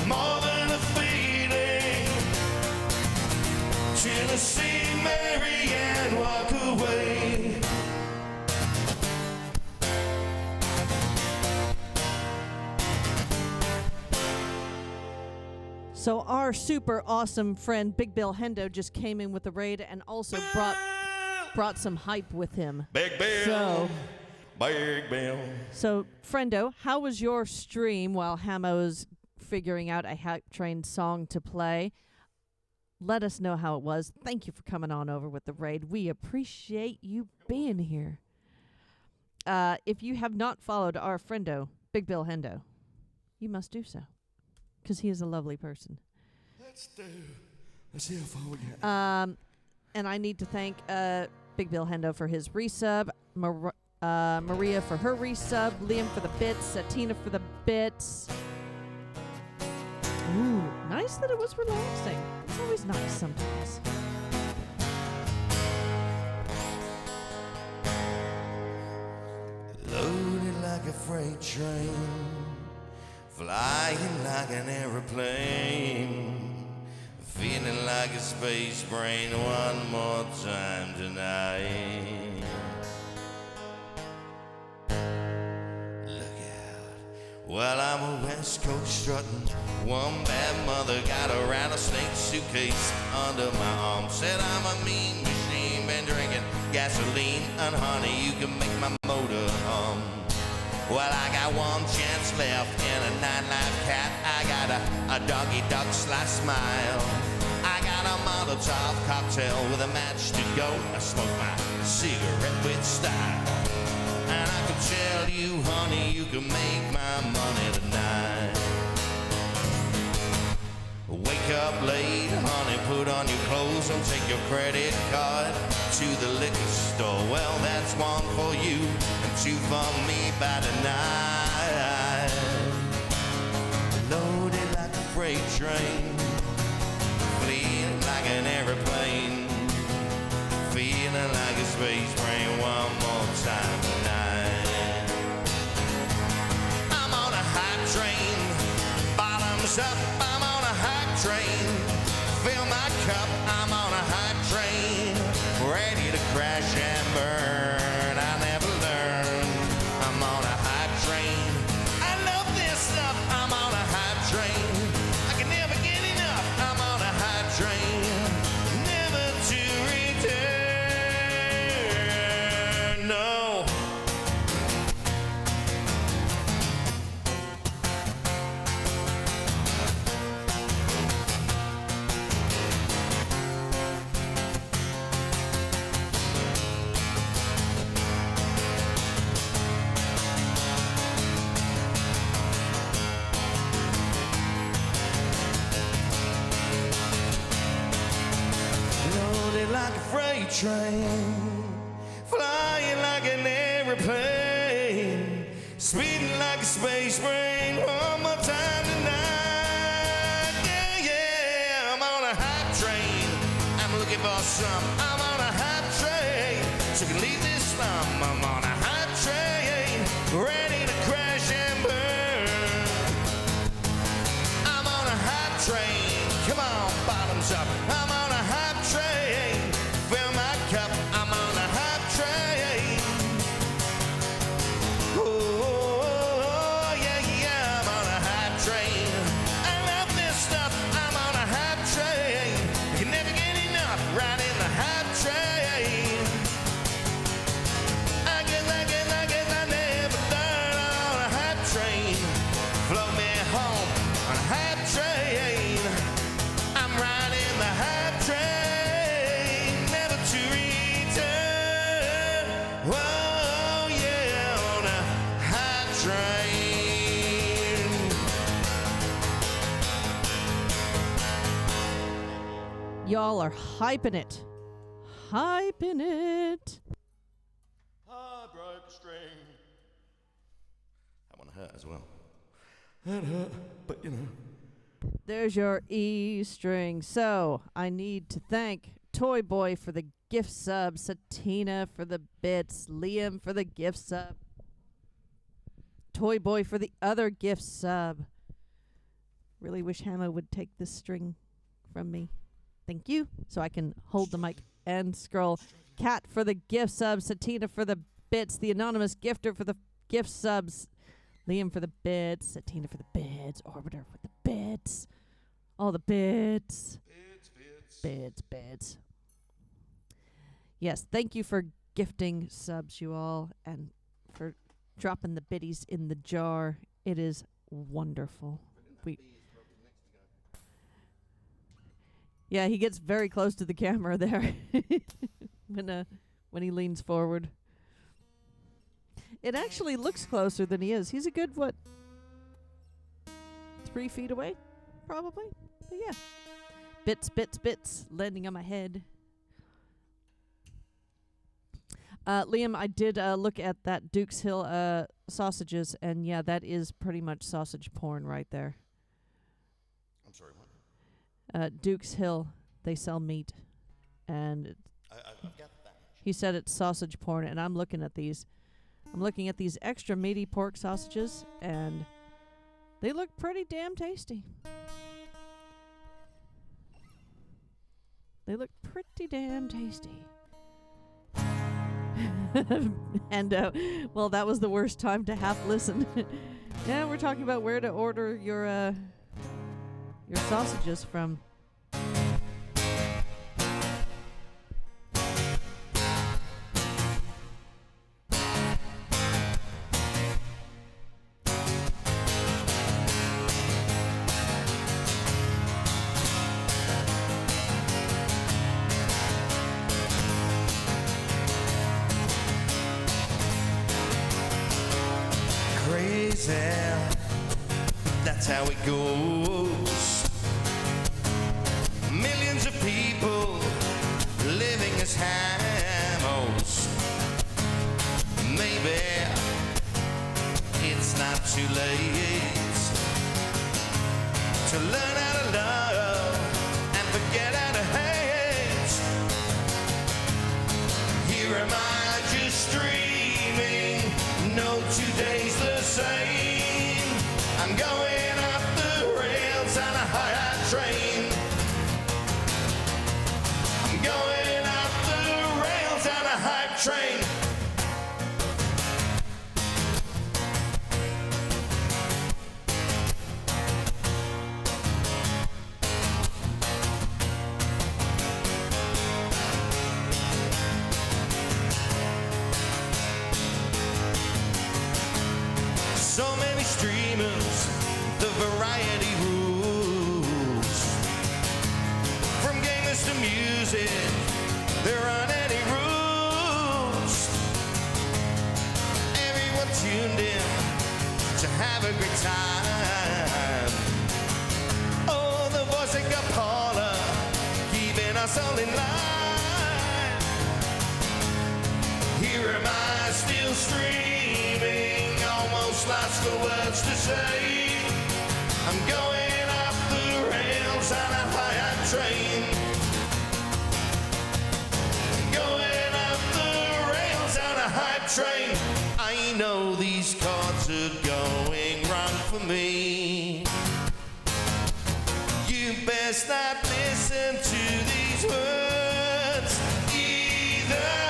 More than a feeling till I see Mary Ann walk away. So our super awesome friend Big Bill Hendo just came in with the raid and also brought some hype with him. Big Bill. So, Big Bill. so friendo, how was your stream while Hamo's figuring out a hype train song to play? Let us know how it was. Thank you for coming on over with the raid. We appreciate you being here. If you have not followed our friendo, Big Bill Hendo, you must do so, because he is a lovely person. Let's see how far we get. And I need to thank Big Bill Hendo for his resub, Maria for her resub, Liam for the bits, Tina for the bits. Ooh, nice that it was relaxing. It's always nice sometimes. Loaded like a freight train, flying like an aeroplane, feeling like a space brain one more time tonight. Look out, well I'm a West Coast strutting, one bad mother got a rattlesnake suitcase under my arm, said I'm a mean machine, been drinking gasoline, and honey, you can make my motor hum. Well, I got one chance left in a nightlife cat. I got a doggy-dog slice smile. I got a Molotov cocktail with a match to go. I smoke my cigarette with style. And I can tell you, honey, you can make my money tonight. Wake up late, honey, put on your clothes and take your credit card to the liquor store. Well, that's one for you and two for me by tonight. Loaded like a freight train, fleeing like an airplane, feeling like a space train one more time tonight. I'm on a hype train, bottoms up, I'm on a hype train. Fill my cup, I'm on a hype train, ready to crash and burn. I never learn. I'm on a hype train. I love this stuff. I'm on a hype train. I can never get enough. I'm on a hype train, never to return. No. Loaded like a freight train, flying like an airplane, speeding like a space train. One more time tonight. Yeah, yeah, I'm on a hype train. I'm looking for some. I'm on a hype train, so you can leave this slum. I'm on a hype train, ready to crash and burn. I'm on a hype train. Come on, bottoms up. I'm on a hype train. Fill my cup. I'm on a hype train. Oh, yeah, yeah. I'm on a hype train. I love this stuff. I'm on a hype train. You can never get enough. Riding the hype train. I guess I never learn. On a hype train. Float me home on a hype train. I'm riding the hype train, never to return. Whoa, yeah, on a hype train. Y'all are hyping it. Hyping it. I broke a string. That one hurt as well. That hurt, but you know. There's your E string. So I need to thank Toy Boy for the gift sub, Satina for the bits, Liam for the gift sub, Toy Boy for the other gift sub. Really wish Hamo would take this string from me. Thank you. So I can hold the mic and scroll. Cat for the gift sub, Satina for the bits, the anonymous gifter for the gift subs, Liam for the bits, Satina for the bits, Orbiter for the bits. All the bits. Bits. Bits. Yes, thank you for gifting subs, you all, and for dropping the biddies in the jar. It is wonderful. Yeah, he gets very close to the camera there when he leans forward. It actually looks closer than he is. He's a good, 3 feet away, probably. But yeah. Bits, landing on my head. Liam, I did look at that Duke's Hill sausages, and yeah, that is pretty much sausage porn right there. I'm sorry, what? Duke's Hill, they sell meat, and I've got that. he said it's sausage porn, and I'm looking at these. I'm looking at these extra meaty pork sausages, and they look pretty damn tasty. They look pretty damn tasty. And, well, that was the worst time to half listen. Yeah, we're talking about where to order your sausages from. Crazy, that's how it goes. Millions of people living as hamos. Maybe it's not too late to learn how to love and forget how to hate. Here am I just dreaming, no 2 days the same. I'm going off the rails on a high train. I'm going off the rails on a hype train. So many streamers, the variety rules. From gamers to music, there aren't any rules. Everyone tuned in to have a great time. Oh, the voice that got Paula, keeping us all in line. Here am I still streaming, almost lost the words to say. I'm going off the rails on a high train. Going off the rails on a hype train. I know these chords are going wrong for me. You best not listen to these words either.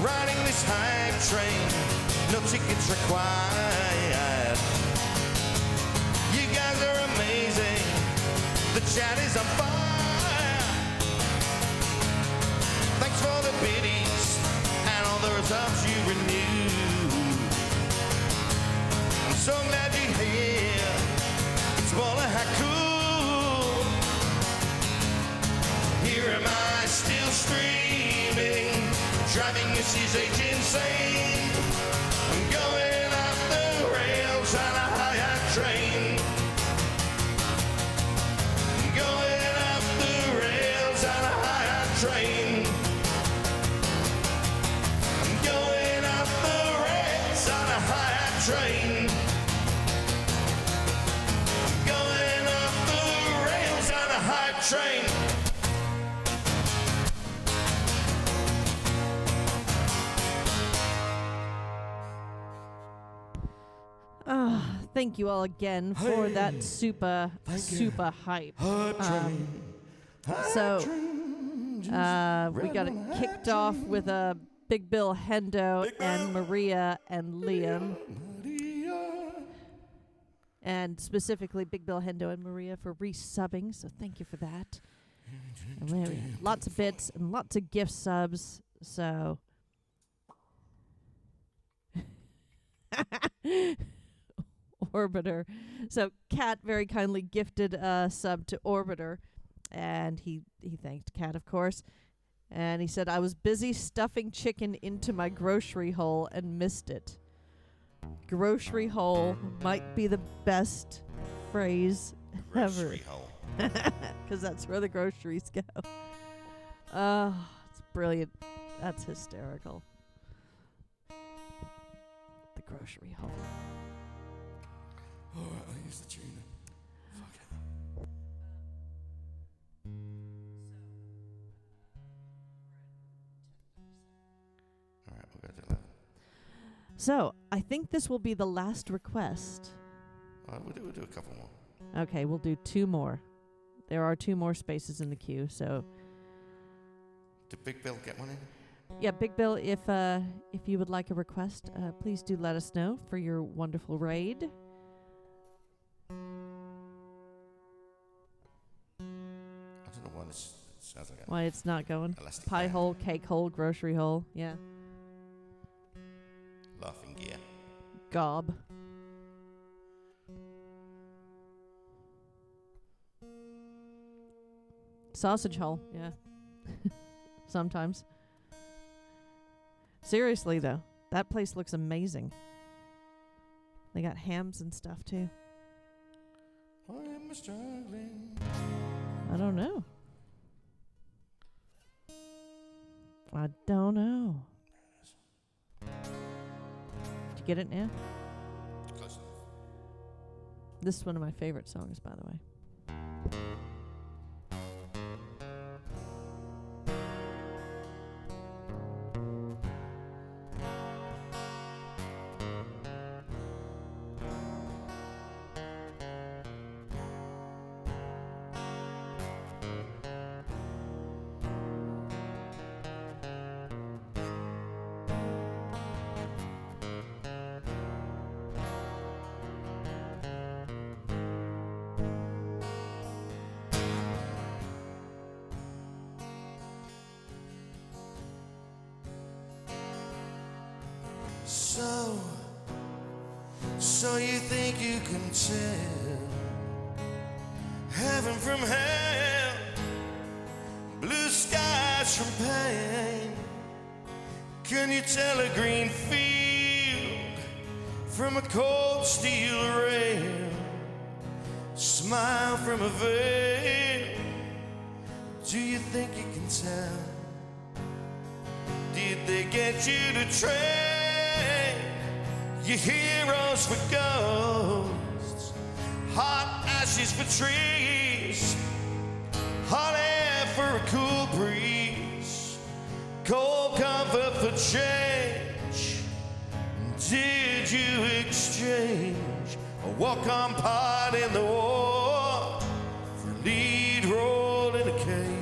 Riding this hype train, no tickets required. You guys are amazing, the chat is on fire. Thanks for the biddies and all the results you renewed. I'm so glad you're here, it's Bola Haku. Here am I still streaming, driving Mrs. H insane. I'm going off the rails on a high train. I'm going off the rails on a high train. I'm going off the rails on a high train. I'm going off the rails on a high train. thank you all again for Hey, that super hype. So we got it kicked off with a Big Bill Hendo and Maria and Liam. And specifically Big Bill Hendo and Maria for resubbing, so thank you for that. And lots of bits and lots of gift subs, so Orbiter. So Kat very kindly gifted a sub to Orbiter, and he thanked Kat, of course. And he said, I was busy stuffing chicken into my grocery hole and missed it. Grocery hole might be the best phrase ever. Grocery hole. Because that's where the groceries go. Oh, it's brilliant. That's hysterical. The grocery hole. All right, I'll use the tuna. Fuck it. All right, we'll go to 11. So, I think this will be the last request. We'll do a couple more. Okay, we'll do 2 more. There are 2 more spaces in the queue, so Did Big Bill get one in? yeah, Big Bill, if you would like a request, please do let us know for your wonderful raid. I don't know why this sounds like Why it's not going? elastic Pie band. hole, cake hole, grocery hole. Yeah. Laughing gear. Gob. Sausage hole. Yeah. Sometimes. Seriously, though, that place looks amazing. They got hams and stuff, too. Why am I struggling? I don't know. I don't know. Did you get it now? Close enough. This is one of my favorite songs, by the way. So you think you can tell heaven from hell, blue skies from pain? Can you tell a green field from a cold steel rail? Smile from a veil. Do you think you can tell? Did they get you to trade your heroes for ghosts, hot ashes for trees, hot air for a cool breeze, cold comfort for change? Did you exchange a walk-on part in the war for a lead role in a cave?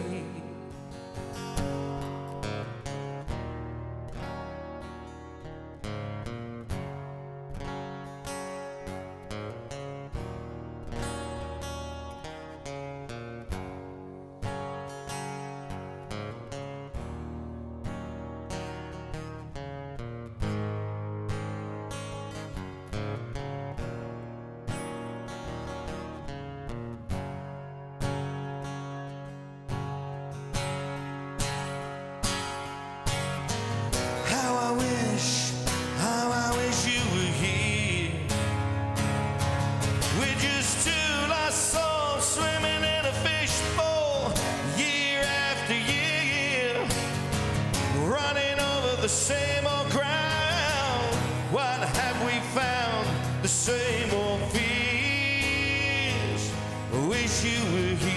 How I wish you were here. We're just two lost souls swimming in a fishbowl, year after year, running over the same old ground. What have we found? The same old fears. I wish you were here.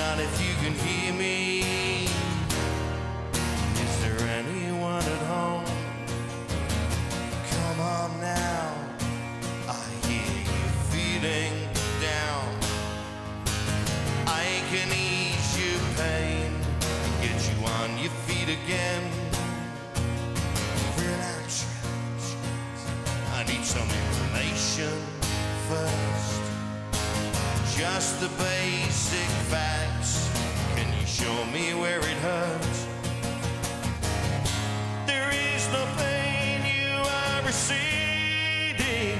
not if you can hear me. Is there anyone at home? Come on now, I hear you feeling down. I can ease your pain and get you on your feet again. Relax, I need some information first. Just the basic facts. Can you show me where it hurts? There is no pain you are receding.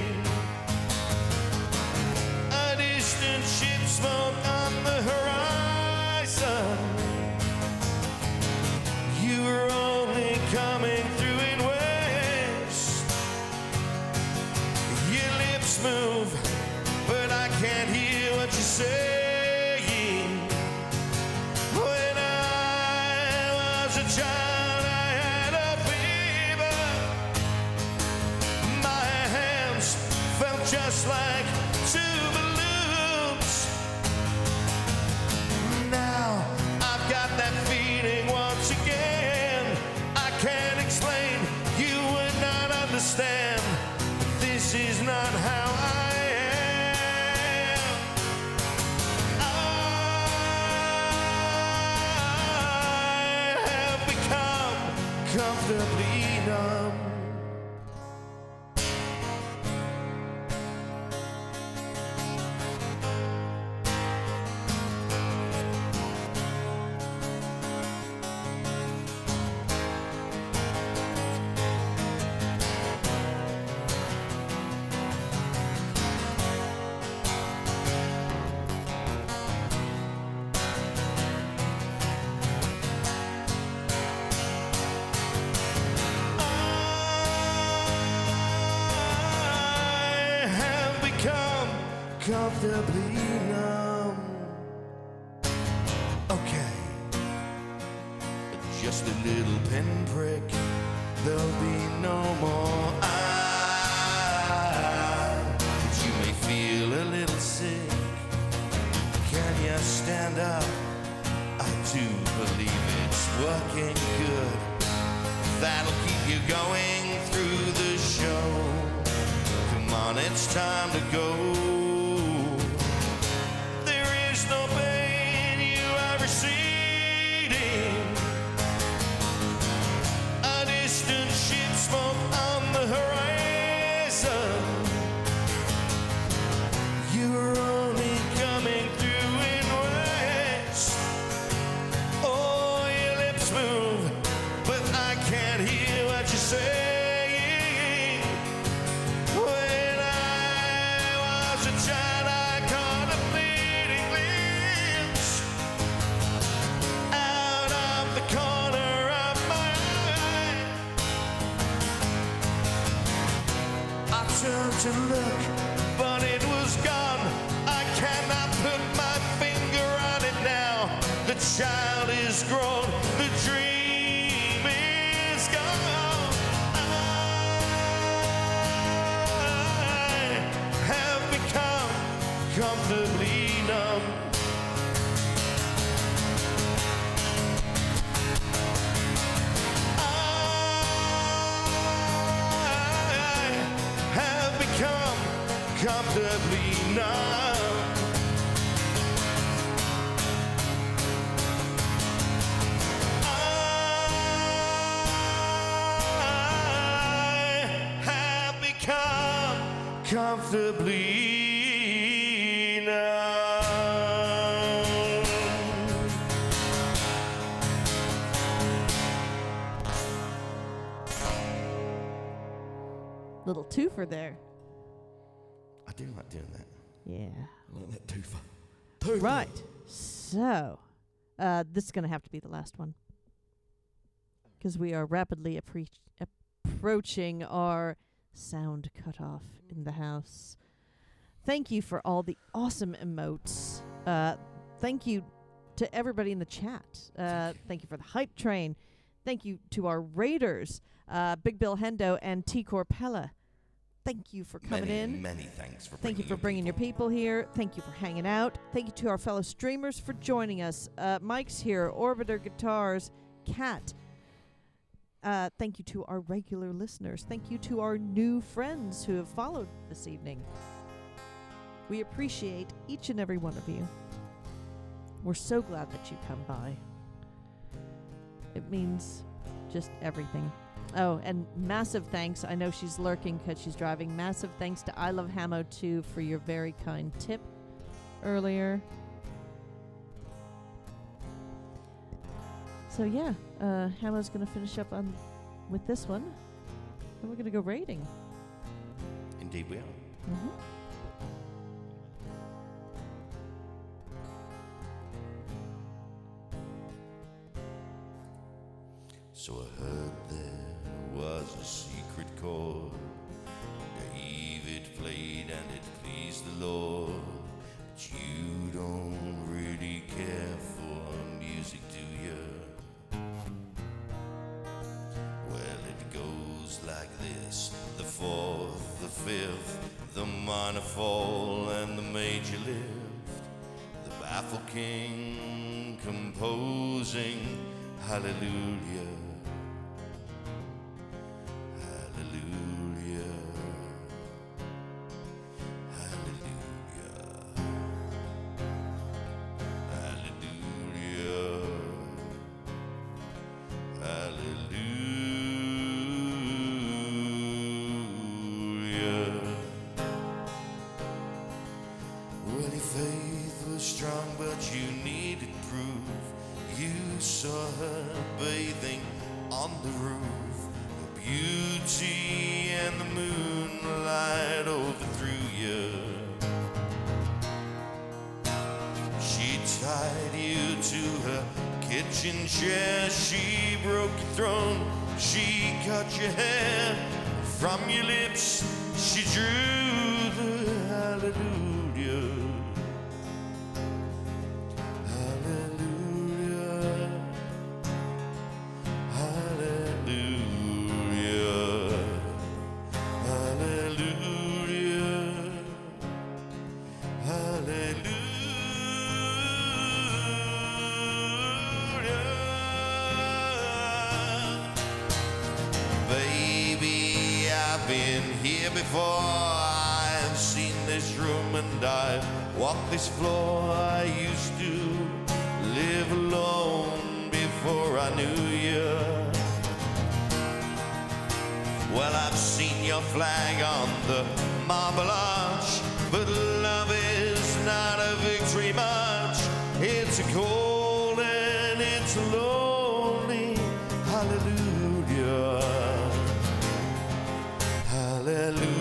A distant ship smoke on the horizon. You were only coming through in waves. Your lips move, but I can't hear what you're saying. When I was a child, I had a fever. My hands felt just like two balloons. Now I've got that feeling once again. I can't explain, you would not understand. This is not how I am. I have become comfortably numb. I have become comfortably numb. Okay, just a little pinprick. There'll be no more but you may feel a little sick. Can you stand up? I do believe it's working good. That'll keep you going through the show. Come on, it's time to go. There is no pain you are receding. A distant ship smoke on the horizon. You're only coming through in waves. Oh, your lips move, but I can't hear what you're saying. When I was a child, I caught a fleeting glimpse out of the corner of my eye. I turned to look, but it was gone. I cannot put my finger on it now. The child is grown, the dream is gone. I have become comfortably numb. I have become comfortably numb. I have become comfortably numb. Little twofer there. I do like doing that. Yeah. I like that twofer. Twofer. Right. So, this is going to have to be the last one. Because we are rapidly approaching our sound cutoff in the house. Thank you for all the awesome emotes. Thank you to everybody in the chat. Thank you for the hype train. Thank you to our raiders, Big Bill Hendo and T. Corpella. thank you for coming in. Many thanks for Thank you bringing for bringing your people here. Thank you for hanging out. Thank you to our fellow streamers for joining us. Mike's here, Orbiter Guitars, Kat. Thank you to our regular listeners. Thank you to our new friends who have followed this evening. We appreciate each and every one of you. We're so glad that you come by. It means just everything. Oh, and massive thanks. I know she's lurking because she's driving. Massive thanks to I Love Hamo too for your very kind tip earlier. So yeah, Hamo's going to finish up with this one. And we're going to go rating. Indeed we are. Mm-hmm. So I heard there was a secret chord. David played and it pleased the Lord. But you don't really care for music, do you? Well, it goes like this: the fourth, the fifth, the minor fall, and the major lift. The baffled king composing hallelujah. Hallelujah. Hallelujah. Hallelujah. Hallelujah. Well, your faith was strong, but you needed proof. You saw her bathing on the roof. Her beauty and the moonlight overthrew you. She tied you to her kitchen chair. She broke your throne. She cut your hair. From your lips she drew the hallelujah. Hallelujah. Hallelujah. Hallelujah. Hallelujah. Baby, I've been here before. I've seen this room and I've walked this floor. I used to live alone before I knew you. Well, I've seen your flag on the Marble Arch, but love is not a victory march. It's a cold and it's a lonely hallelujah. Hallelujah.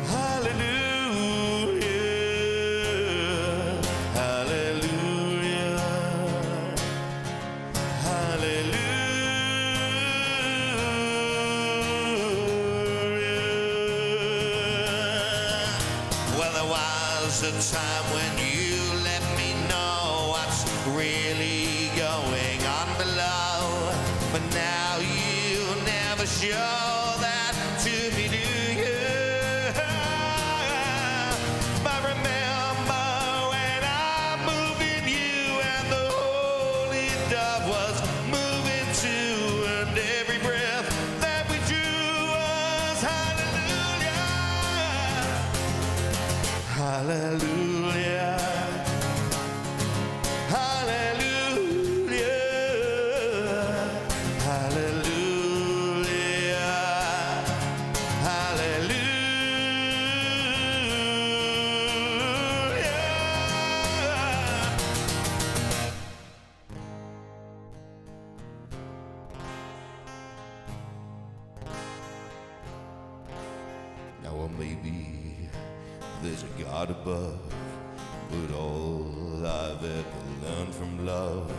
Hallelujah. Hallelujah. Hallelujah. Well, there was a time when you let me know what's really going on below, but now you never show that to me, do you? But remember when I moved in you and the holy dove was moving too, and every breath that we drew was hallelujah. Hallelujah. Hallelujah. Hallelujah. Hallelujah. Now, well, maybe there's a God above, but all I've ever learned from love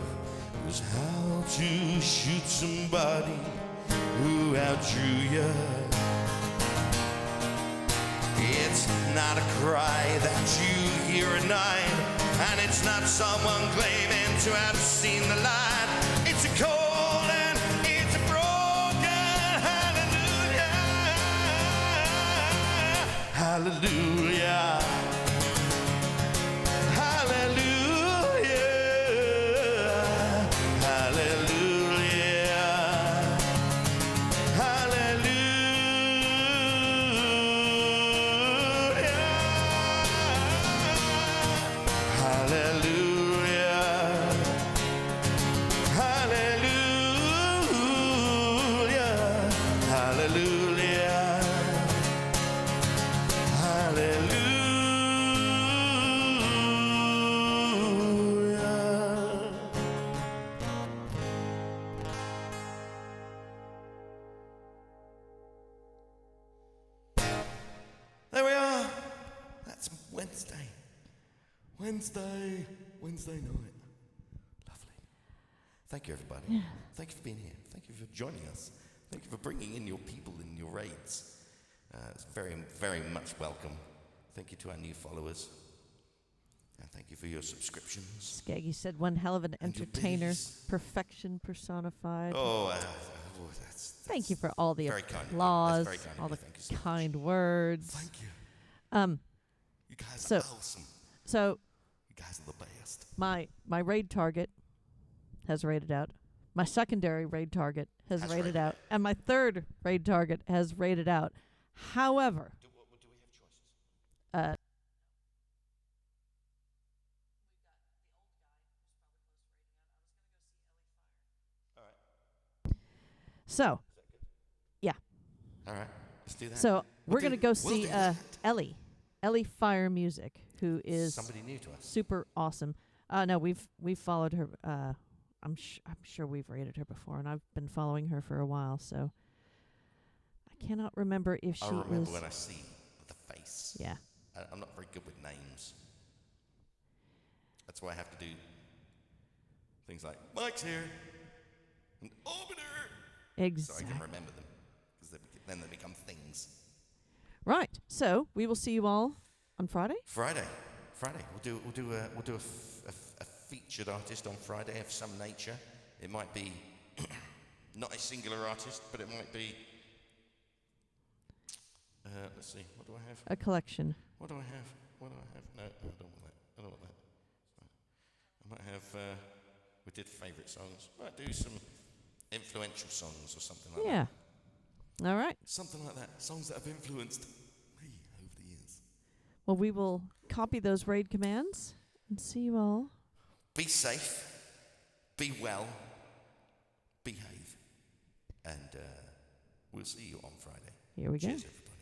was how to shoot somebody who outdrew you. It's not a cry that you hear at night, and it's not someone claiming to have seen the light. It's a cold and it's a broken hallelujah. hallelujah. There we are. That's Wednesday night. Lovely. Thank you, everybody. Yeah. Thank you for being here. Thank you for joining us. Thank you for bringing in your people in your raids. It's very, very much welcome. Thank you to our new followers. And thank you for your subscriptions. Skaggy said one hell of an And your entertainer. biddies. Perfection personified. That's Thank you for all the very kind of you. applause, That's very kind of all you. the Thank you so much. kind words. Thank you. Um, You guys So- are awesome. so You guys are the best. my raid target has raided out. My secondary raid target has Has raided raided out, and my third raid target has raided out. However, Do we have choices? uh, so All right, let's do that. so we're We'll gonna do- go we'll see do that. Ellie Fire Music, who is Somebody new to us. super awesome. No, we've followed her. I'm sure we've rated her before, and I've been following her for a while. So I cannot remember if she I remember is. when I see the face. Yeah. I'm not very good with names. That's why I have to do things like Mike's here and Orbiter, so I Exactly. can remember them, because then they become things. Right. So we will see you all on Friday. Friday. We'll do a featured artist on Friday of some nature. It might be not a singular artist, but it might be. Let's see. What do I have? A collection. What do I have? No, I don't want that. I don't want that. I might have. We did favourite songs. Might do some influential songs or something like Yeah. that. All right. Something like that. Songs that have influenced me over the years. Well, we will copy those raid commands and see you all. Be safe. Be well. Behave. And we'll see you on Friday. Here we go. Cheers, everybody.